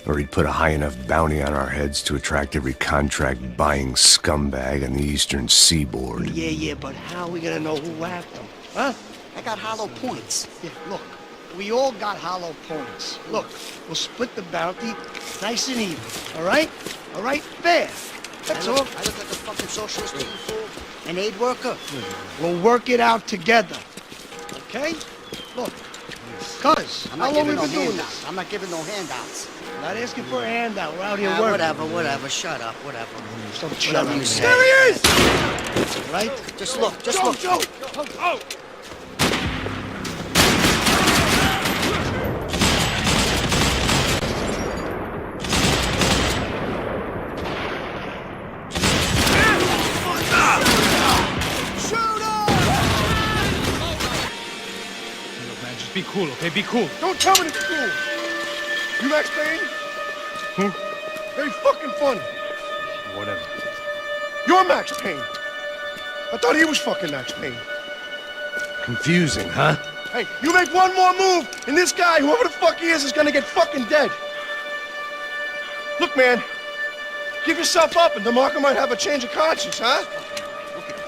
or he'd put a high enough bounty on our heads to attract every contract-buying scumbag on the eastern seaboard. Yeah, but how are we gonna know who whacked them? Huh? I got hollow points. Yeah, look, we all got hollow points. Look, we'll split the bounty nice and even, all right? All right, fair. That's all. I look like a fucking socialist being fool. An aid worker. We'll work it out together, okay? Look. Cuz, how long we been doing this? I'm not giving no handouts. Not asking for a handout. We're out here working. Whatever. Shut up. Whatever. Shut up. There he is! Right? Just look. Joe! Oh! Be cool, okay? Be cool. Don't tell me to be cool. You Max Payne? Who? Very fucking funny. Whatever. You're Max Payne. I thought he was fucking Max Payne. Confusing, huh? Hey, you make one more move, and this guy, whoever the fuck he is gonna get fucking dead. Look, man. Give yourself up, and DeMarco might have a change of conscience, huh?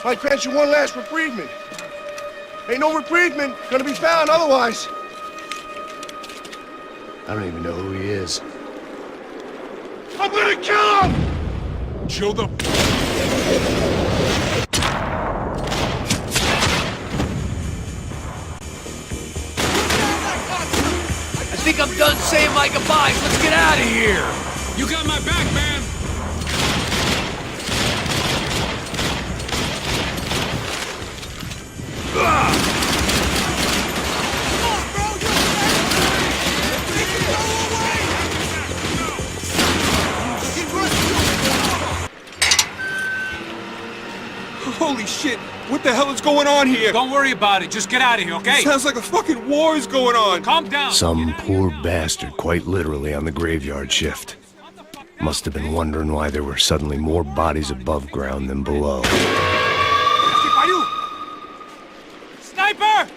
Might grant you one last reprievement. Ain't no reprievement gonna be found otherwise. I don't even know who he is. I'm gonna kill him! Chill the... I think I'm done saying my goodbyes. Let's get out of here. You got my back, man. Holy shit! What the hell is going on here? Don't worry about it. Just get out of here, okay? It sounds like a fucking war is going on. Calm down. Some poor bastard, quite literally, on the graveyard shift. Must have been wondering why there were suddenly more bodies above ground than below. Sniper!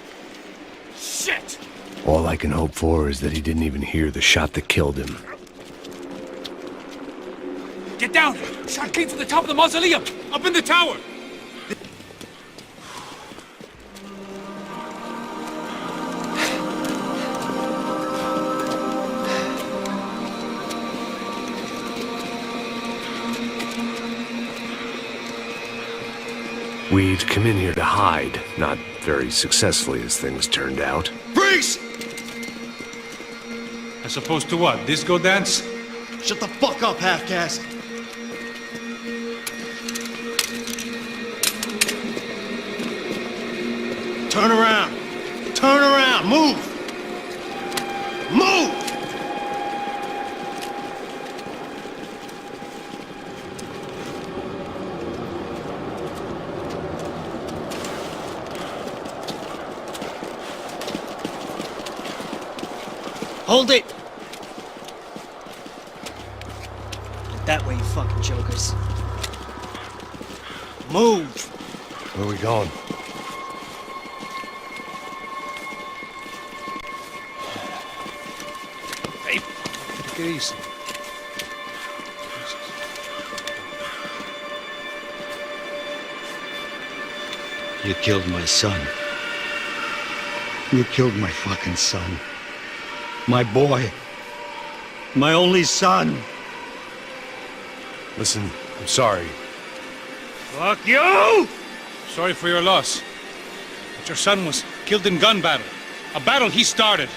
Shit! All I can hope for is that he didn't even hear the shot that killed him. Get down! Shot came from the top of the mausoleum! Up in the tower! We'd come in here to hide, not very successfully as things turned out. Freeze! As opposed to what? Disco dance? Shut the fuck up, half-caste. Turn around. Turn around. Move. Move! Hold it! That way, you fucking jokers. Move! Where are we going? Hey, take it easy. You killed my son. You killed my fucking son. My boy. My only son. Listen, I'm sorry. Fuck you! Sorry for your loss. But your son was killed in gun battle. A battle he started.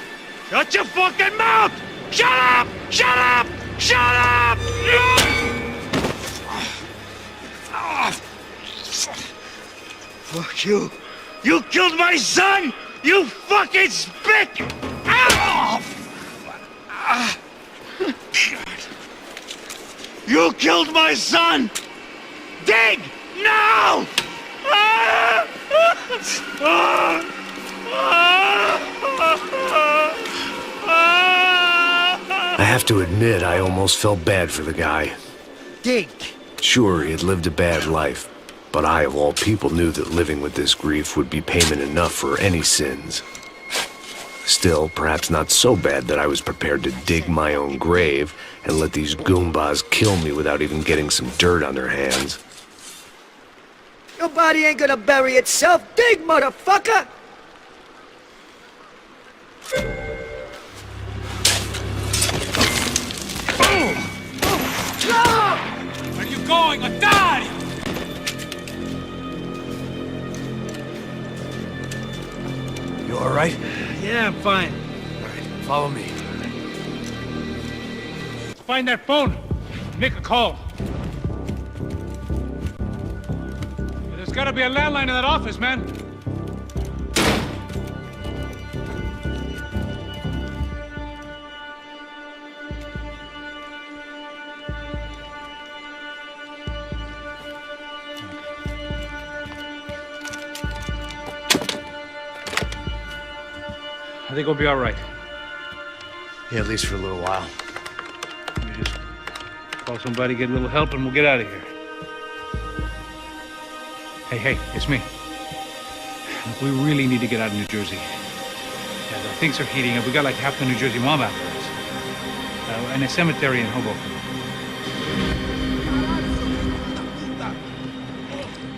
Shut your fucking mouth! Shut up! Shut up! Shut up! Fuck you. You killed my son! You fucking spit! Ow! You killed my son! Dig! Now! I have to admit, I almost felt bad for the guy. Dig! Sure, he had lived a bad life, but I, of all people, knew that living with this grief would be payment enough for any sins. Still, perhaps not so bad that I was prepared to dig my own grave and let these goombas kill me without even getting some dirt on their hands. Your body ain't gonna bury itself. Dig, motherfucker! Where are you going? I died! You all right? Yeah, I'm fine. All right, follow me. Find that phone. Make a call. There's gotta be a landline in that office, man. I think we'll be all right. Yeah, at least for a little while. We just call somebody, get a little help, and we'll get out of here. Hey, it's me. Look, we really need to get out of New Jersey. Yeah, things are heating up. We got like half the New Jersey mob after us. And a cemetery in Hobokene.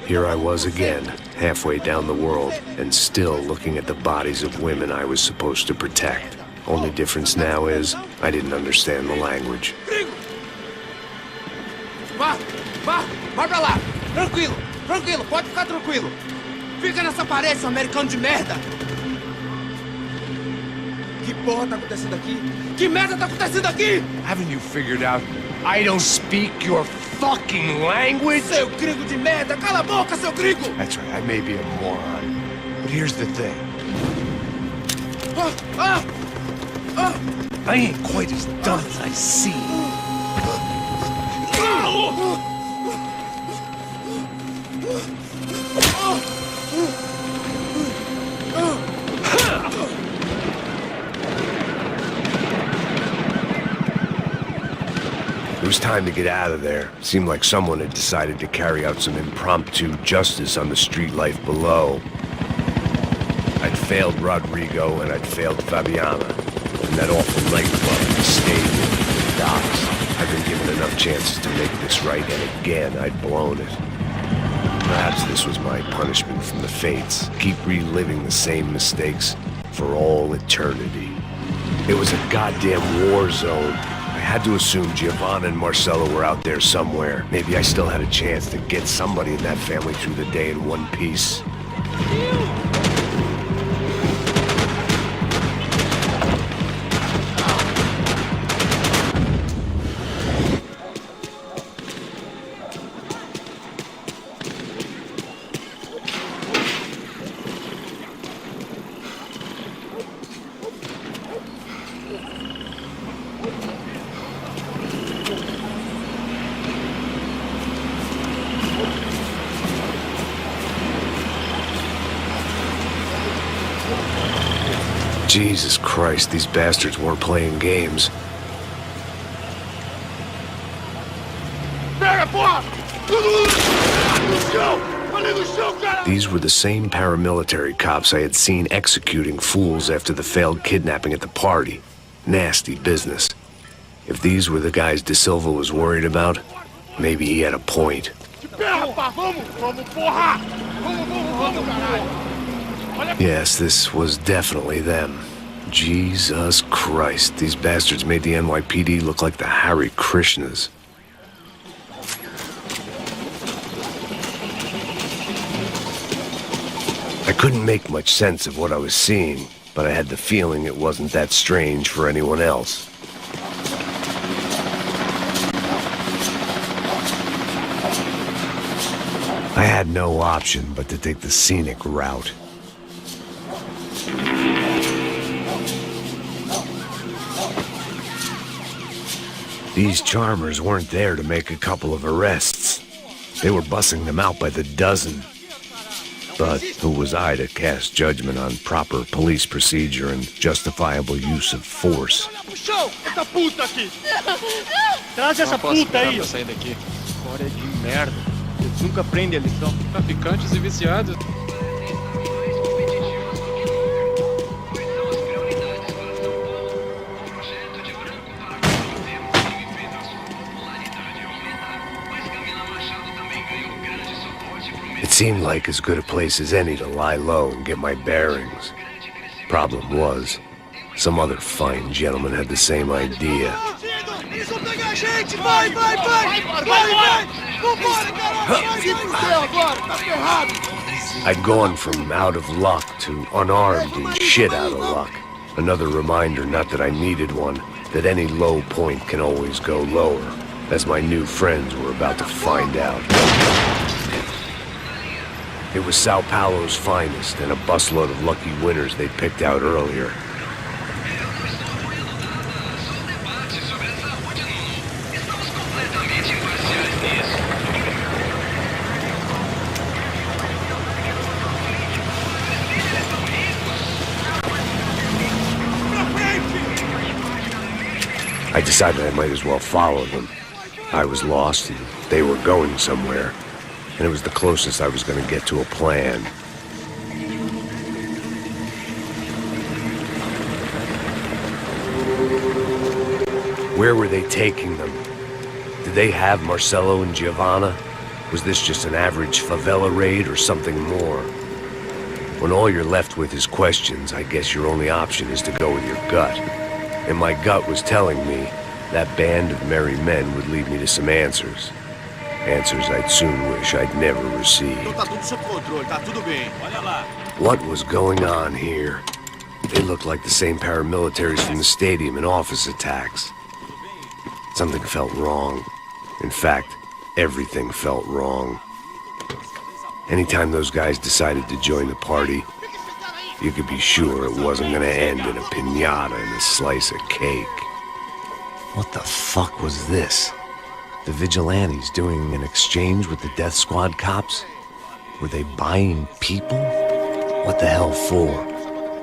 Here I was again, halfway down the world, and still looking at the bodies of women I was supposed to protect. Only difference now is, I didn't understand the language. Vai pra lá. Tranquilo, pode ficar tranquilo. Fica nessa parede, seu americano de merda. Que porra tá acontecendo aqui? Que merda tá acontecendo aqui? Haven't you figured out I don't speak your fucking language? Seu gringo de merda, cala a boca, seu gringo! That's right, I may be a moron, but here's the thing. I ain't quite as dumb as I seem. It was time to get out of there. Seemed like someone had decided to carry out some impromptu justice on the street life below. I'd failed Rodrigo and I'd failed Fabiana. And that awful nightclub, the stadium, the docks. I'd been given enough chances to make this right, and again I'd blown it. Perhaps this was my punishment from the fates. Keep reliving the same mistakes for all eternity. It was a goddamn war zone. I had to assume Giovanna and Marcella were out there somewhere. Maybe I still had a chance to get somebody in that family through the day in one piece. Jesus Christ, these bastards weren't playing games. These were the same paramilitary cops I had seen executing fools after the failed kidnapping at the party. Nasty business. If these were the guys De Silva was worried about, maybe he had a point. Yes, this was definitely them. Jesus Christ, these bastards made the NYPD look like the Hare Krishnas. I couldn't make much sense of what I was seeing, but I had the feeling it wasn't that strange for anyone else. I had no option but to take the scenic route. These charmers weren't there to make a couple of arrests. They were bussing them out by the dozen. But who was I to cast judgment on proper police procedure and justifiable use of force? Traz essa puta aí. Sair daqui. História de merda. Eles nunca aprendem a lição. Traficantes e viciados. It seemed like as good a place as any to lie low and get my bearings. Problem was, some other fine gentleman had the same idea. I'd gone from out of luck to unarmed and shit out of luck. Another reminder, not that I needed one, that any low point can always go lower, as my new friends were about to find out. It was Sao Paulo's finest, and a busload of lucky winners they'd picked out earlier. I decided I might as well follow them. I was lost, and they were going somewhere. And it was the closest I was going to get to a plan. Where were they taking them? Did they have Marcelo and Giovanna? Was this just an average favela raid or something more? When all you're left with is questions, I guess your only option is to go with your gut. And my gut was telling me that band of merry men would lead me to some answers. Answers I'd soon wish I'd never received. What was going on here? They looked like the same paramilitaries from the stadium in office attacks. Something felt wrong. In fact, everything felt wrong. Anytime those guys decided to join the party, you could be sure it wasn't gonna end in a piñata and a slice of cake. What the fuck was this? The vigilantes doing an exchange with the death squad cops? Were they buying people? What the hell for?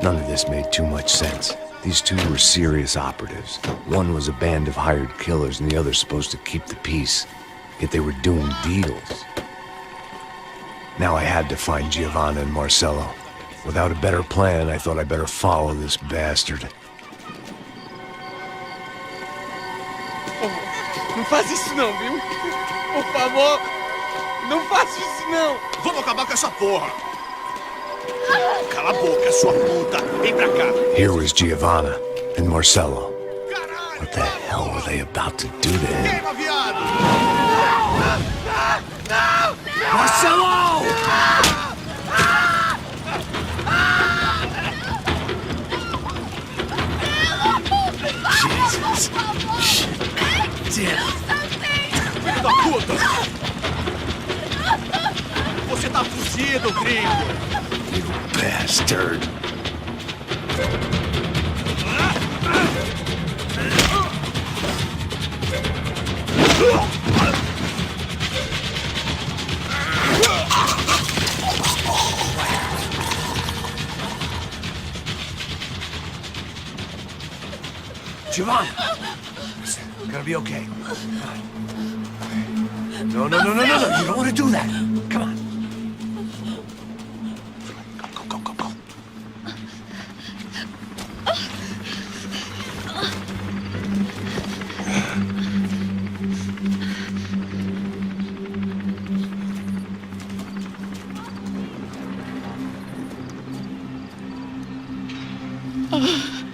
None of this made too much sense. These two were serious operatives. One was a band of hired killers and the other supposed to keep the peace. Yet they were doing deals. Now I had to find Giovanna and Marcelo. Without a better plan, I thought I better follow this bastard. Não faz isso não, viu? Por favor, não faça isso não. Vamos acabar com essa porra. Cala a boca, sua puta. Vem pra cá. Here was Giovanna and Marcelo. What the hell were they about to do to him? Marcelo! Jesus. Damn. Filho da puta! Você tá fugido, gringo! You bastard! Giovanni! It's gonna be okay. No, no, no, no, no, no. You don't want to do that. Come on. Go, go, go, go.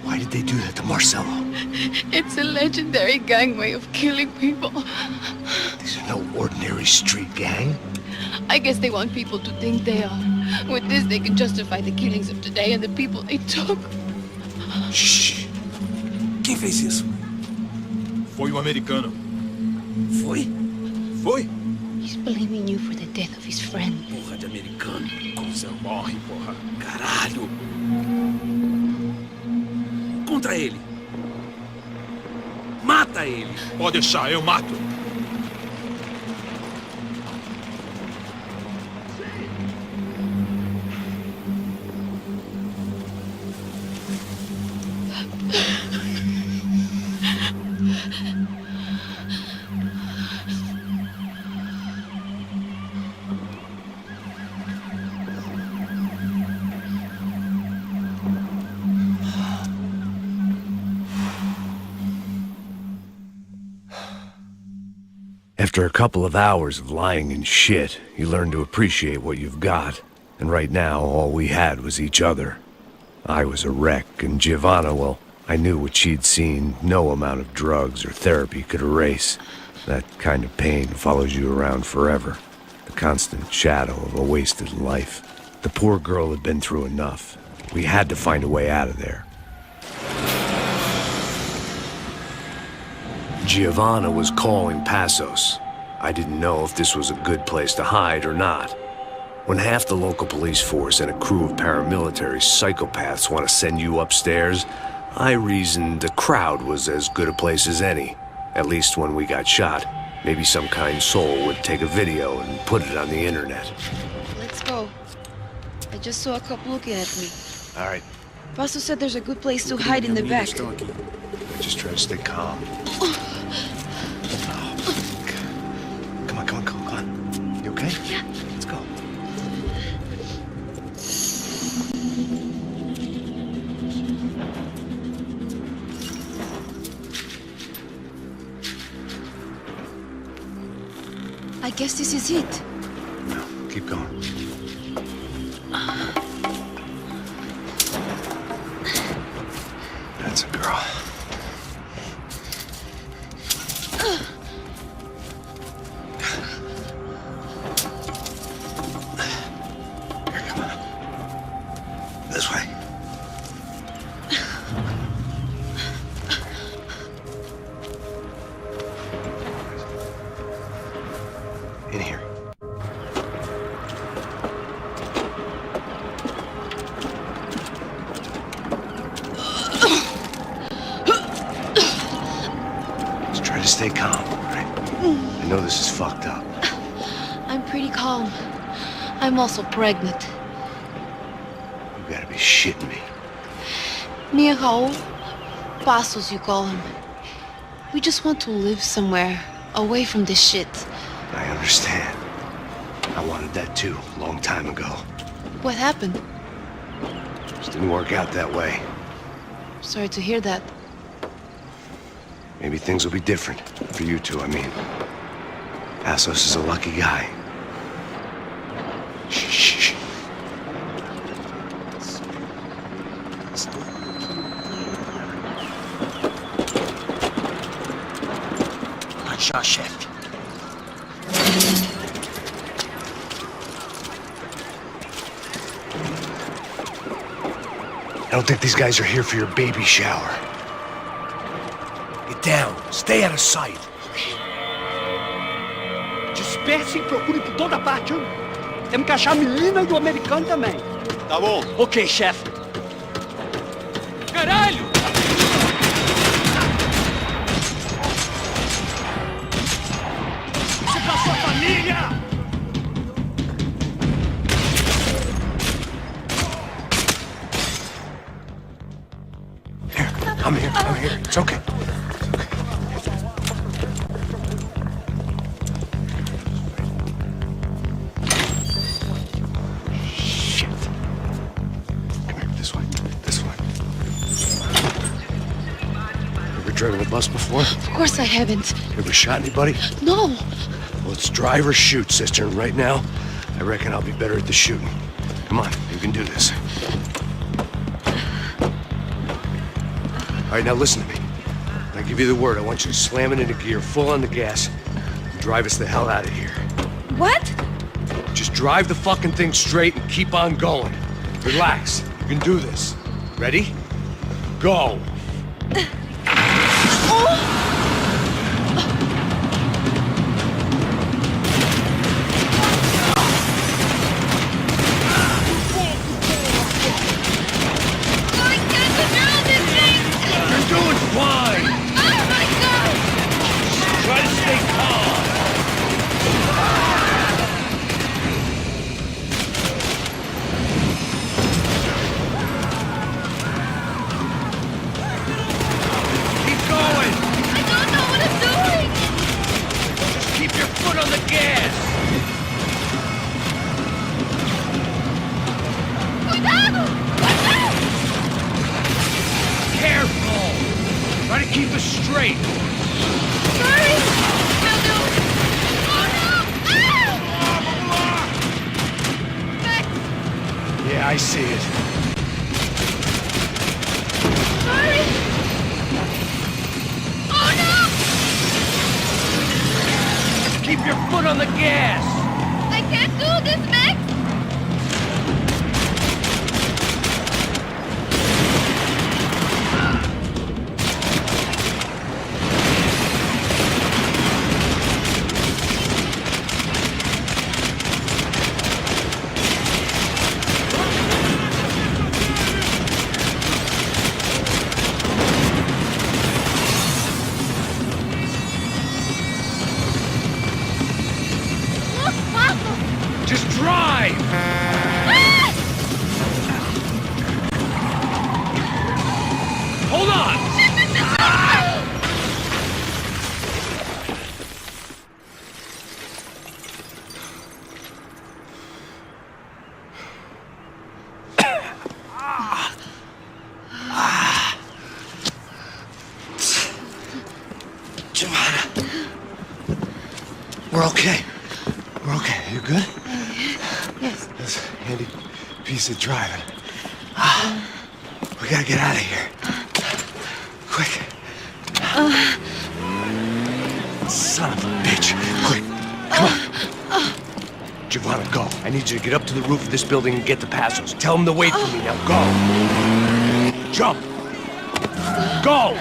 Why did they do that to Marcelo? It's a legendary gang way of killing people. These are no ordinary street gang. I guess they want people to think they are. With this, they can justify the killings of today and the people they took. Shh. Quem fez isso? Foi o americano. Foi? Foi? He's blaming you for the death of his friend. Porra de americano. Como você morre, porra. Caralho. Contra ele. Mata ele. Pode deixar, eu mato. After a couple of hours of lying in shit, you learn to appreciate what you've got. And right now, all we had was each other. I was a wreck, and Giovanna, well, I knew what she'd seen no amount of drugs or therapy could erase. That kind of pain follows you around forever. The constant shadow of a wasted life. The poor girl had been through enough. We had to find a way out of there. Giovanna was calling Passos. I didn't know if this was a good place to hide or not. When half the local police force and a crew of paramilitary psychopaths want to send you upstairs, I reasoned the crowd was as good a place as any. At least when we got shot, maybe some kind soul would take a video and put it on the internet. Let's go. I just saw a cop looking at me. All right, Passos said there's a good place to hide in the back. just try to stay calm. Come on, come on, come on. You okay? Yeah. Let's go. I guess this is it. No, keep going. That's a girl. Here, come on. This way. In here. Just try to stay calm, all right? I know this is fucked up. I'm pretty calm. I'm also pregnant. You gotta be shitting me. Me and Raul, Passos you call him. We just want to live somewhere, away from this shit. I understand. I wanted that too, a long time ago. What happened? Just didn't work out that way. Sorry to hear that. Maybe things will be different. For you two, I mean. Passos is a lucky guy. Shh, shh, shh. Good shot, chef. I don't think these guys are here for your baby shower. Get down. Stay out of sight. Disperse e procure por toda parte. Temos que achar a menina e o americano também. Tá bom. Ok, chefe. Caralho! Isso é pra sua família! I'm here, I'm here. here. It's okay. Shit. Come here, this way. This way. Ever driven a bus before? Of course I haven't. Ever shot anybody? No. Well, it's drive or shoot, sister, and right now, I reckon I'll be better at the shooting. Come on, you can do this. All right, now listen to me. When I give you the word, I want you to slam it into gear, full on the gas, and drive us the hell out of here. What? Just drive the fucking thing straight and keep on going. Relax. You can do this. Ready? Go. I see it. Hurry! Oh no! Keep your foot on the gas! I can't do this, Max! Just drive! Hold on! Joanna. We're okay. We're okay. You good? Yes. That's a handy piece of driving. We gotta get out of here. Quick. Son of a bitch. Quick. Come on. Giovanna, go. I need you to get up to the roof of this building and get the Passos. Tell them to wait for me. Now go. Jump. Go.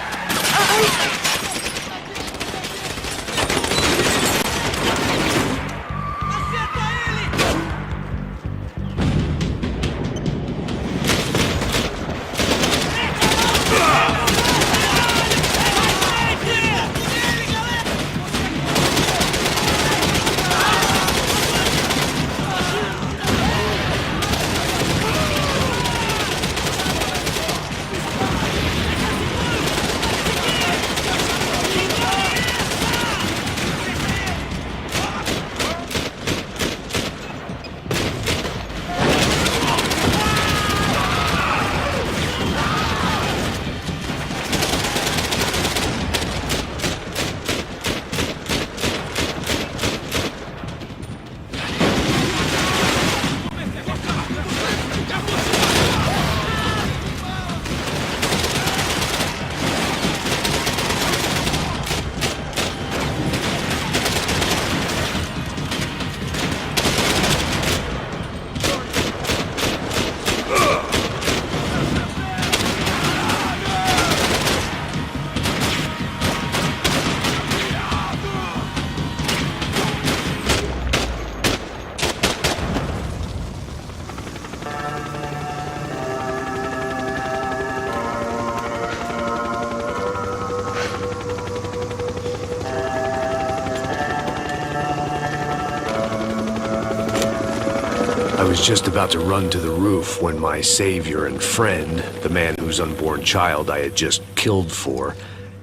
was just about to run to the roof when my savior and friend, the man whose unborn child I had just killed for,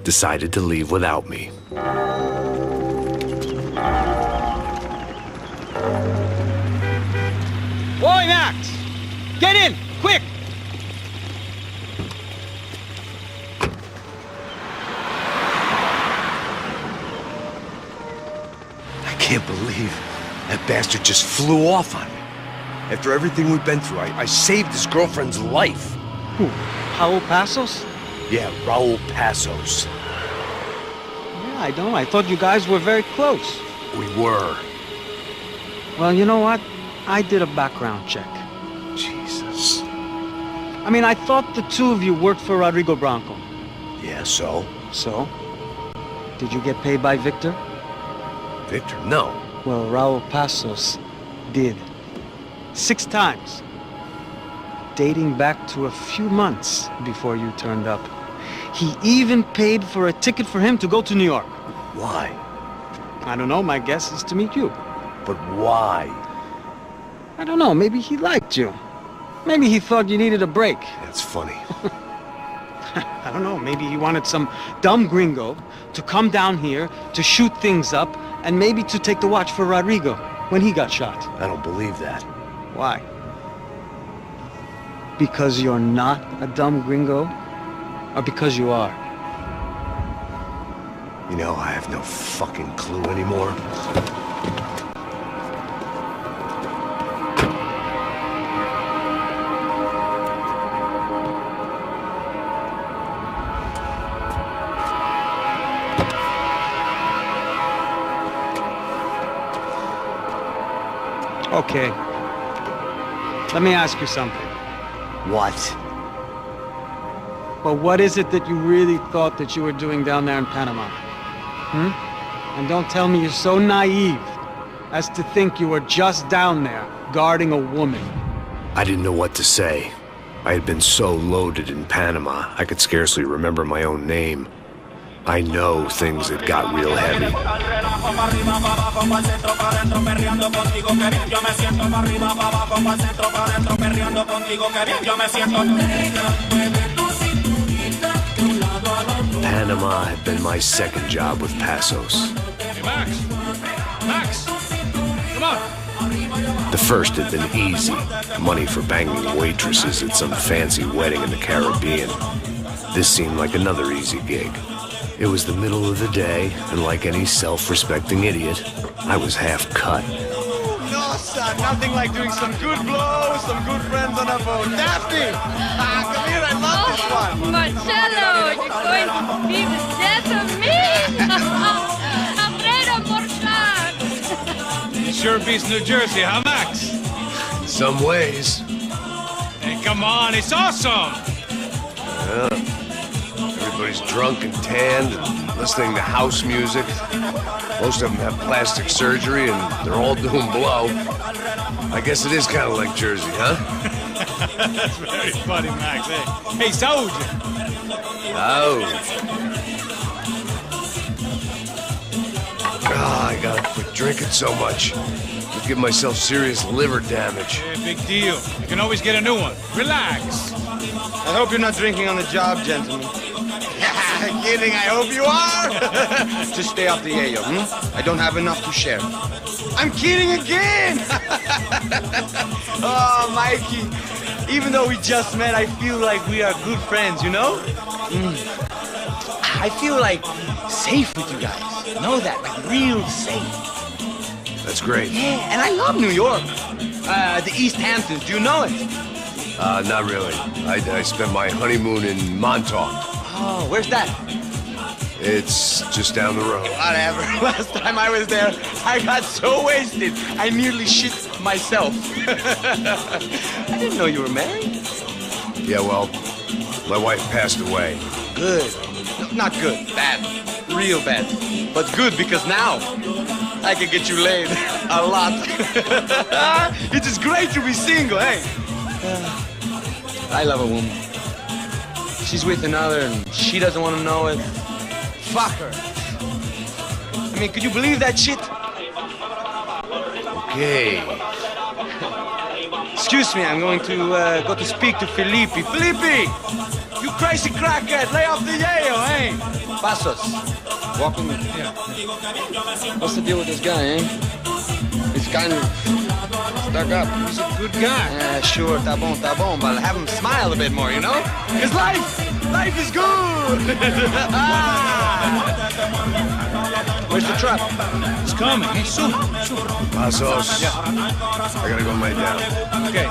decided to leave without me. Boy, Max! Get in! Quick! I can't believe that bastard just flew off on me. After everything we've been through, I saved his girlfriend's life. Who? Raulь Passos? Yeah, Raulь Passos. Yeah, I know. I thought you guys were very close. We were. Well, you know what? I did a background check. Jesus. I mean, I thought the two of you worked for Rodrigo Branco. Yeah, so? So? Did you get paid by Victor? Victor? No. Well, Raulь Passos did. 6 times. Dating back to a few months before you turned up. He even paid for a ticket for him to go to New York. Why? I don't know, my guess is to meet you. But why? I don't know, maybe he liked you. Maybe he thought you needed a break. That's funny. I don't know, maybe he wanted some dumb gringo to come down here to shoot things up and maybe to take the watch for Rodrigo when he got shot. I don't believe that. Why? Because you're not a dumb gringo? Or because you are? You know, I have no fucking clue anymore. Okay. Let me ask you something. What? Well, what is it that you really thought that you were doing down there in Panama? And don't tell me you're so naive as to think you were just down there guarding a woman. I didn't know what to say. I had been so loaded in Panama, I could scarcely remember my own name. I know things had got real heavy. Panama had been my second job with Passos. Hey, Max! Max! Come on! The first had been easy. Money for banging waitresses at some fancy wedding in the Caribbean. This seemed like another easy gig. It was the middle of the day, and like any self-respecting idiot, I was half cut. No, son, nothing like doing some good blows, some good friends on a boat. Daphne! Come here, I love this one. Marcello, you're going to be the death of me? Afraid of more sharks. It sure beats New-Jersey, huh, Max? In some ways. Hey, come on, it's awesome! Yeah. Everybody's drunk and tanned and listening to house music. Most of them have plastic surgery and they're all doing blow. I guess it is kind of like Jersey, huh? That's very funny, Max. Hey, soldier. Oh. I gotta quit drinking so much. I'll give myself serious liver damage. Hey, big deal. You can always get a new one. Relax. I hope you're not drinking on the job, gentlemen. Kidding, I hope you are. Just stay off the yayo, I don't have enough to share. I'm kidding again. Oh, Mikey. Even though we just met, I feel like we are good friends, you know? I feel like safe with you guys. Know that, like real safe. That's great. Yeah, and I love New York. The East Hamptons, do you know it? Not really. I spent my honeymoon in Montauk. Oh, where's that? It's just down the road. Whatever. Last time I was there, I got so wasted, I nearly shit myself. I didn't know you were married. Yeah, well, my wife passed away. Good. No, not good. Bad. Real bad. But good because now I can get you laid a lot. It is great to be single, hey? I love a woman. She's with another and she doesn't want to know it. Fuck her. I mean, could you believe that shit? Okay. Excuse me, I'm going to go to speak to Felipe. Felipe! You crazy crackhead! Lay off the yayo, eh? Passos, walk with me. Yeah. What's the deal with this guy, eh? He's kind of stuck up. He's a good guy. Yeah, sure, tá bom, but have him smile a bit more, you know? Because life is good! Where's the truck? It's coming. Hey, soon. Passos. Yeah. I gotta go lay down. Okay.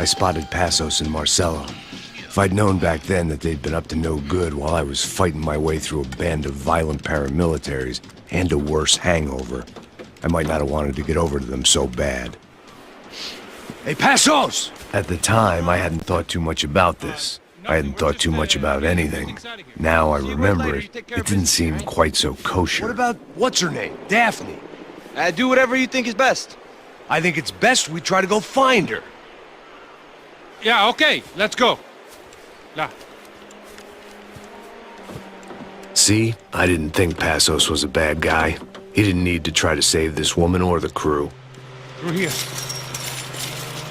I spotted Passos and Marcelo. If I'd known back then that they'd been up to no good while I was fighting my way through a band of violent paramilitaries and a worse hangover, I might not have wanted to get over to them so bad. Hey, Passos! At the time, I hadn't thought too much about this. I hadn't thought too much about anything. Now I remember it, it didn't seem quite so kosher. What about, what's her name? Daphne. Do whatever you think is best. I think it's best we try to go find her. Yeah, okay. Let's go. La. See? I didn't think Passos was a bad guy. He didn't need to try to save this woman or the crew. Through here. I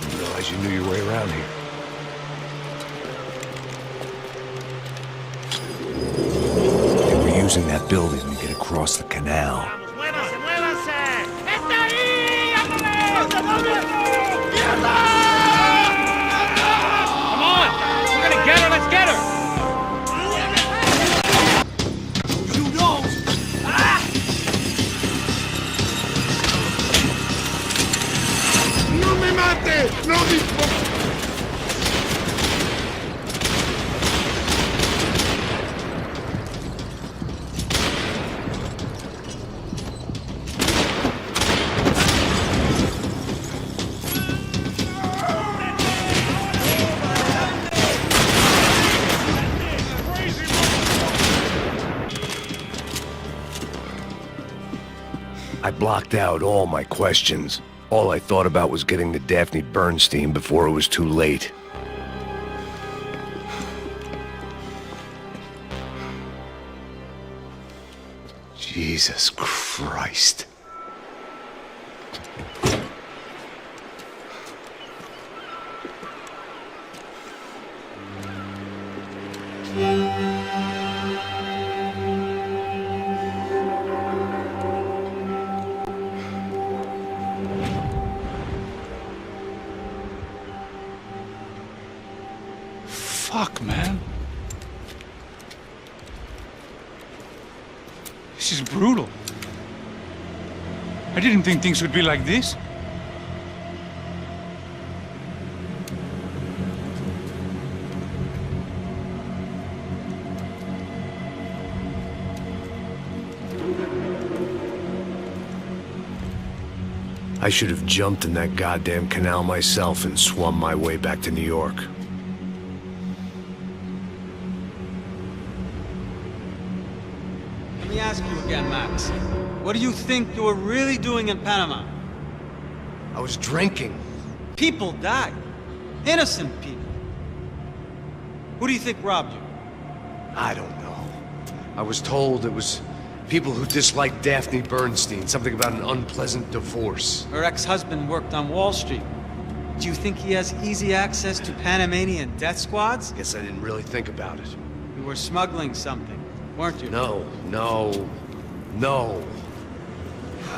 didn't realize you knew your way around here. They were using that building to get across the canal. Get her, let's get her! You don't! ¡No me mate! ¡No dispare! I blocked out all my questions. All I thought about was getting to Daphne Bernstein before it was too late. Jesus Christ. Fuck, man. This is brutal. I didn't think things would be like this. I should have jumped in that goddamn canal myself and swum my way back to New York. Let me ask you again, Max. What do you think you were really doing in Panama? I was drinking. People died. Innocent people. Who do you think robbed you? I don't know. I was told it was people who disliked Daphne Bernstein, something about an unpleasant divorce. Her ex-husband worked on Wall Street. Do you think he has easy access to Panamanian death squads? Guess I didn't really think about it. You were smuggling something, weren't you? No.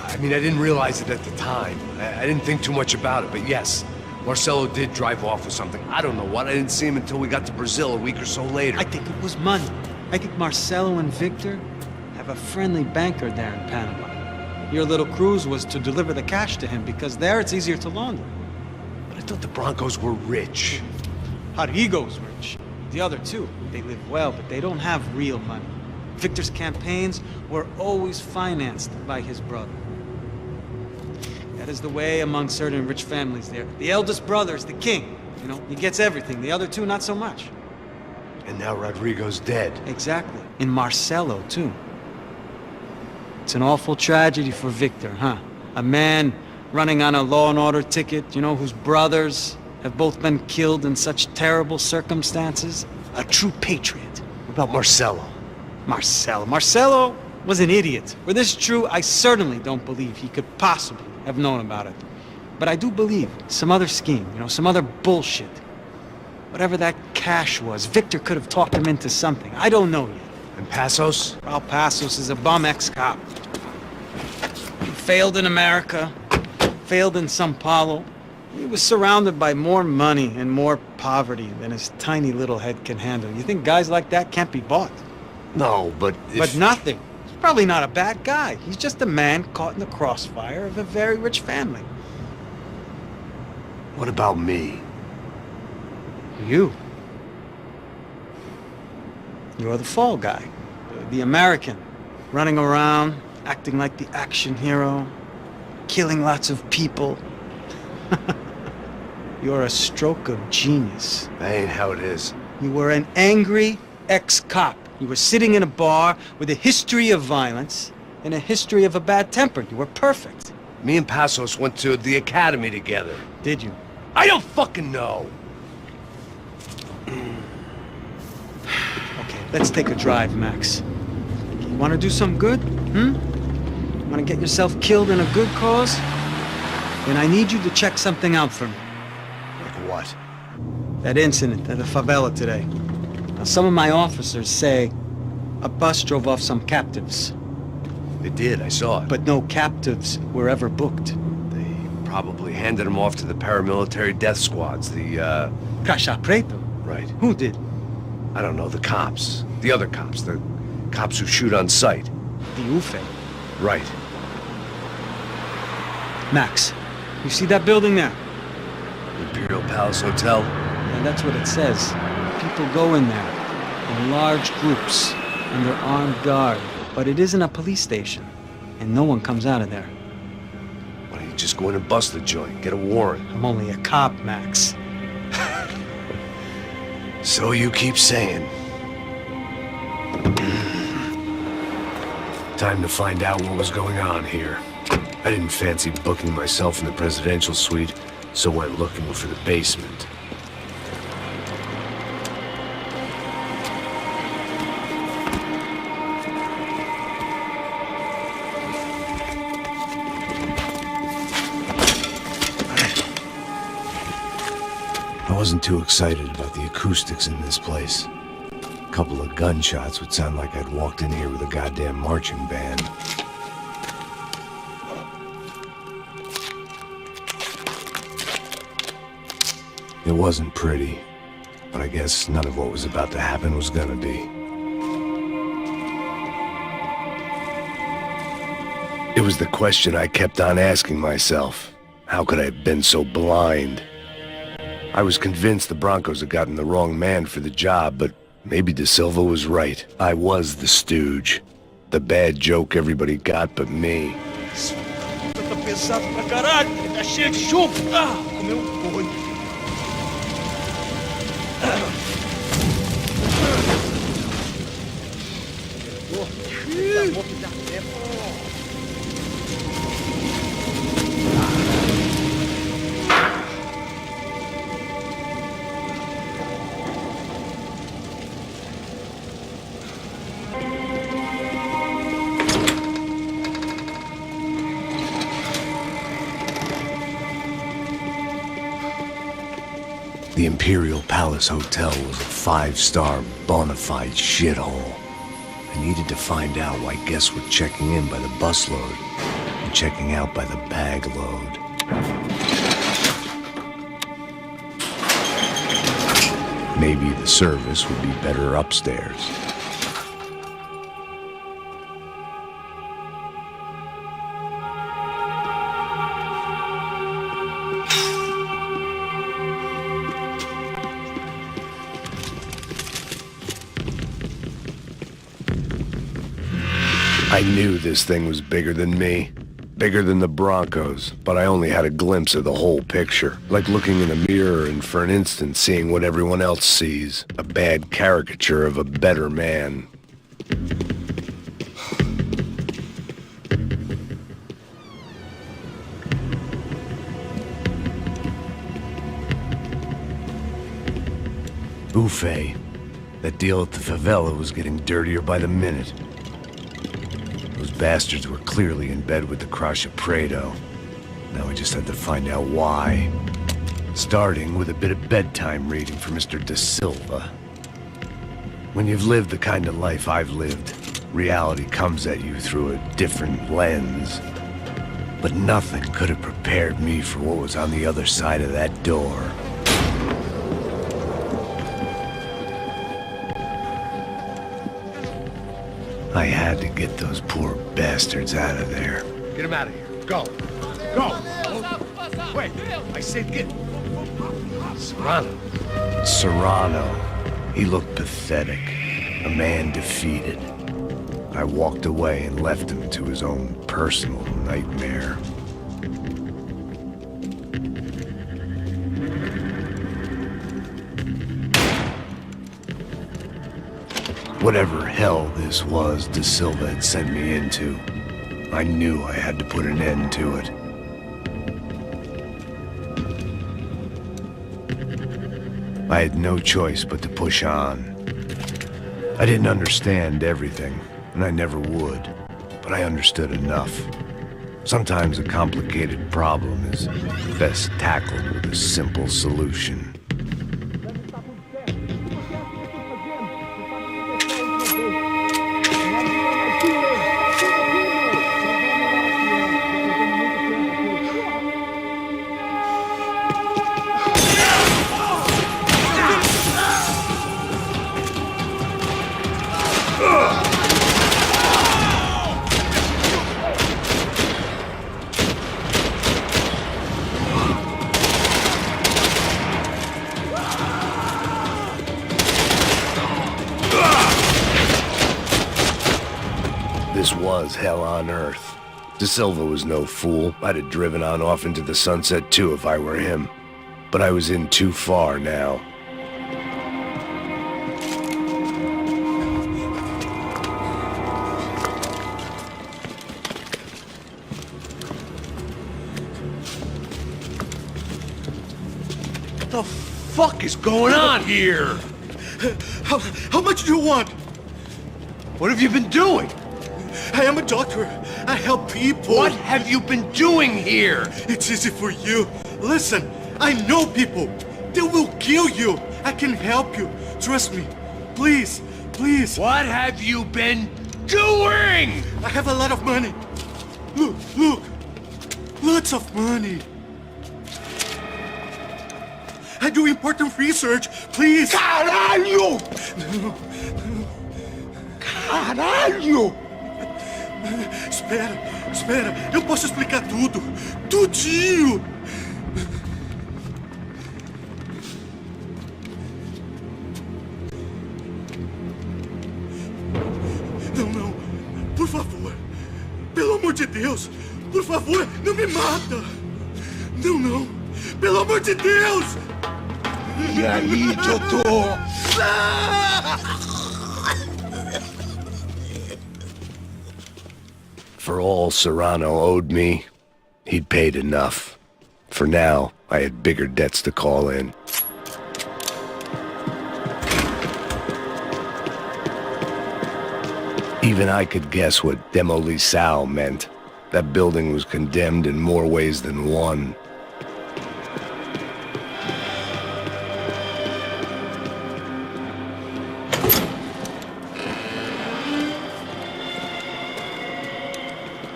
I mean, I didn't realize it at the time. I didn't think too much about it, but yes, Marcelo did drive off with something. I don't know what. I didn't see him until we got to Brazil a week or so later. I think it was money. I think Marcelo and Victor have a friendly banker there in Panama. Your little cruise was to deliver the cash to him because there it's easier to launder. But I thought the Broncos were rich. Rodrigo's rich. The other two, they live well, but they don't have real money. Victor's campaigns were always financed by his brother. That is the way among certain rich families there. The eldest brother is the king. You know, he gets everything. The other two, not so much. And now Rodrigo's dead. Exactly. And Marcelo, too. It's an awful tragedy for Victor, huh? A man running on a law and order ticket, you know, whose brothers have both been killed in such terrible circumstances. A true patriot. What about Marcelo? Marcelo was an idiot. Were this true, I certainly don't believe he could possibly have known about it. But I do believe some other scheme, you know, some other bullshit. Whatever that cash was, Victor could have talked him into something. I don't know yet. And Passos? Raul Passos is a bum ex-cop. He failed in America, failed in Sao Paulo. He was surrounded by more money and more poverty than his tiny little head can handle. You think guys like that can't be bought? No, but But nothing. He's probably not a bad guy. He's just a man caught in the crossfire of a very rich family. What about me? You. You're the fall guy. The American. Running around, acting like the action hero. Killing lots of people. You're a stroke of genius. That ain't how it is. You were an angry ex-cop. You were sitting in a bar with a history of violence and a history of a bad temper. You were perfect. Me and Passos went to the academy together. Did you? I don't fucking know. Okay, let's take a drive, Max. You want to do some good? Want to get yourself killed in a good cause? Then I need you to check something out for me. Like what? That incident at the favela today. Now, some of my officers say a bus drove off some captives. It did, I saw it. But no captives were ever booked. They probably handed them off to the paramilitary death squads, the, Caixa Preto? Right. Who did? I don't know, the cops. The other cops, the cops who shoot on sight. The UFE. Right. Max, you see that building there? Imperial Palace Hotel? And that's what it says. People go in there in large groups under armed guard. But it isn't a police station, and no one comes out of there. Why don't you just go in and bust the joint, get a warrant? I'm only a cop, Max. So you keep saying. Time to find out what was going on here. I didn't fancy booking myself in the presidential suite, so went looking for the basement. I wasn't too excited about the acoustics in this place. A couple of gunshots would sound like I'd walked in here with a goddamn marching band. It wasn't pretty, but I guess none of what was about to happen was gonna be. It was the question I kept on asking myself. How could I have been so blind? I was convinced the Broncos had gotten the wrong man for the job, but maybe De Silva was right. I was the stooge. The bad joke everybody got but me. Tá pesado pra caralho, tá cheio de chumbo. Comeu coisa. The Imperial Palace Hotel was a five-star, bona fide shithole. I needed to find out why guests were checking in by the busload and checking out by the bag load. Maybe the service would be better upstairs. I knew this thing was bigger than me, bigger than the Broncos, but I only had a glimpse of the whole picture, like looking in a mirror and for an instant seeing what everyone else sees, a bad caricature of a better man. Buffet. That deal at the favela was getting dirtier by the minute. Those bastards were clearly in bed with the Crusher Prado. Now we just had to find out why. Starting with a bit of bedtime reading for Mr. Da Silva. When you've lived the kind of life I've lived, reality comes at you through a different lens. But nothing could have prepared me for what was on the other side of that door. I had to get those poor bastards out of there. Get him out of here. Go. Go. Wait. I said get... Serrano. Serrano. He looked pathetic. A man defeated. I walked away and left him to his own personal nightmare. Whatever hell this was Da Silva had sent me into, I knew I had to put an end to it. I had no choice but to push on. I didn't understand everything, and I never would, but I understood enough. Sometimes a complicated problem is best tackled with a simple solution. This was hell on earth. Da Silva was no fool. I'd have driven on off into the sunset too if I were him. But I was in too far now. What the fuck is going on here? How much do you want? What have you been doing? I am a doctor. I help people. What have you been doing here? It's easy for you. Listen, I know people. They will kill you. I can help you. Trust me. Please, please. What have you been doing? I have a lot of money. Look, look. Lots of money. I do important research. Please. Caralho! No. Caralho! Espera, espera. Eu posso explicar tudo. Tudinho. Não, não. Por favor. Pelo amor de Deus. Por favor, não me mata. Não, não. Pelo amor de Deus. E aí, doutor? For all Serrano owed me, he'd paid enough. For now, I had bigger debts to call in. Even I could guess what demolissao meant. That building was condemned in more ways than one.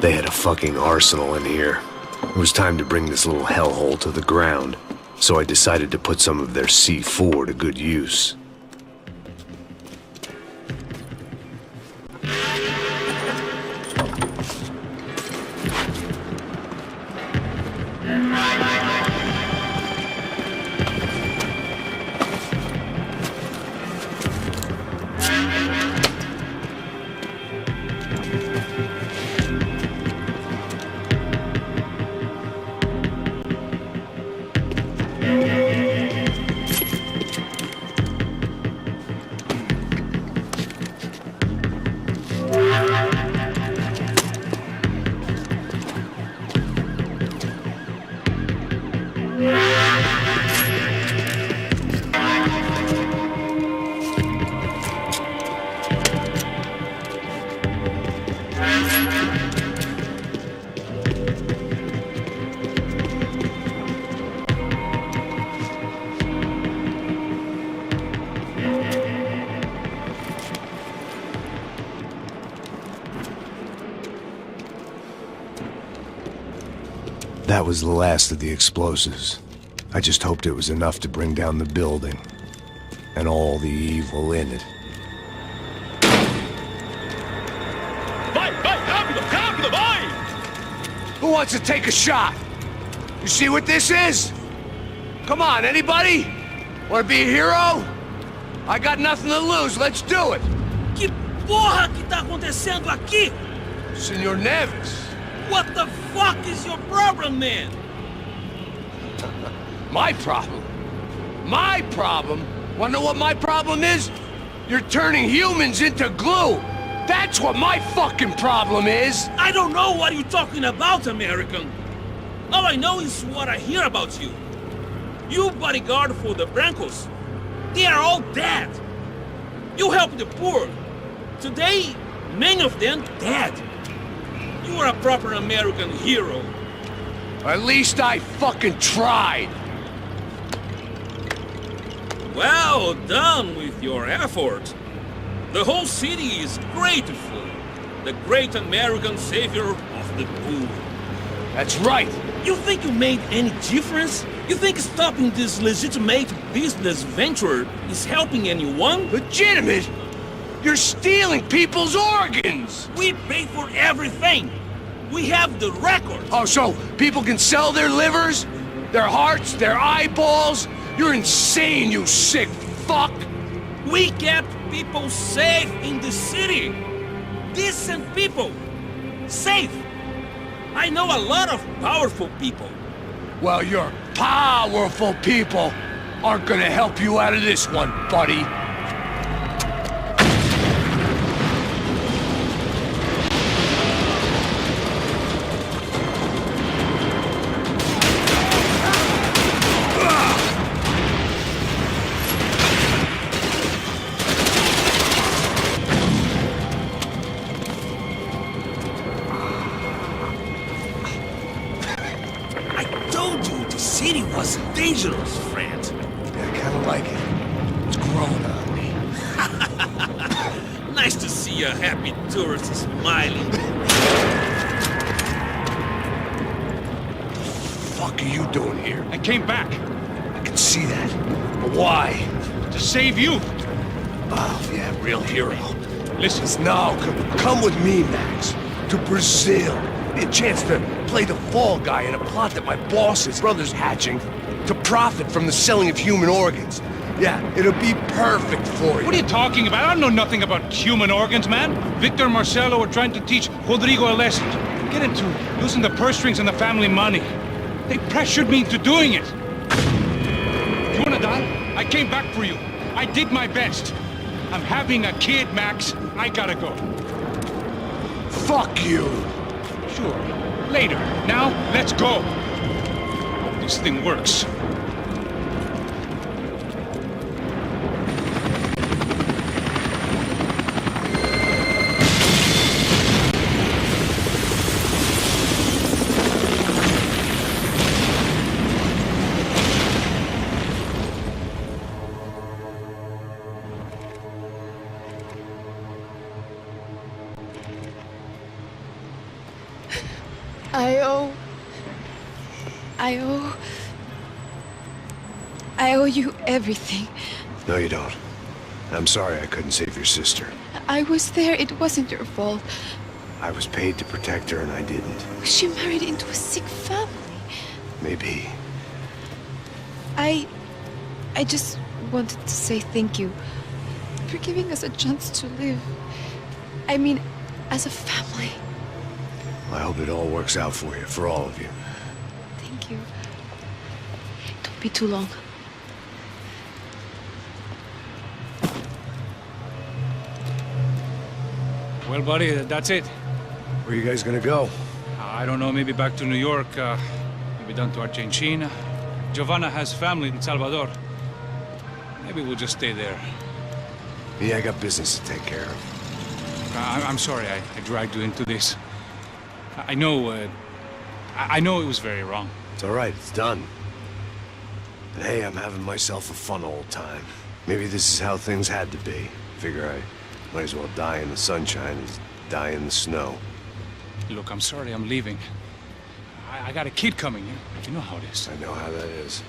They had a fucking arsenal in here. It was time to bring this little hellhole to the ground, so I decided to put some of their C4 to good use. That was the last of the explosives. I just hoped it was enough to bring down the building and all the evil in it. Vai, vai, rápido, rápido, vai! Who wants to take a shot? You see what this is? Come on, anybody? Want to be a hero? I got nothing to lose, let's do it! Que porra que tá acontecendo aqui? Senor Neves. What the fuck is your problem, man? My problem? My problem? Wanna know what my problem is? You're turning humans into glue! That's what my fucking problem is! I don't know what you're talking about, American. All I know is what I hear about you. You bodyguard for the Brancos. They are all dead. You help the poor. Today, many of them dead. You are a proper American hero. At least I fucking tried. Well done with your effort. The whole city is grateful. The great American savior of the poor. That's right. You think you made any difference? You think stopping this legitimate business venture is helping anyone? Legitimate? You're stealing people's organs! We pay for everything! We have the record! Oh, so people can sell their livers? Their hearts? Their eyeballs? You're insane, you sick fuck! We kept people safe in the city! Decent people! Safe! I know a lot of powerful people. Well, your powerful people aren't gonna help you out of this one, buddy. Dangerous, friend. Yeah, I kinda like it. It's growing on me. Nice to see a happy tourist smiling. What the fuck are you doing here? I came back. I can see that. But why? To save you. Oh, yeah, real hero. Listen. No, come with me, Max. To Brazil. A chance to play the fall guy in a plot that my boss's brother's hatching to profit from the selling of human organs. Yeah, it'll be perfect for you. What are you talking about? I don't know nothing about human organs, man. Victor and Marcelo are trying to teach Rodrigo a lesson. Get into using the purse strings and the family money. They pressured me into doing it. You wanna die? I came back for you. I did my best. I'm having a kid, Max. I gotta go. Fuck you. Sure. Later. Now, let's go. Hope this thing works. I owe you everything. No, you don't. I'm sorry I couldn't save your sister. I was there. It wasn't your fault. I was paid to protect her and I didn't. She married into a sick family. Maybe. I just wanted to say thank you for giving us a chance to live. I mean, as a family. I hope it all works out for you, for all of you. Thank you. Don't be too long. Well, buddy, that's it. Where are you guys gonna go? I don't know, maybe back to New York, maybe down to Argentina. Giovanna has family in Salvador. Maybe we'll just stay there. Yeah, I got business to take care of. I'm sorry I dragged you into this. I know it was very wrong. It's all right, it's done. And hey, I'm having myself a fun old time. Maybe this is how things had to be. Figure I might as well die in the sunshine as die in the snow. Look, I'm sorry I'm leaving. I got a kid coming, you know how it is. I know how that is.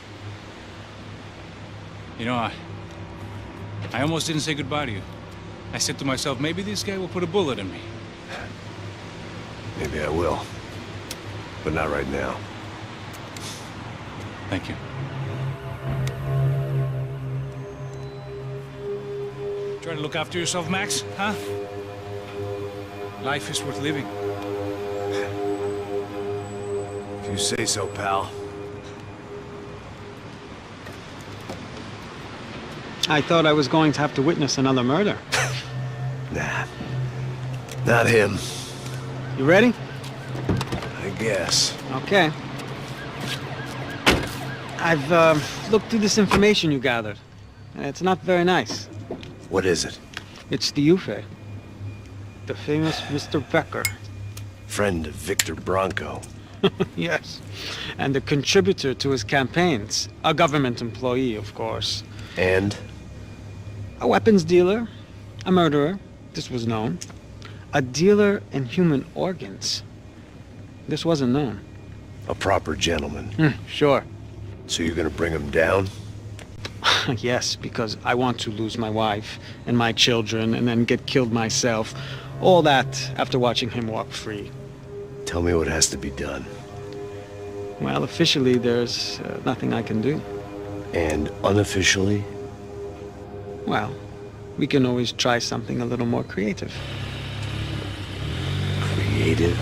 You know, I almost didn't say goodbye to you. I said to myself, maybe this guy will put a bullet in me. Maybe I will. But not right now. Thank you. Try to look after yourself, Max, huh? Life is worth living. If you say so, pal. I thought I was going to have to witness another murder. Nah. Not him. You ready? I guess. Okay. I've looked through this information you gathered. It's not very nice. What is it? It's the UFE. The famous Mr. Becker. Friend of Victor Bronco. Yes. And a contributor to his campaigns. A government employee, of course. And? A weapons dealer. A murderer. This was known. A dealer in human organs. This wasn't known. A proper gentleman. Sure. So you're gonna bring him down? Yes, because I want to lose my wife and my children and then get killed myself. All that after watching him walk free. Tell me what has to be done. Well, officially, there's nothing I can do. And unofficially? Well, we can always try something a little more creative. Creative?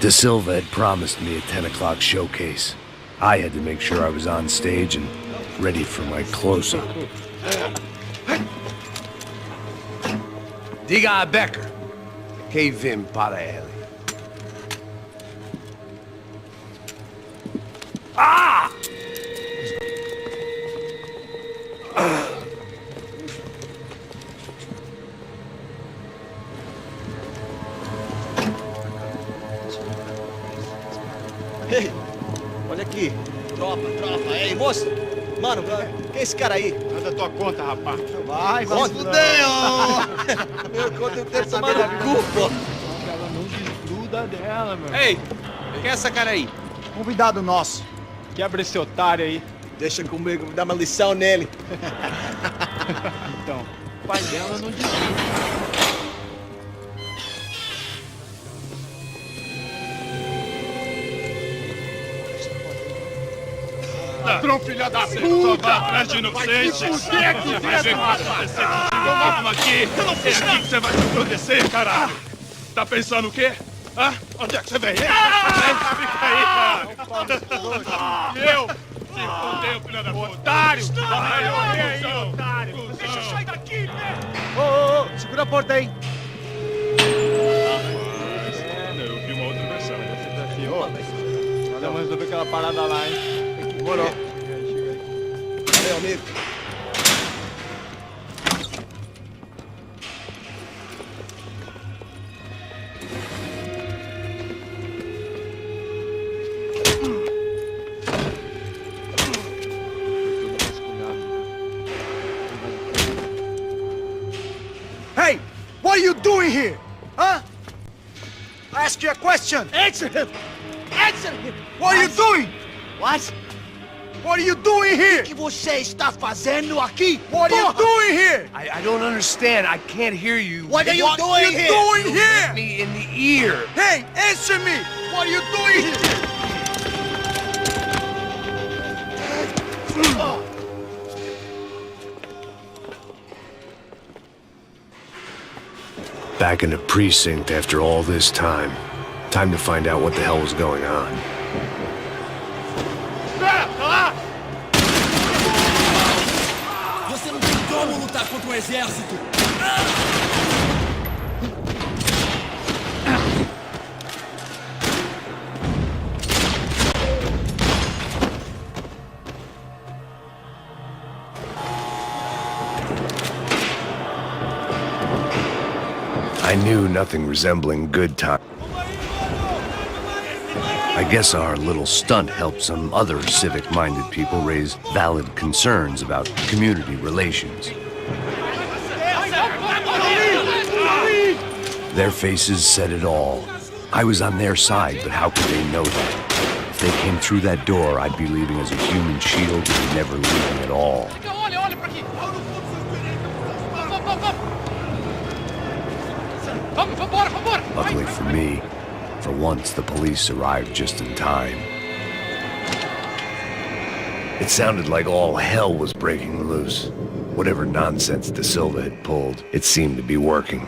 De Silva had promised me a 10 o'clock showcase. I had to make sure I was on stage and ready for my close-up. Diga a Becker. Que vim para ele. Ah! Ei, olha aqui. Tropa. Ei, moço. Mano, quem é esse cara aí? Manda tua conta, rapaz. Vai fudeu! Meu conta eu tenho saber da culpa. Ela não desgruda dela, meu. Ei, quem é essa cara aí? Convidado nosso. Quebra esse otário aí. Deixa comigo, vou dar uma lição nele. Então, o pai dela não desgruda. Ladrão, filha da puta! Vai atrás de inocentes! Vai ver o que vai acontecer contigo aqui! É aqui que você vai se acontecer, caralho! Tá pensando o quê? Hã? Onde é que você vem? Fica aí, caralho! Eu? Se fodeu, filha da puta! Otário! Vai morrer aí, otário! Deixa eu sair daqui, velho! Ô, segura a porta aí. Eu vi uma outra versão. Esse daqui, ó. Olha, mas resolver aquela parada lá, hein? Demorou. Valeu, amigo. Hey, what are you doing here? Huh? I ask you a question. Answer him. Answer him. What are you doing? What? What are you doing here? O que você está fazendo aqui? What are you doing here? I don't understand. I can't hear you. What are you doing here? What are you doing here? Me in the ear. Hey, answer me. What are you doing here? Back in the precinct after all this time. Time to find out what the hell was going on. Você não tem como lutar contra um exército! I knew nothing resembling good time. I guess our little stunt helped some other civic-minded people raise valid concerns about community relations. Their faces said it all. I was on their side, but how could they know that? If they came through that door, I'd be leaving as a human shield and never leaving at all. Luckily for me, for once the police arrived just in time. It sounded like all hell was breaking loose. Whatever nonsense De Silva had pulled, it seemed to be working.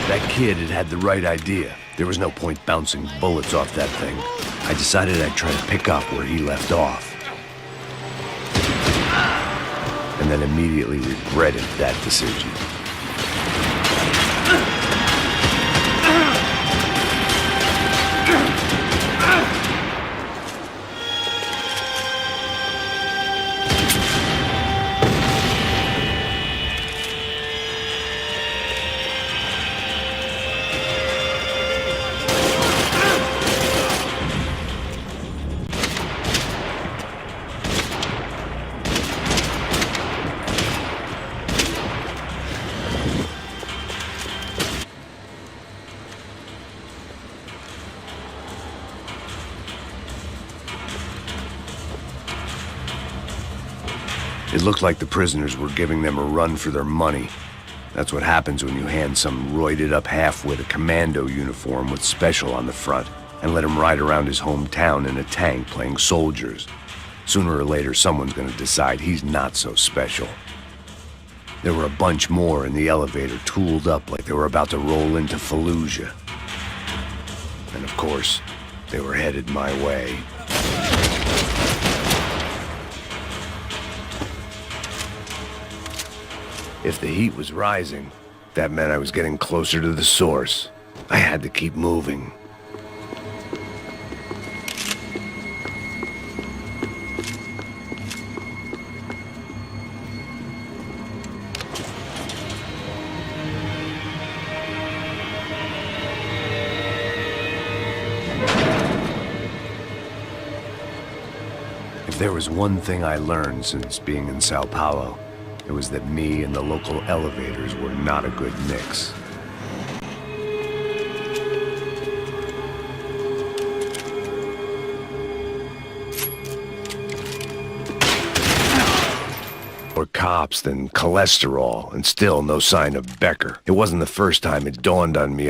That kid had the right idea. There was no point bouncing bullets off that thing. I decided I'd try to pick up where he left off. And then immediately regretted that decision. It looked like the prisoners were giving them a run for their money. That's what happens when you hand some roided-up halfwit a commando uniform with special on the front and let him ride around his hometown in a tank playing soldiers. Sooner or later, someone's gonna decide he's not so special. There were a bunch more in the elevator, tooled up like they were about to roll into Fallujah. And of course, they were headed my way. If the heat was rising, that meant I was getting closer to the source. I had to keep moving. If there was one thing I learned since being in Sao Paulo, it was that me and the local elevators were not a good mix. More cops than cholesterol, and still no sign of Becker. It wasn't the first time it dawned on me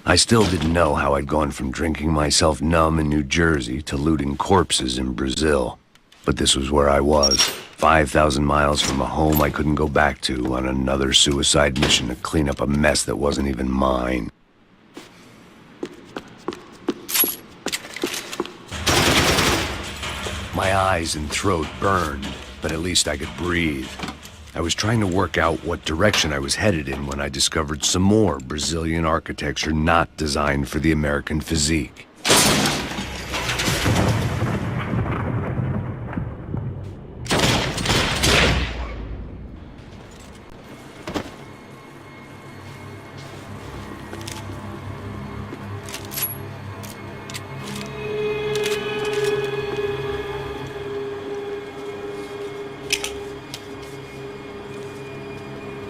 I still didn't know how I'd gone from drinking myself numb in New-Jersey to looting corpses in Brazil. But this was where I was, 5,000 miles from a home I couldn't go back to on another suicide mission to clean up a mess that wasn't even mine. My eyes and throat burned, but at least I could breathe. I was trying to work out what direction I was headed in when I discovered some more Brazilian architecture not designed for the American physique.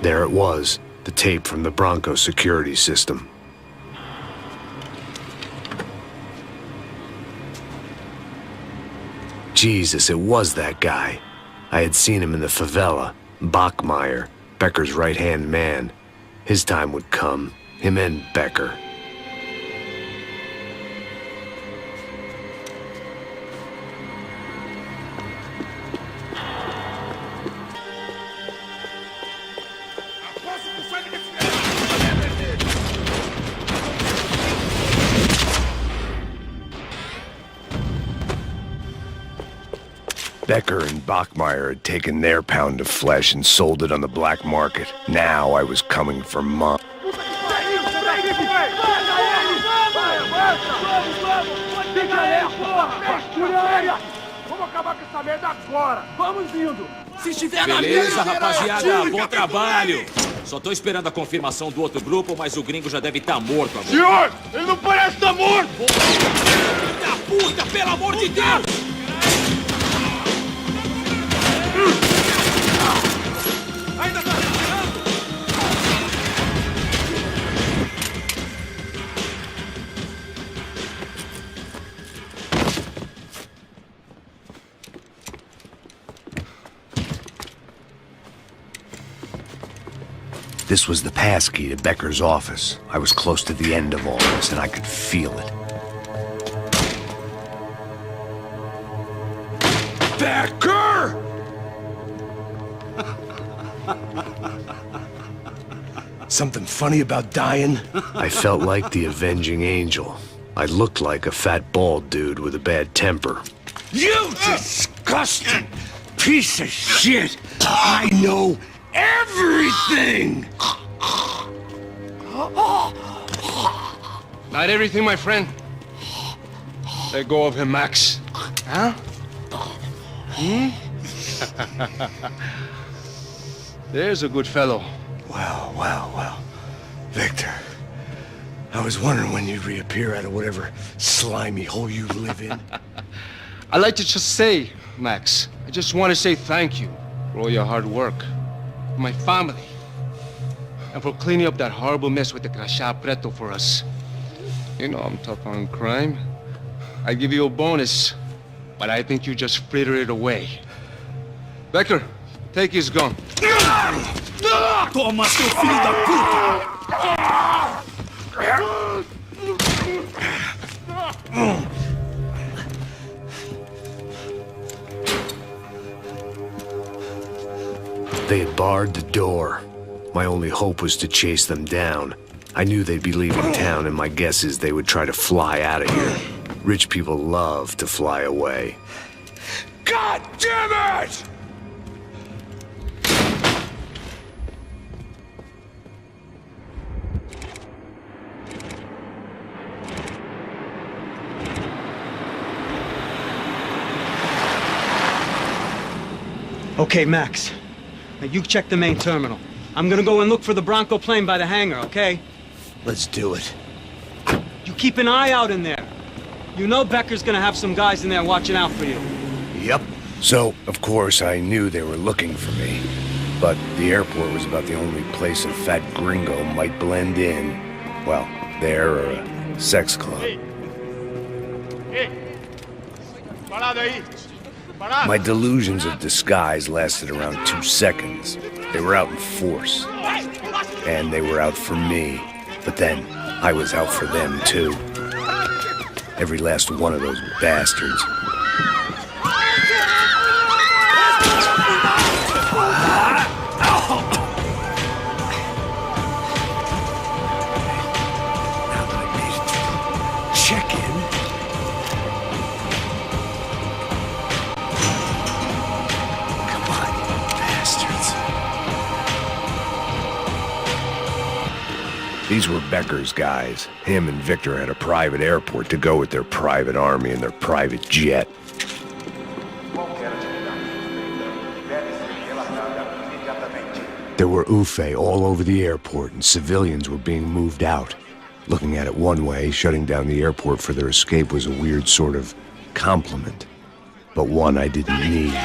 There it was, the tape from the Bronco security system. Jesus, it was that guy. I had seen him in the favela, Bachmeyer, Becker's right-hand man. His time would come, him and Becker. Becker and Bachmeyer had taken their pound of flesh and sold it on the black market. Now I was coming for mine. Beleza, rapaziada, bom trabalho. Só tô esperando a confirmação do outro grupo, mas o gringo já deve estar morto agora. Senhor, ele não parece estar morto! Filho da puta, pelo amor de Deus! This was the passkey to Becker's office. I was close to the end of all this, and I could feel it. Becker! Something funny about dying? I felt like the avenging angel. I looked like a fat bald dude with a bad temper. You disgusting piece of shit! I know everything! Not everything, my friend. Let go of him, Max. Huh? There's a good fellow. Well, well, well. Victor, I was wondering when you'd reappear out of whatever slimy hole you live in. I'd like to just say, Max, I just want to say thank you for all your hard work, for my family, and for cleaning up that horrible mess with the crachá preto for us. You know I'm tough on crime. I'd give you a bonus, but I think you just fritter it away. Becker, take his gun. Toma, seu filho da puta! They had barred the door. My only hope was to chase them down. I knew they'd be leaving town, and my guess is they would try to fly out of here. Rich people love to fly away. God damn it! Okay, Max. Now you check the main terminal. I'm gonna go and look for the Bronco plane by the hangar, okay? Let's do it. You keep an eye out in there. You know Becker's gonna have some guys in there watching out for you. Yep. So, of course, I knew they were looking for me. But the airport was about the only place a fat gringo might blend in. Well, there or a sex club. My delusions of disguise lasted around 2 seconds. They were out in force. And they were out for me. But then, I was out for them, too. Every last one of those bastards. These were Becker's guys. Him and Victor had a private airport to go with their private army and their private jet. There were UFE all over the airport, and civilians were being moved out. Looking at it one way, shutting down the airport for their escape was a weird sort of compliment, but one I didn't need.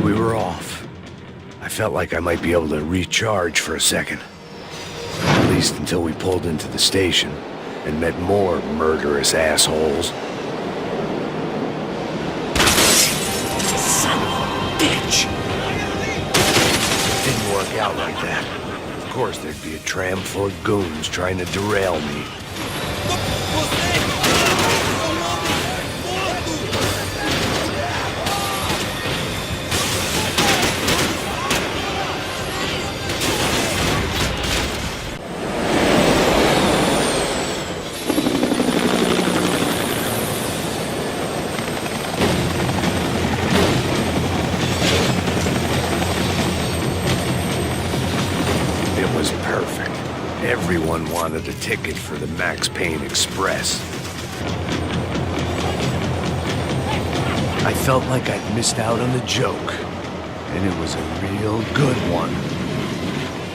We were off. I felt like I might be able to recharge for a second. At least until we pulled into the station and met more murderous assholes. Son of a bitch! Didn't work out like that. Of course there'd be a tram full of goons trying to derail me. Everyone wanted a ticket for the Max Payne Express. I felt like I'd missed out on the joke, and it was a real good one.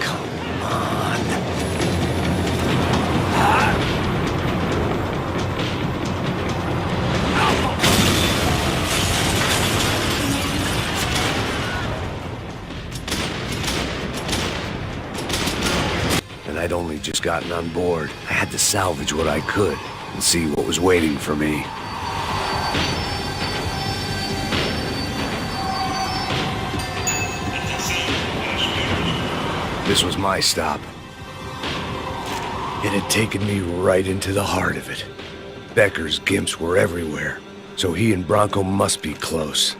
Come on. I'd only just gotten on board. I had to salvage what I could and see what was waiting for me. This was my stop. It had taken me right into the heart of it. Becker's gimps were everywhere, so he and Bronco must be close.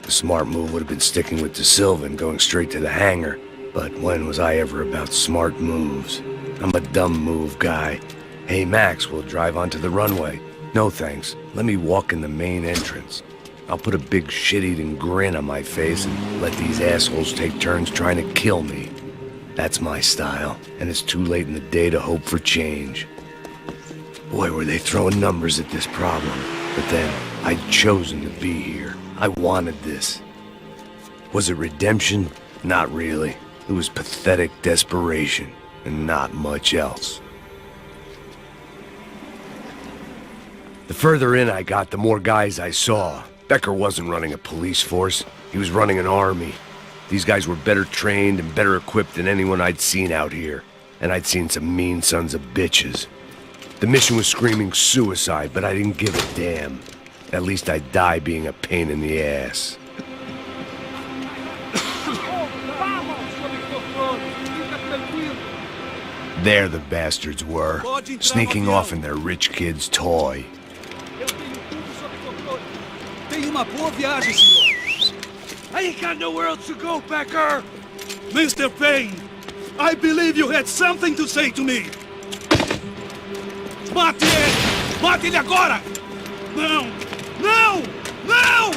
The smart move would have been sticking with De Silva and going straight to the hangar. But when was I ever about smart moves? I'm a dumb move guy. Hey Max, we'll drive onto the runway. No thanks, let me walk in the main entrance. I'll put a big shit-eating grin on my face and let these assholes take turns trying to kill me. That's my style, and it's too late in the day to hope for change. Boy, were they throwing numbers at this problem. But then, I'd chosen to be here. I wanted this. Was it redemption? Not really. It was pathetic desperation, and not much else. The further in I got, the more guys I saw. Becker wasn't running a police force. He was running an army. These guys were better trained and better equipped than anyone I'd seen out here. And I'd seen some mean sons of bitches. The mission was screaming suicide, but I didn't give a damn. At least I'd die being a pain in the ass. There the bastards were, sneaking off in their rich kid's toy. Tenha uma boa viagem, senhor. I ain't got nowhere else to go, Becker. Mr. Payne, I believe you had something to say to me. Mate ele! Mate ele agora! Não! Não! Não!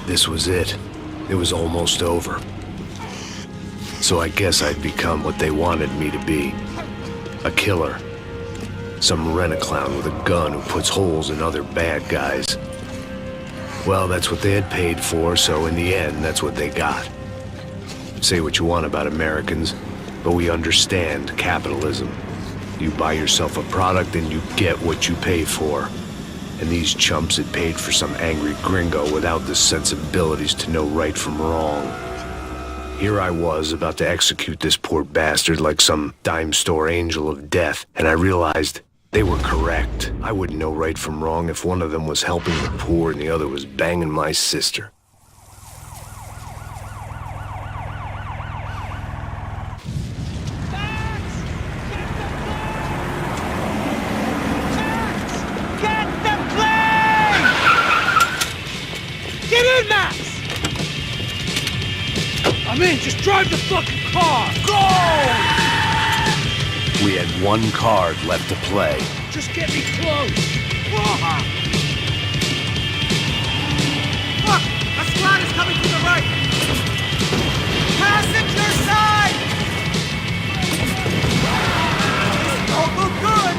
This was it. It was almost over. So I guess I'd become what they wanted me to be. A killer. Some rent-a-clown with a gun who puts holes in other bad guys. Well, that's what they had paid for, so in the end, that's what they got. Say what you want about Americans, but we understand capitalism. You buy yourself a product and you get what you pay for. And these chumps had paid for some angry gringo without the sensibilities to know right from wrong. Here I was about to execute this poor bastard like some dime store angel of death, and I realized they were correct. I wouldn't know right from wrong if one of them was helping the poor and the other was banging my sister. Get the plane! Get in, Max! I'm in, just drive the fucking car! Go! We had one card left to play. Just get me close! Look! A squad is coming to the right! Passenger side! This don't look good!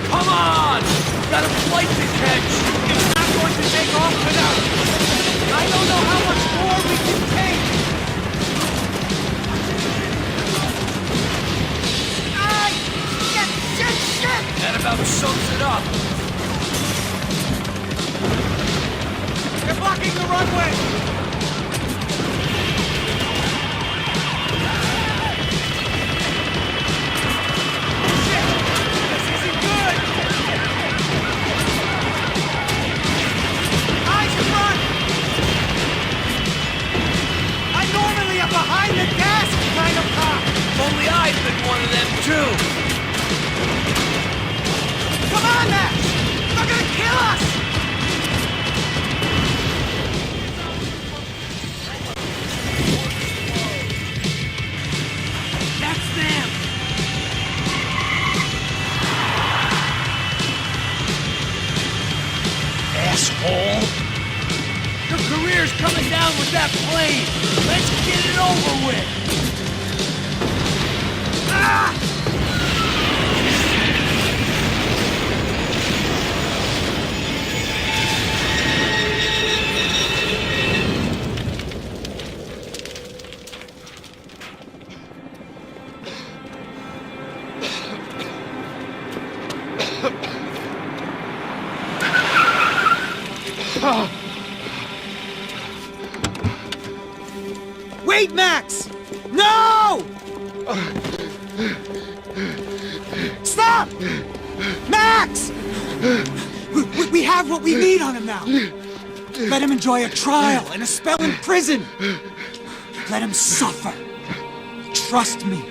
Come on! Got a flight to catch! It's not going to take off without... I don't know how much more we can take! That about sums it up. They're blocking the runway! Shit! This isn't good! Eyes in front! I'm normally a behind the gas kind of cop! Only I've been one of them too. Come on, Max! They're gonna kill us! That's them! Asshole! Your career's coming down with that plane! Let's get it over with! Ah! Wait, Max! No! Stop! Max! We have what we need on him now. Let him enjoy a trial and a spell in prison. Let him suffer. Trust me.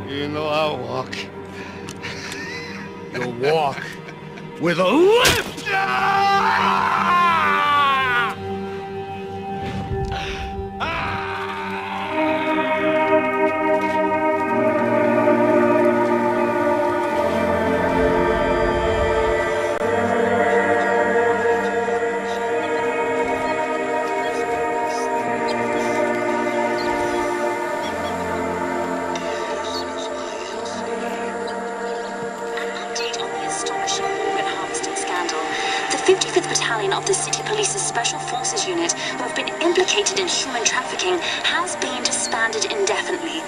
You know I'll walk. You'll walk with a limp! Of the City Police's Special Forces Unit, who have been implicated in human trafficking, has been disbanded indefinitely.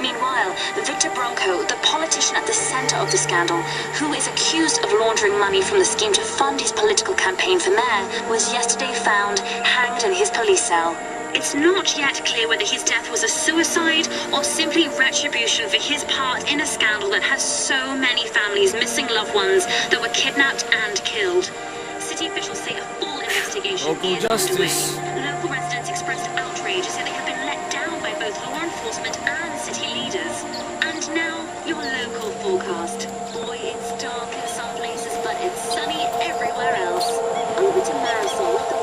Meanwhile, Victor Bronco, the politician at the center of the scandal, who is accused of laundering money from the scheme to fund his political campaign for mayor, was yesterday found hanged in his police cell. It's not yet clear whether his death was a suicide or simply retribution for his part in a scandal that has so many families missing loved ones that were kidnapped and killed. City officials say a full investigation is underway. Local residents expressed outrage, saying they have been let down by both law enforcement and city leaders. And now, your local forecast. Boy, it's dark in some places, but it's sunny everywhere else. Over to Marisol.